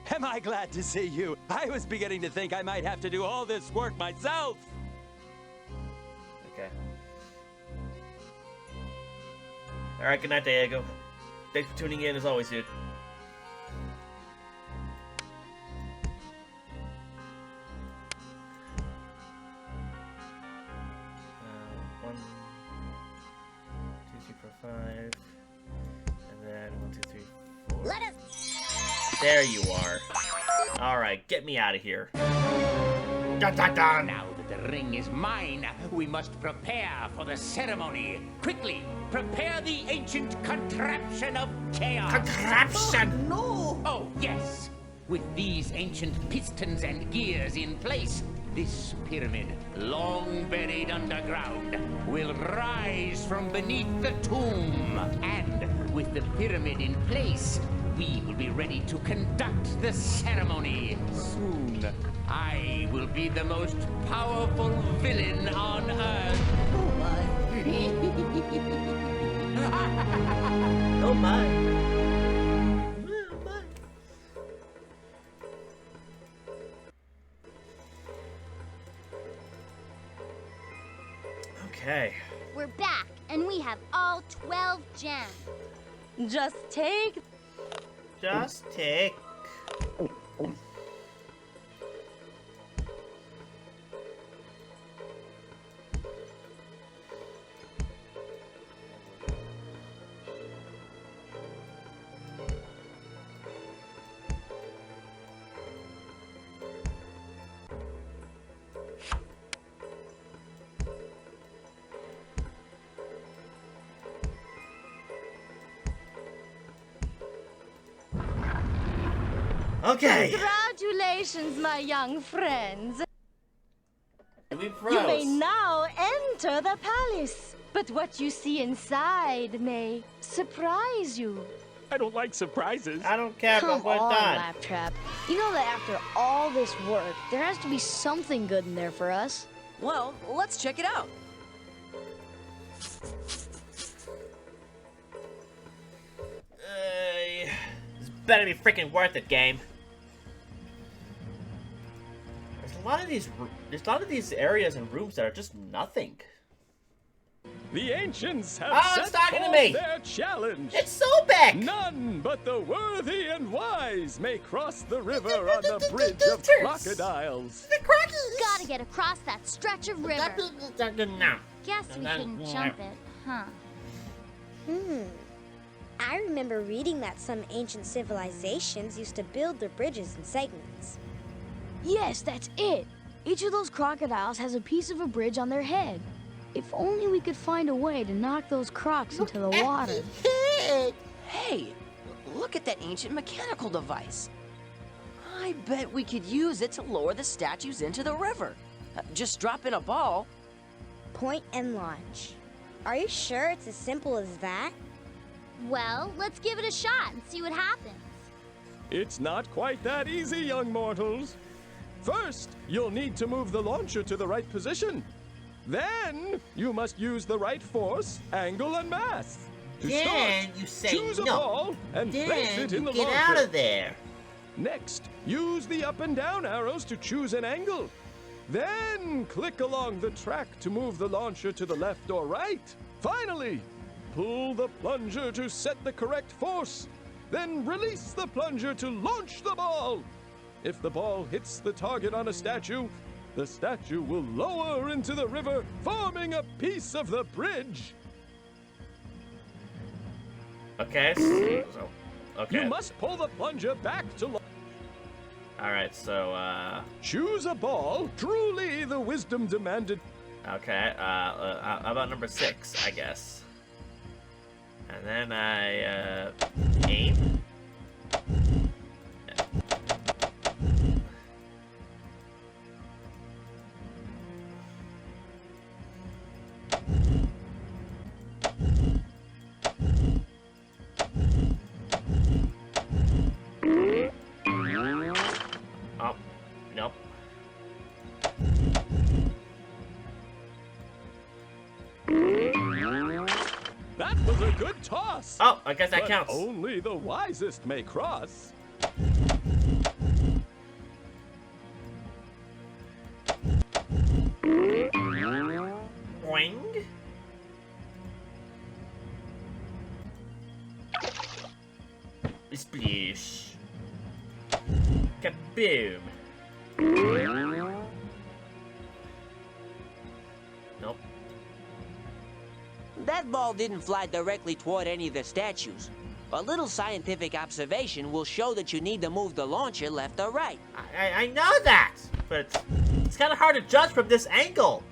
Am I glad to see you? I was beginning to think I might have to do all this work myself. Okay. Alright, good night, Diego. Thanks for tuning in as always, dude. 1, 2, 3, 4, 5, and then 1, 2, 3, 4. Let us. There you are. Alright, get me out of here. Dun, dun, dun. Now that the ring is mine, we must prepare for the ceremony. Quickly, prepare the ancient contraption of chaos. Contraption? No! Oh, yes. With these ancient pistons and gears in place, this pyramid, long buried underground, will rise from beneath the tomb. And with the pyramid in place, we will be ready to conduct the ceremony soon. I will be the most powerful villain on Earth. Oh my. Oh my. Okay. We're back, and we have all 12 gems. Just take. Just take. Okay. Congratulations, my young friends. We You may now enter the palace. But what you see inside may surprise you. I don't like surprises. I don't care, Come but we're on, done. Laptrap. You know that after all this work, there has to be something good in there for us. Well, let's check it out. This better be freaking worth it, game. There's a lot of these areas and rooms that are just nothing. The ancients have it's set talking to forth me. their challenge. It's so big. None but the worthy and wise may cross the river on the bridge of crocodiles. The crocodiles. Gotta get across that stretch of river. No. Guess we couldn't jump it, huh? I remember reading that some ancient civilizations used to build their bridges in segments. Yes, that's it. Each of those crocodiles has a piece of a bridge on their head. If only we could find a way to knock those crocs into the water. Hey, look at that ancient mechanical device. I bet we could use it to lower the statues into the river. Just drop in a ball. Point and launch. Are you sure it's as simple as that? Well, let's give it a shot and see what happens. It's not quite that easy, young mortals. First, you'll need to move the launcher to the right position. Then, you must use the right force, angle, and mass. To Then start, you say choose a no. ball and place Then it in you the get launcher. out of there. Next, use the up and down arrows to choose an angle. Then, click along the track to move the launcher to the left or right. Finally, pull the plunger to set the correct force. Then release the plunger to launch the ball. If the ball hits the target on a statue, the statue will lower into the river, forming a piece of the bridge. Okay. Okay. You must pull the plunger back to Alright, so, choose a ball, truly the wisdom demanded. Okay, how about number 6, I guess. And then I, aim. Oh, nope. That was a good toss. Oh, I guess that but counts. Only the wisest may cross. Boing. Splish. Kaboom. Nope. That ball didn't fly directly toward any of the statues. A little scientific observation will show that you need to move the launcher left or right. I know that, but it's kind of hard to judge from this angle.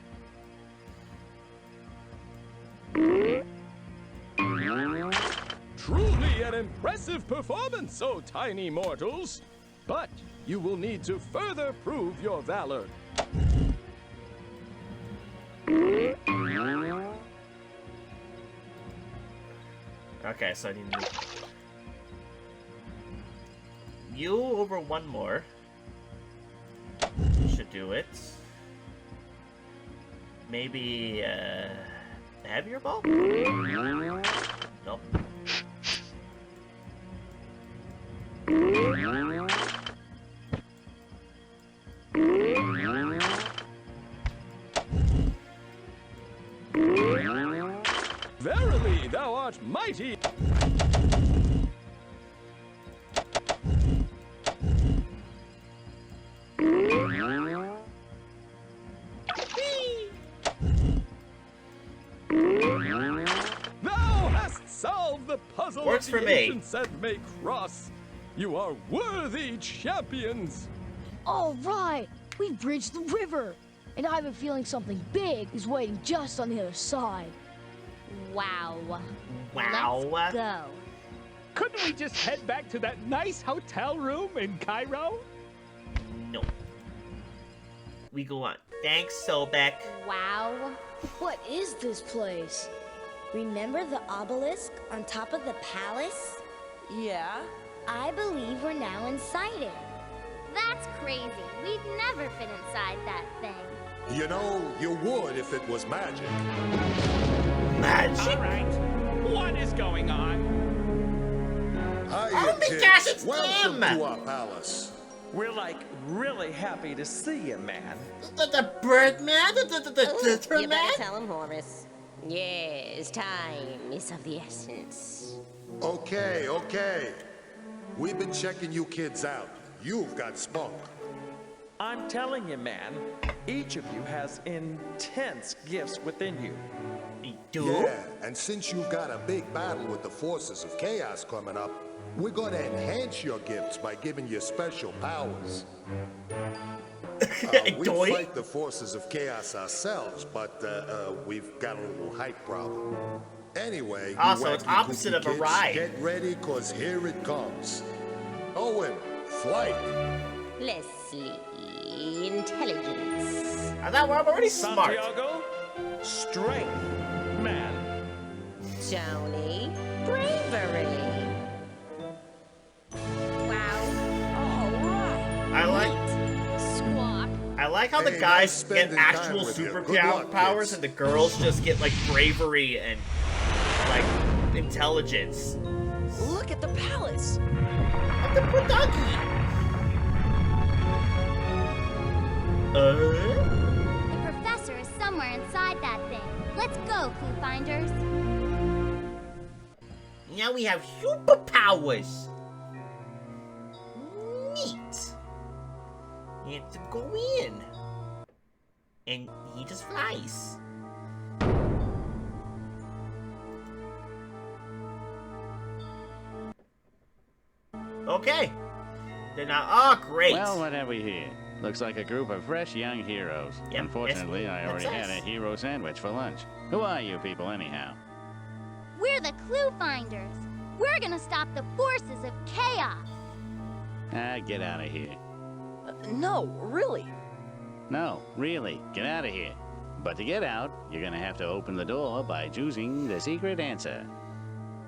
Truly an impressive performance, oh tiny mortals. But you will need to further prove your valor. Okay, so I need to... You over one more. Should do it. Maybe, heavier ball? Nope. Verily, thou art mighty. Thou hast solved the puzzle Works of for the me. ancients and may cross. You are worthy champions. All right, we've bridged the river. And I have a feeling something big is waiting just on the other side. Wow. Wow. Let's go. Couldn't we just head back to that nice hotel room in Cairo? No. We go on. Thanks, Sobek. Wow. What is this place? Remember the obelisk on top of the palace? Yeah? I believe we're now inside it. That's crazy. We'd never fit inside that thing. You know, you would if it was magic. Magic? All right. What is going on? Hiya, Oh my kids. gosh, it's Welcome him! to our palace. We're like really happy to see you, man. The bird man? The turn You man? better tell him, Horace. Yes, time is of the essence. Okay, okay. We've been checking you kids out. You've got spunk. I'm telling you, man, each of you has intense gifts within you. Yeah, and since you've got a big battle with the forces of chaos coming up, we're gonna enhance your gifts by giving you special powers. We fight the forces of chaos ourselves, but we've got a little height problem. Anyway, you Also, it's wacky, opposite goofy of a kids, ride. Get ready, cause here it comes. Owen, flight. Leslie, intelligence. I thought we're already smart. Santiago, strength, man. Tony, bravery. Wow. I like how the Hey, guys nice get spending actual time with you. super Good luck, powers kids. and the girls just get like bravery and like intelligence. Look at the palace. Of the donkey. The professor is somewhere inside that thing. Let's go, ClueFinders. Now we have superpowers. Neat. You have to go in. And he just flies. Okay. They're now. Oh, great. Well, what have we here? Looks like a group of fresh young heroes. Yep, Unfortunately, yes, I already that's had us. a hero sandwich for lunch. Who are you people, anyhow? We're the ClueFinders. We're gonna stop the forces of chaos. Ah, get out of here. No, really. No, really, get out of here. But to get out, you're gonna have to open the door by choosing the secret answer.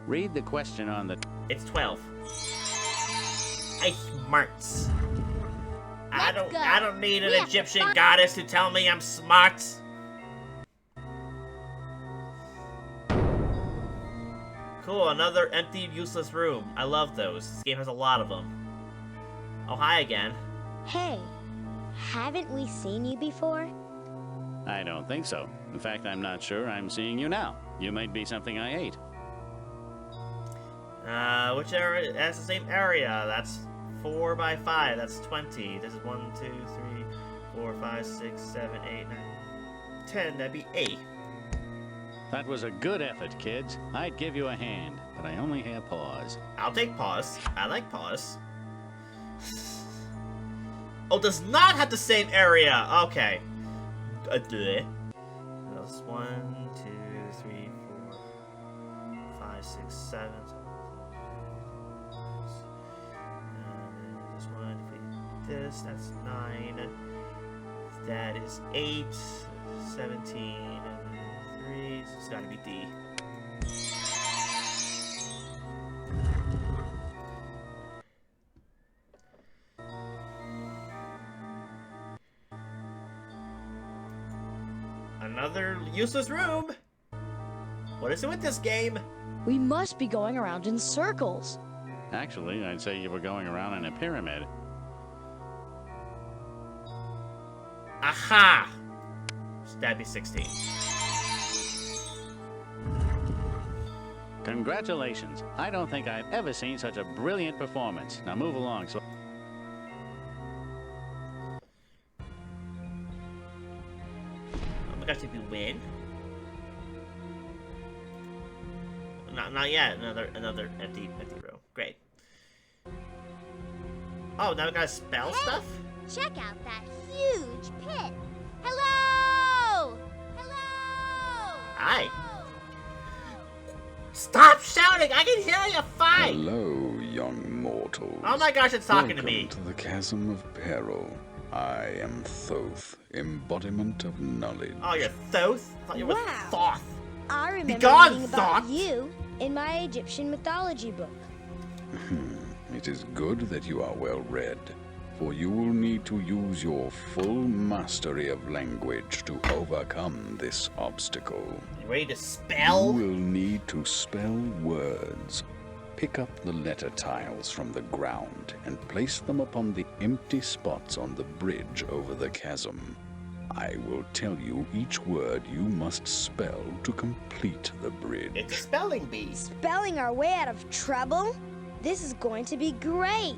Read the question on the... It's 12. I smarts. I don't need an Egyptian goddess to tell me I'm smart. Cool, another empty, useless room. I love those. This game has a lot of them. Oh, hi again. Hey, haven't we seen you before? I don't think so. In fact, I'm not sure I'm seeing you now. You might be something I ate. Which area? That's the same area. That's 4 by 5. That's 20. This is 1, 2, 3, 4, 5, 6, 7, 8, 9, 10. That'd be 8. That was a good effort, kids. I'd give you a hand, but I only have paws. I'll take paws. I like paws. Oh, does not have the same area. Okay. That's 1, 2, 3, 4, 5, 6, 7. This one, if we do this, that's 9. That is 8, 17, and 3. So it's gotta be D. Another useless room! What is it with this game? We must be going around in circles. Actually, I'd say you were going around in a pyramid. Aha! That'd be 16. Congratulations. I don't think I've ever seen such a brilliant performance. Now move along. So. Oh my gosh, did we win? Not yet. Another empty room. Great. Oh, now we gotta spell stuff? Check out that huge pit. Hello! Hello! Hi. Stop shouting! I can hear you fine! Hello, young mortals. Oh my gosh, it's talking to me. Welcome to the Chasm of Peril. I am Thoth, embodiment of knowledge. Oh, you're Thoth? I thought you were Thoth. I remember Begone, reading about Thoth! you in my Egyptian mythology book. It is good that you are well read, for you will need to use your full mastery of language to overcome this obstacle. You ready to spell? You will need to spell words. Pick up the letter tiles from the ground and place them upon the empty spots on the bridge over the chasm. I will tell you each word you must spell to complete the bridge. It's a spelling bee. Spelling our way out of trouble? This is going to be great.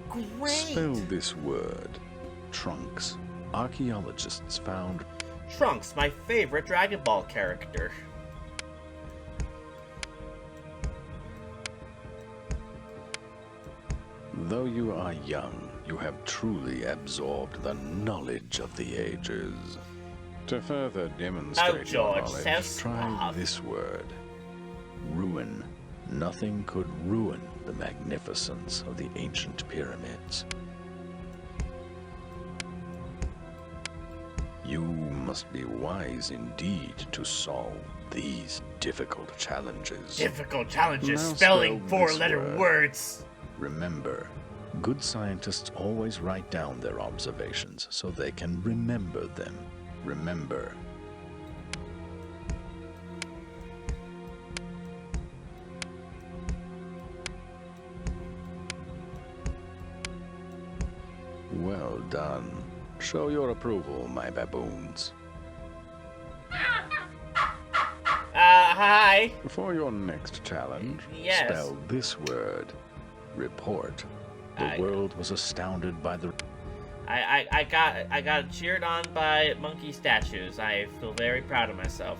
Great. Spell this word. Trunks. Archaeologists found... Trunks, my favorite Dragon Ball character. Though you are young, you have truly absorbed the knowledge of the ages. To further demonstrate your knowledge, try this word. Ruin. Nothing could ruin the magnificence of the ancient pyramids. You must be wise indeed to solve these difficult challenges. Difficult challenges, Now spelling spell this 4-letter words. Remember, good scientists always write down their observations so they can remember them. Remember. Well done. Show your approval, my baboons. Hi. For your next challenge, Yes. spell this word. Report. The world was astounded by the... I got cheered on by monkey statues. I feel very proud of myself.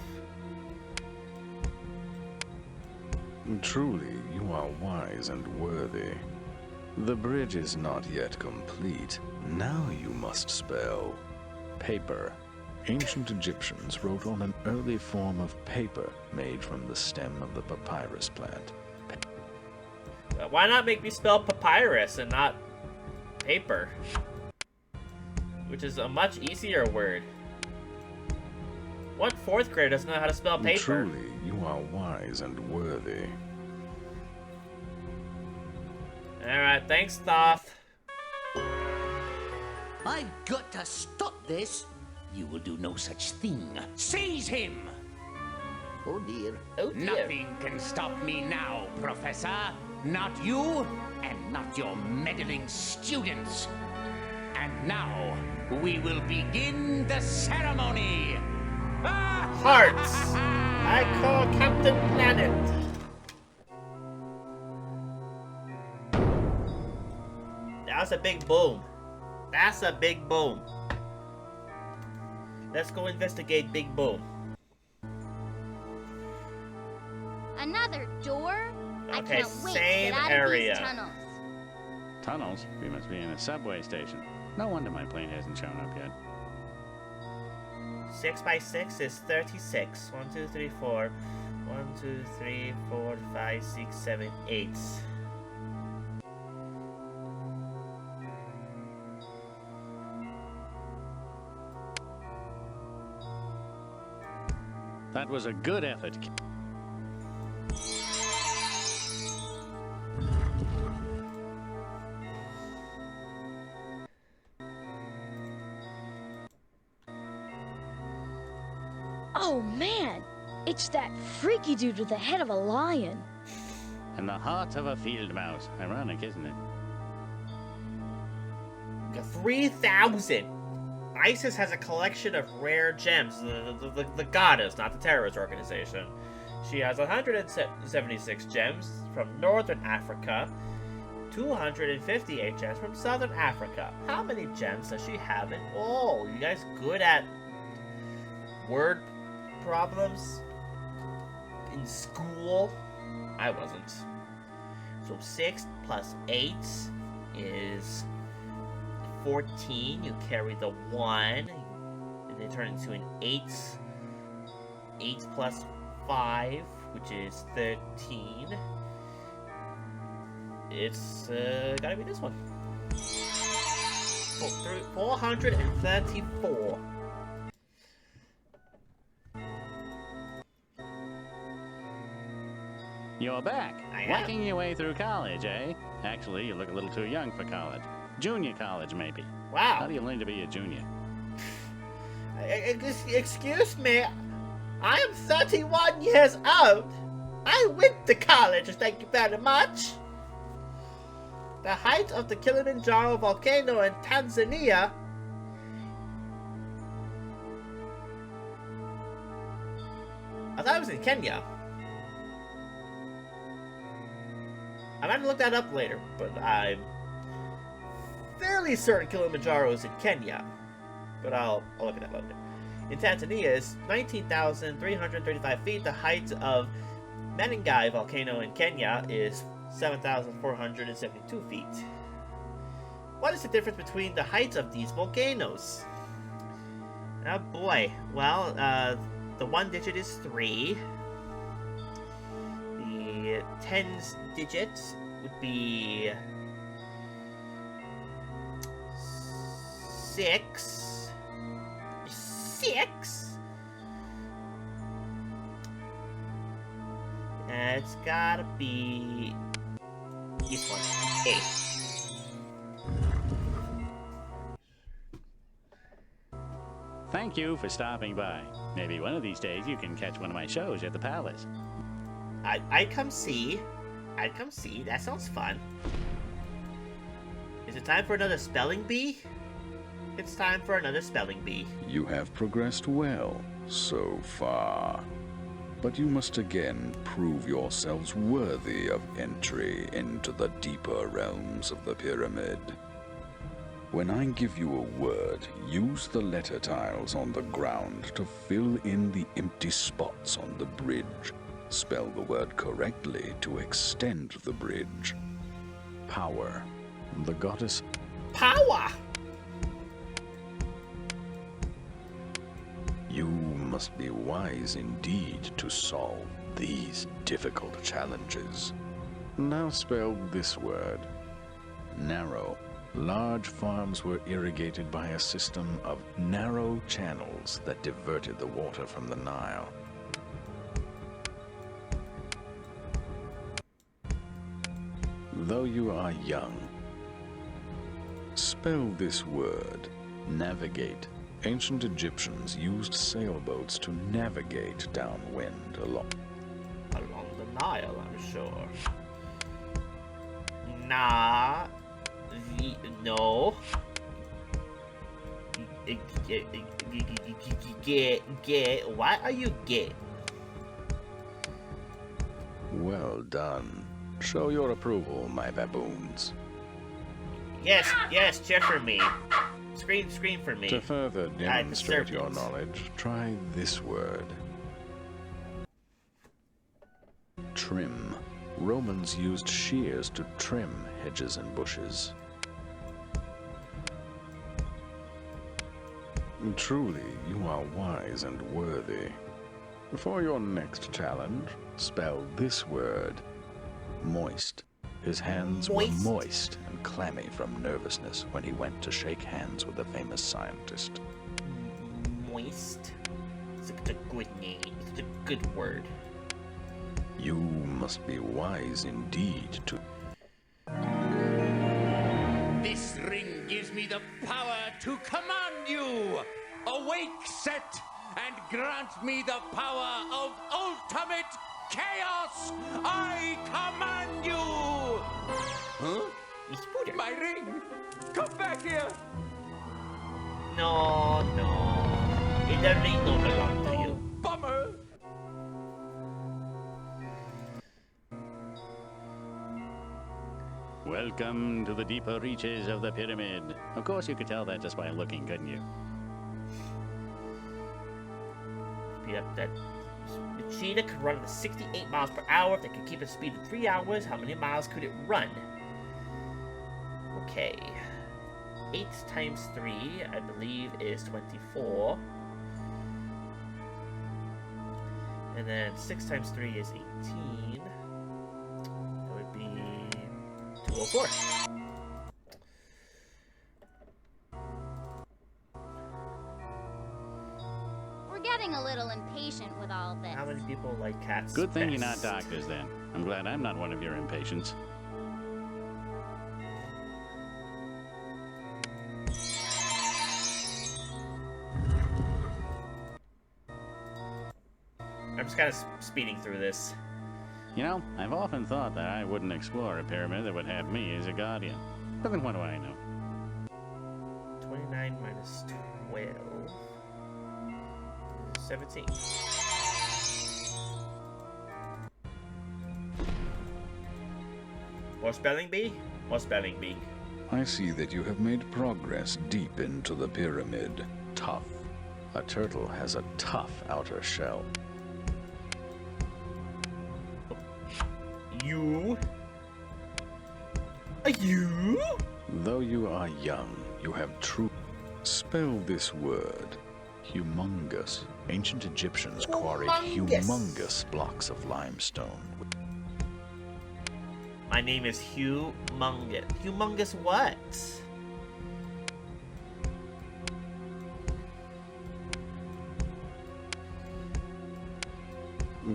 Truly, you are wise and worthy. The bridge is not yet complete. Now you must spell paper. Ancient Egyptians wrote on an early form of paper made from the stem of the papyrus plant. Why not make me spell papyrus and not paper? Which is a much easier word. What 4th grader doesn't know how to spell paper? Truly, you are wise and worthy. Alright, thanks, Thoth. I've got to stop this. You will do no such thing. Seize him! Oh dear. Oh dear. Nothing can stop me now, Professor. Not you, and not your meddling students. And now, we will begin the ceremony. Hearts! I call Captain Planet. That's a big boom. That's a big boom. Let's go investigate Big Boom. Another door? I Okay, can't wait to same get out area. of these tunnels. Tunnels? We must be in a subway station. No wonder my plane hasn't shown up yet. 6 by 6 is 36. 1, 2, 3, 4. 1, 2, 3, 4, 5, 6, 7, 8. That was a good effort. Oh man, it's that freaky dude with the head of a lion. And the heart of a field mouse. Ironic, isn't it? 3,000! ISIS has a collection of rare gems. The goddess, not the terrorist organization. She has 176 gems from Northern Africa, 258 gems from Southern Africa. How many gems does she have in all? You guys good at word problems in school? I wasn't. So 6 plus 8 is 14. You carry the 1, and they turn into an 8. 8 plus 5, which is 13. It's gotta be this one. 434. You're back. Whacking your way through college, eh? Actually, you look a little too young for college. Junior college, maybe. Wow. How do you learn to be a junior? Excuse me, I am 31 years old. I went to college, thank you very much. The height of the Kilimanjaro volcano in Tanzania . I thought it was in Kenya. I might have looked that up later, but I'm fairly certain Kilimanjaro is in Kenya. But I'll look at that later. In Tanzania is 19,335 feet. The height of Menengai volcano in Kenya is 7,472 feet. What is the difference between the heights of these volcanoes? Oh boy. Well, the 1 digit is 3. The 10's digits would be 6. 6? It's gotta be this one. 8. Thank you for stopping by. Maybe one of these days you can catch one of my shows at the Palace. I'd come see. I'd come see. That sounds fun. Is it time for another spelling bee? It's time for another spelling bee. You have progressed well so far. But you must again prove yourselves worthy of entry into the deeper realms of the pyramid. When I give you a word, use the letter tiles on the ground to fill in the empty spots on the bridge. Spell the word correctly to extend the bridge. Power. The goddess... Power! You must be wise indeed to solve these difficult challenges. Now spell this word. Narrow. Large farms were irrigated by a system of narrow channels that diverted the water from the Nile. Though you are young, spell this word, navigate. Ancient Egyptians used sailboats to navigate downwind along the Nile, I'm sure. No. Why are you gay? Well done. Show your approval, my baboons. Yes, cheer for me. Scream for me. To further demonstrate your knowledge, try this word. Trim. Romans used shears to trim hedges and bushes. Truly, you are wise and worthy. For your next challenge, spell this word. Moist. His hands were moist and clammy from nervousness when he went to shake hands with a famous scientist. Moist? It's a good name. It's a good word. You must be wise indeed to... This ring gives me the power to command you! Awake, Set, and grant me the power of ultimate chaos! I command you! Huh? My ring! Come back here! No. The ring don't belong to you. Bummer! Welcome to the deeper reaches of the pyramid. Of course you could tell that just by looking, couldn't you? Speed up that... The cheetah could run at 68 miles per hour. If they could keep its speed in 3 hours, how many miles could it run? Okay. 8 times 3, I believe, is 24. And then 6 times 3 is 18. That would be 204. We're getting a little impatient with all this. How many people like cats? Good thing you're not doctors then. I'm glad I'm not one of your impatients. I'm just kind of speeding through this. You know, I've often thought that I wouldn't explore a pyramid that would have me as a guardian. But then what do I know? 29 minus 12. 17. More spelling bee? More spelling bee. I see that you have made progress deep into the pyramid. Tough. A turtle has a tough outer shell. You? Are you? Though you are young, you have true... Spell this word. Humongous. Ancient Egyptians quarried humongous blocks of limestone. My name is Humongous. Humongous what?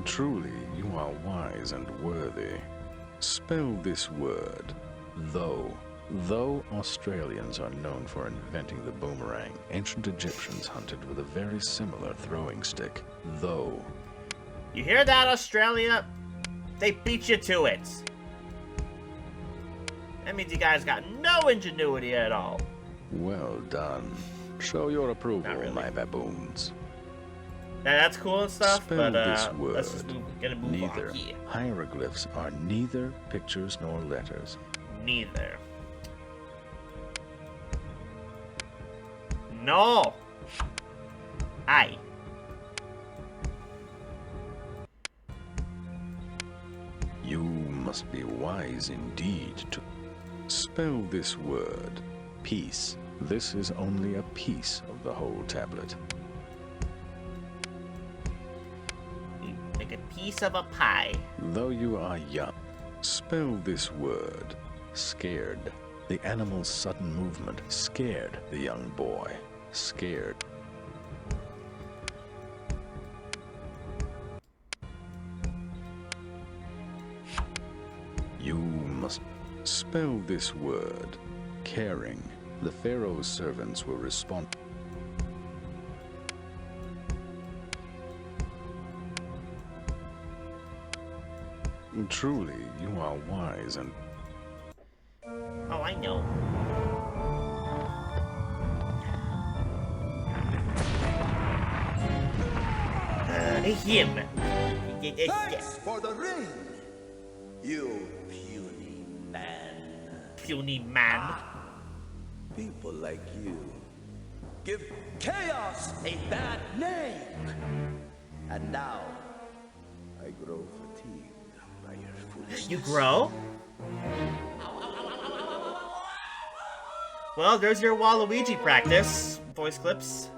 Truly, you are wise and worthy. Spell this word. Though. Though Australians are known for inventing the boomerang, ancient Egyptians hunted with a very similar throwing stick. Though. You hear that, Australia? They beat you to it. That means you guys got no ingenuity at all. Well done. Show your approval, my baboons. That's cool and stuff, Spell but this word. let's just move Neither. on here. Hieroglyphs are neither pictures nor letters. Neither. No. I. You must be wise indeed to spell this word. Piece. This is only a piece of the whole tablet. Like a piece of a pie. Though you are young, spell this word. Scared. The animal's sudden movement scared the young boy. Scared. You must spell this word. Caring. The Pharaoh's servants will respond. Truly, you are wise and... Oh, I know. Him. Thanks for the ring, you puny man. Puny man. People like you give chaos a bad name. And now, I grow fatigued by your foolishness. You grow? Well, there's your Waluigi practice. Voice clips.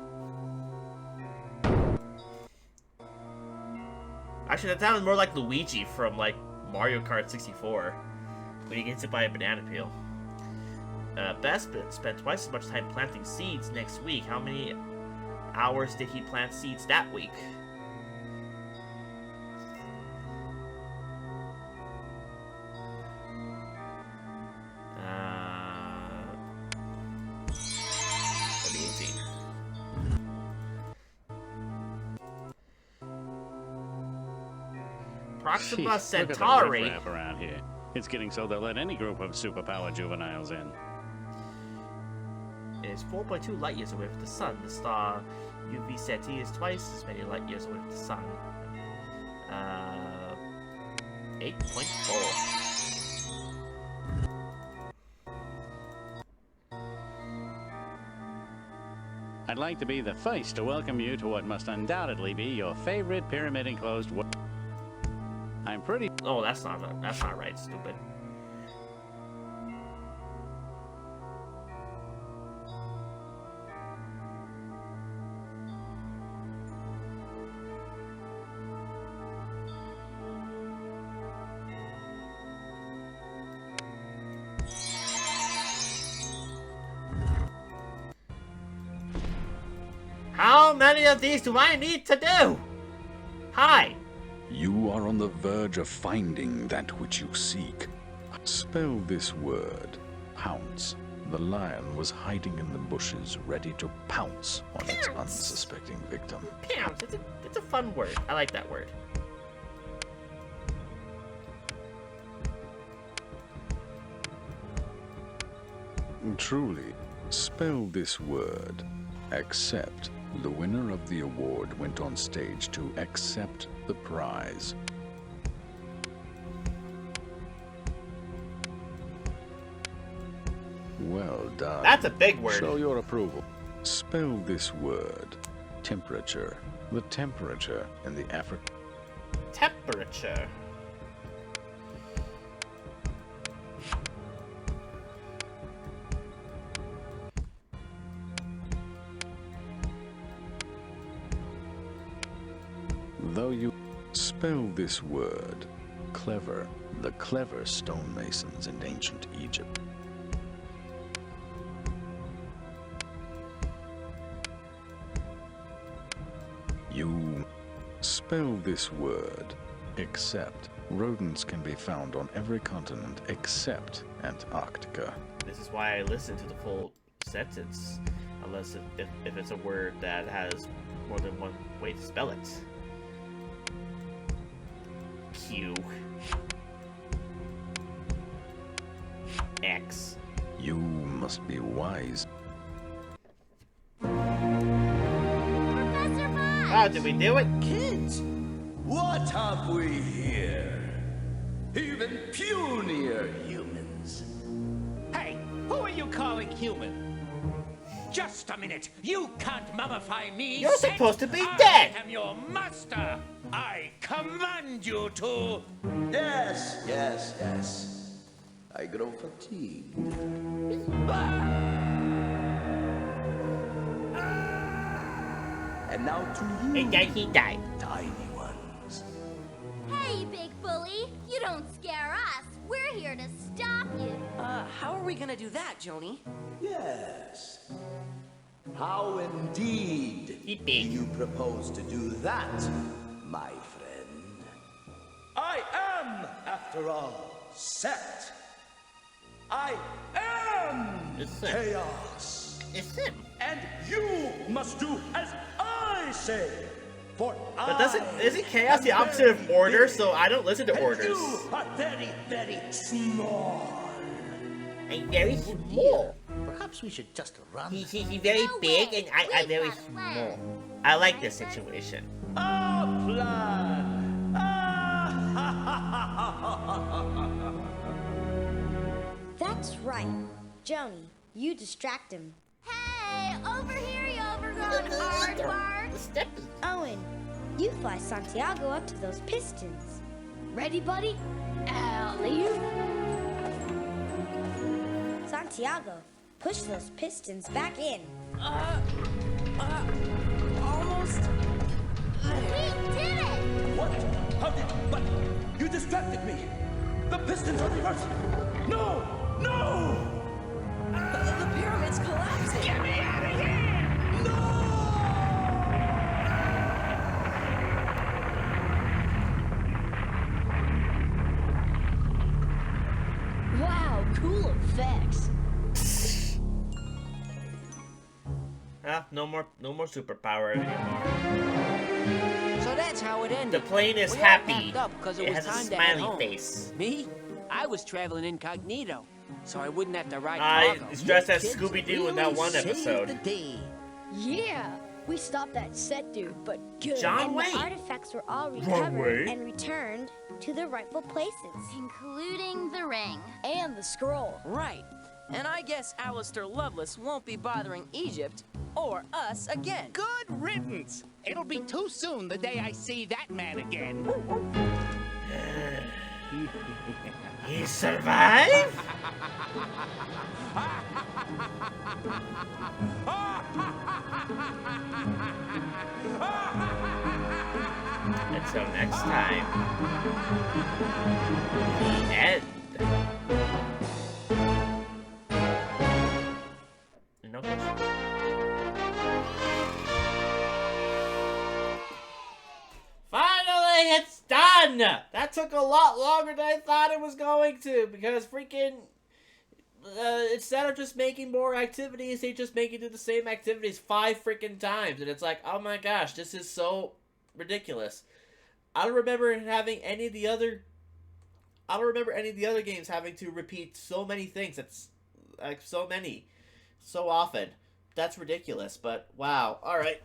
Actually, that sounded more like Luigi from, like, Mario Kart 64. When he gets hit by a banana peel. Best spent twice as much time planting seeds next week. How many hours did he plant seeds that week? Proxima Centauri. Look at the riff-raff around here. It's getting so they'll let any group of superpowered juveniles in. It is 4.2 light years away from the sun. The star UV Ceti is twice as many light years away from the sun. 8.4. I'd like to be the first to welcome you to what must undoubtedly be your favorite pyramid-enclosed world. I'm pretty... Oh, that's not right, stupid. How many of these do I need to do? Hi. You are on the verge of finding that which you seek. Spell this word. Pounce. The lion was hiding in the bushes, ready to pounce on its unsuspecting victim. Pounce. It's a fun word. I like that word. Truly, spell this word. Accept. The winner of the award went on stage to accept the prize. Well done. That's a big word. Show your approval. Spell this word. Temperature. The temperature in the African... Temperature. Though you spell this word, clever, the clever stonemasons in ancient Egypt. You spell this word, except. Rodents can be found on every continent except Antarctica. This is why I listen to the full sentence, unless if it's a word that has more than one way to spell it. Q. X. You must be wise. Professor Bob! How did we do it? Kids, what have we here? Even punier humans. Hey, who are you calling human? Just a minute. You can't mummify me. You're supposed to be dead. I am your master. I command you to... Yes, yes, yes. I grow fatigued. And now to you, and then he died. tiny ones. Hey, big bully. You don't scare us. We're here to stop you. How are we gonna do that, Joni? Yes. How indeed do you propose to do that, my friend? I am, after all, Set. I am chaos. It's him. And you must do as I say. For But isn't chaos the opposite of order? So I don't listen to orders. You are very, very small. I'm very small. Perhaps we should just run. He's very big and I'm very small. I like this situation. A plan. That's right. Joni, you distract him. Hey, over here, you overgrown aardvark. Owen, you fly Santiago up to those pistons. Ready, buddy? Alley-oop. Santiago, push those pistons back in. Almost. We did it! What? How did you? But you distracted me. The pistons are reversed. No! No! The pyramid's collapsing. Get me out of here! Wow, cool effects. No more superpower anymore. So that's how it ended. The plane is We all happy. packed up 'cause it was has a time to head smiley home. face. Me? I was traveling incognito, so I wouldn't have to ride I cargo. dressed as You kids Scooby-Doo in that one really saved episode. the day. Yeah, we stopped that set dude, but good. John And Wayne. the artifacts were all Wrong recovered way. and returned to their rightful places. Including the ring. And the scroll. Right. And I guess Alistair Lovelace won't be bothering Egypt or us again. Good riddance. It'll be too soon the day I see that man again. He survived? Until next time. The end. No questions. Finally, it's done! That took a lot longer than I thought it was going to, because freaking, instead of just making more activities, they just make you do the same activities 5 freaking times, and it's like, oh my gosh, this is so ridiculous. I don't remember any of the other games having to repeat so many things. It's like so often. That's ridiculous, but wow. All right.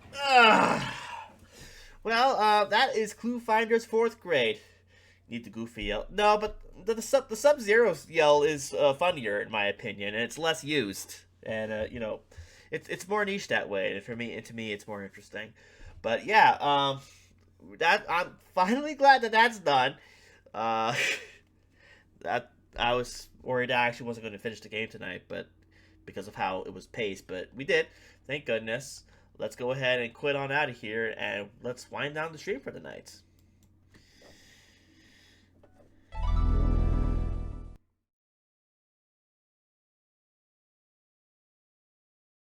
Well, that is ClueFinders 4th grade. Need the goofy yell. No, but the Sub-Zero yell is funnier in my opinion, and it's less used. And you know, it's more niche that way. And to me, it's more interesting. But yeah, I'm finally glad that that's done. That I was worried I actually wasn't going to finish the game tonight, but because of how it was paced, but we did. Thank goodness. Let's go ahead and quit on out of here, and let's wind down the stream for the night.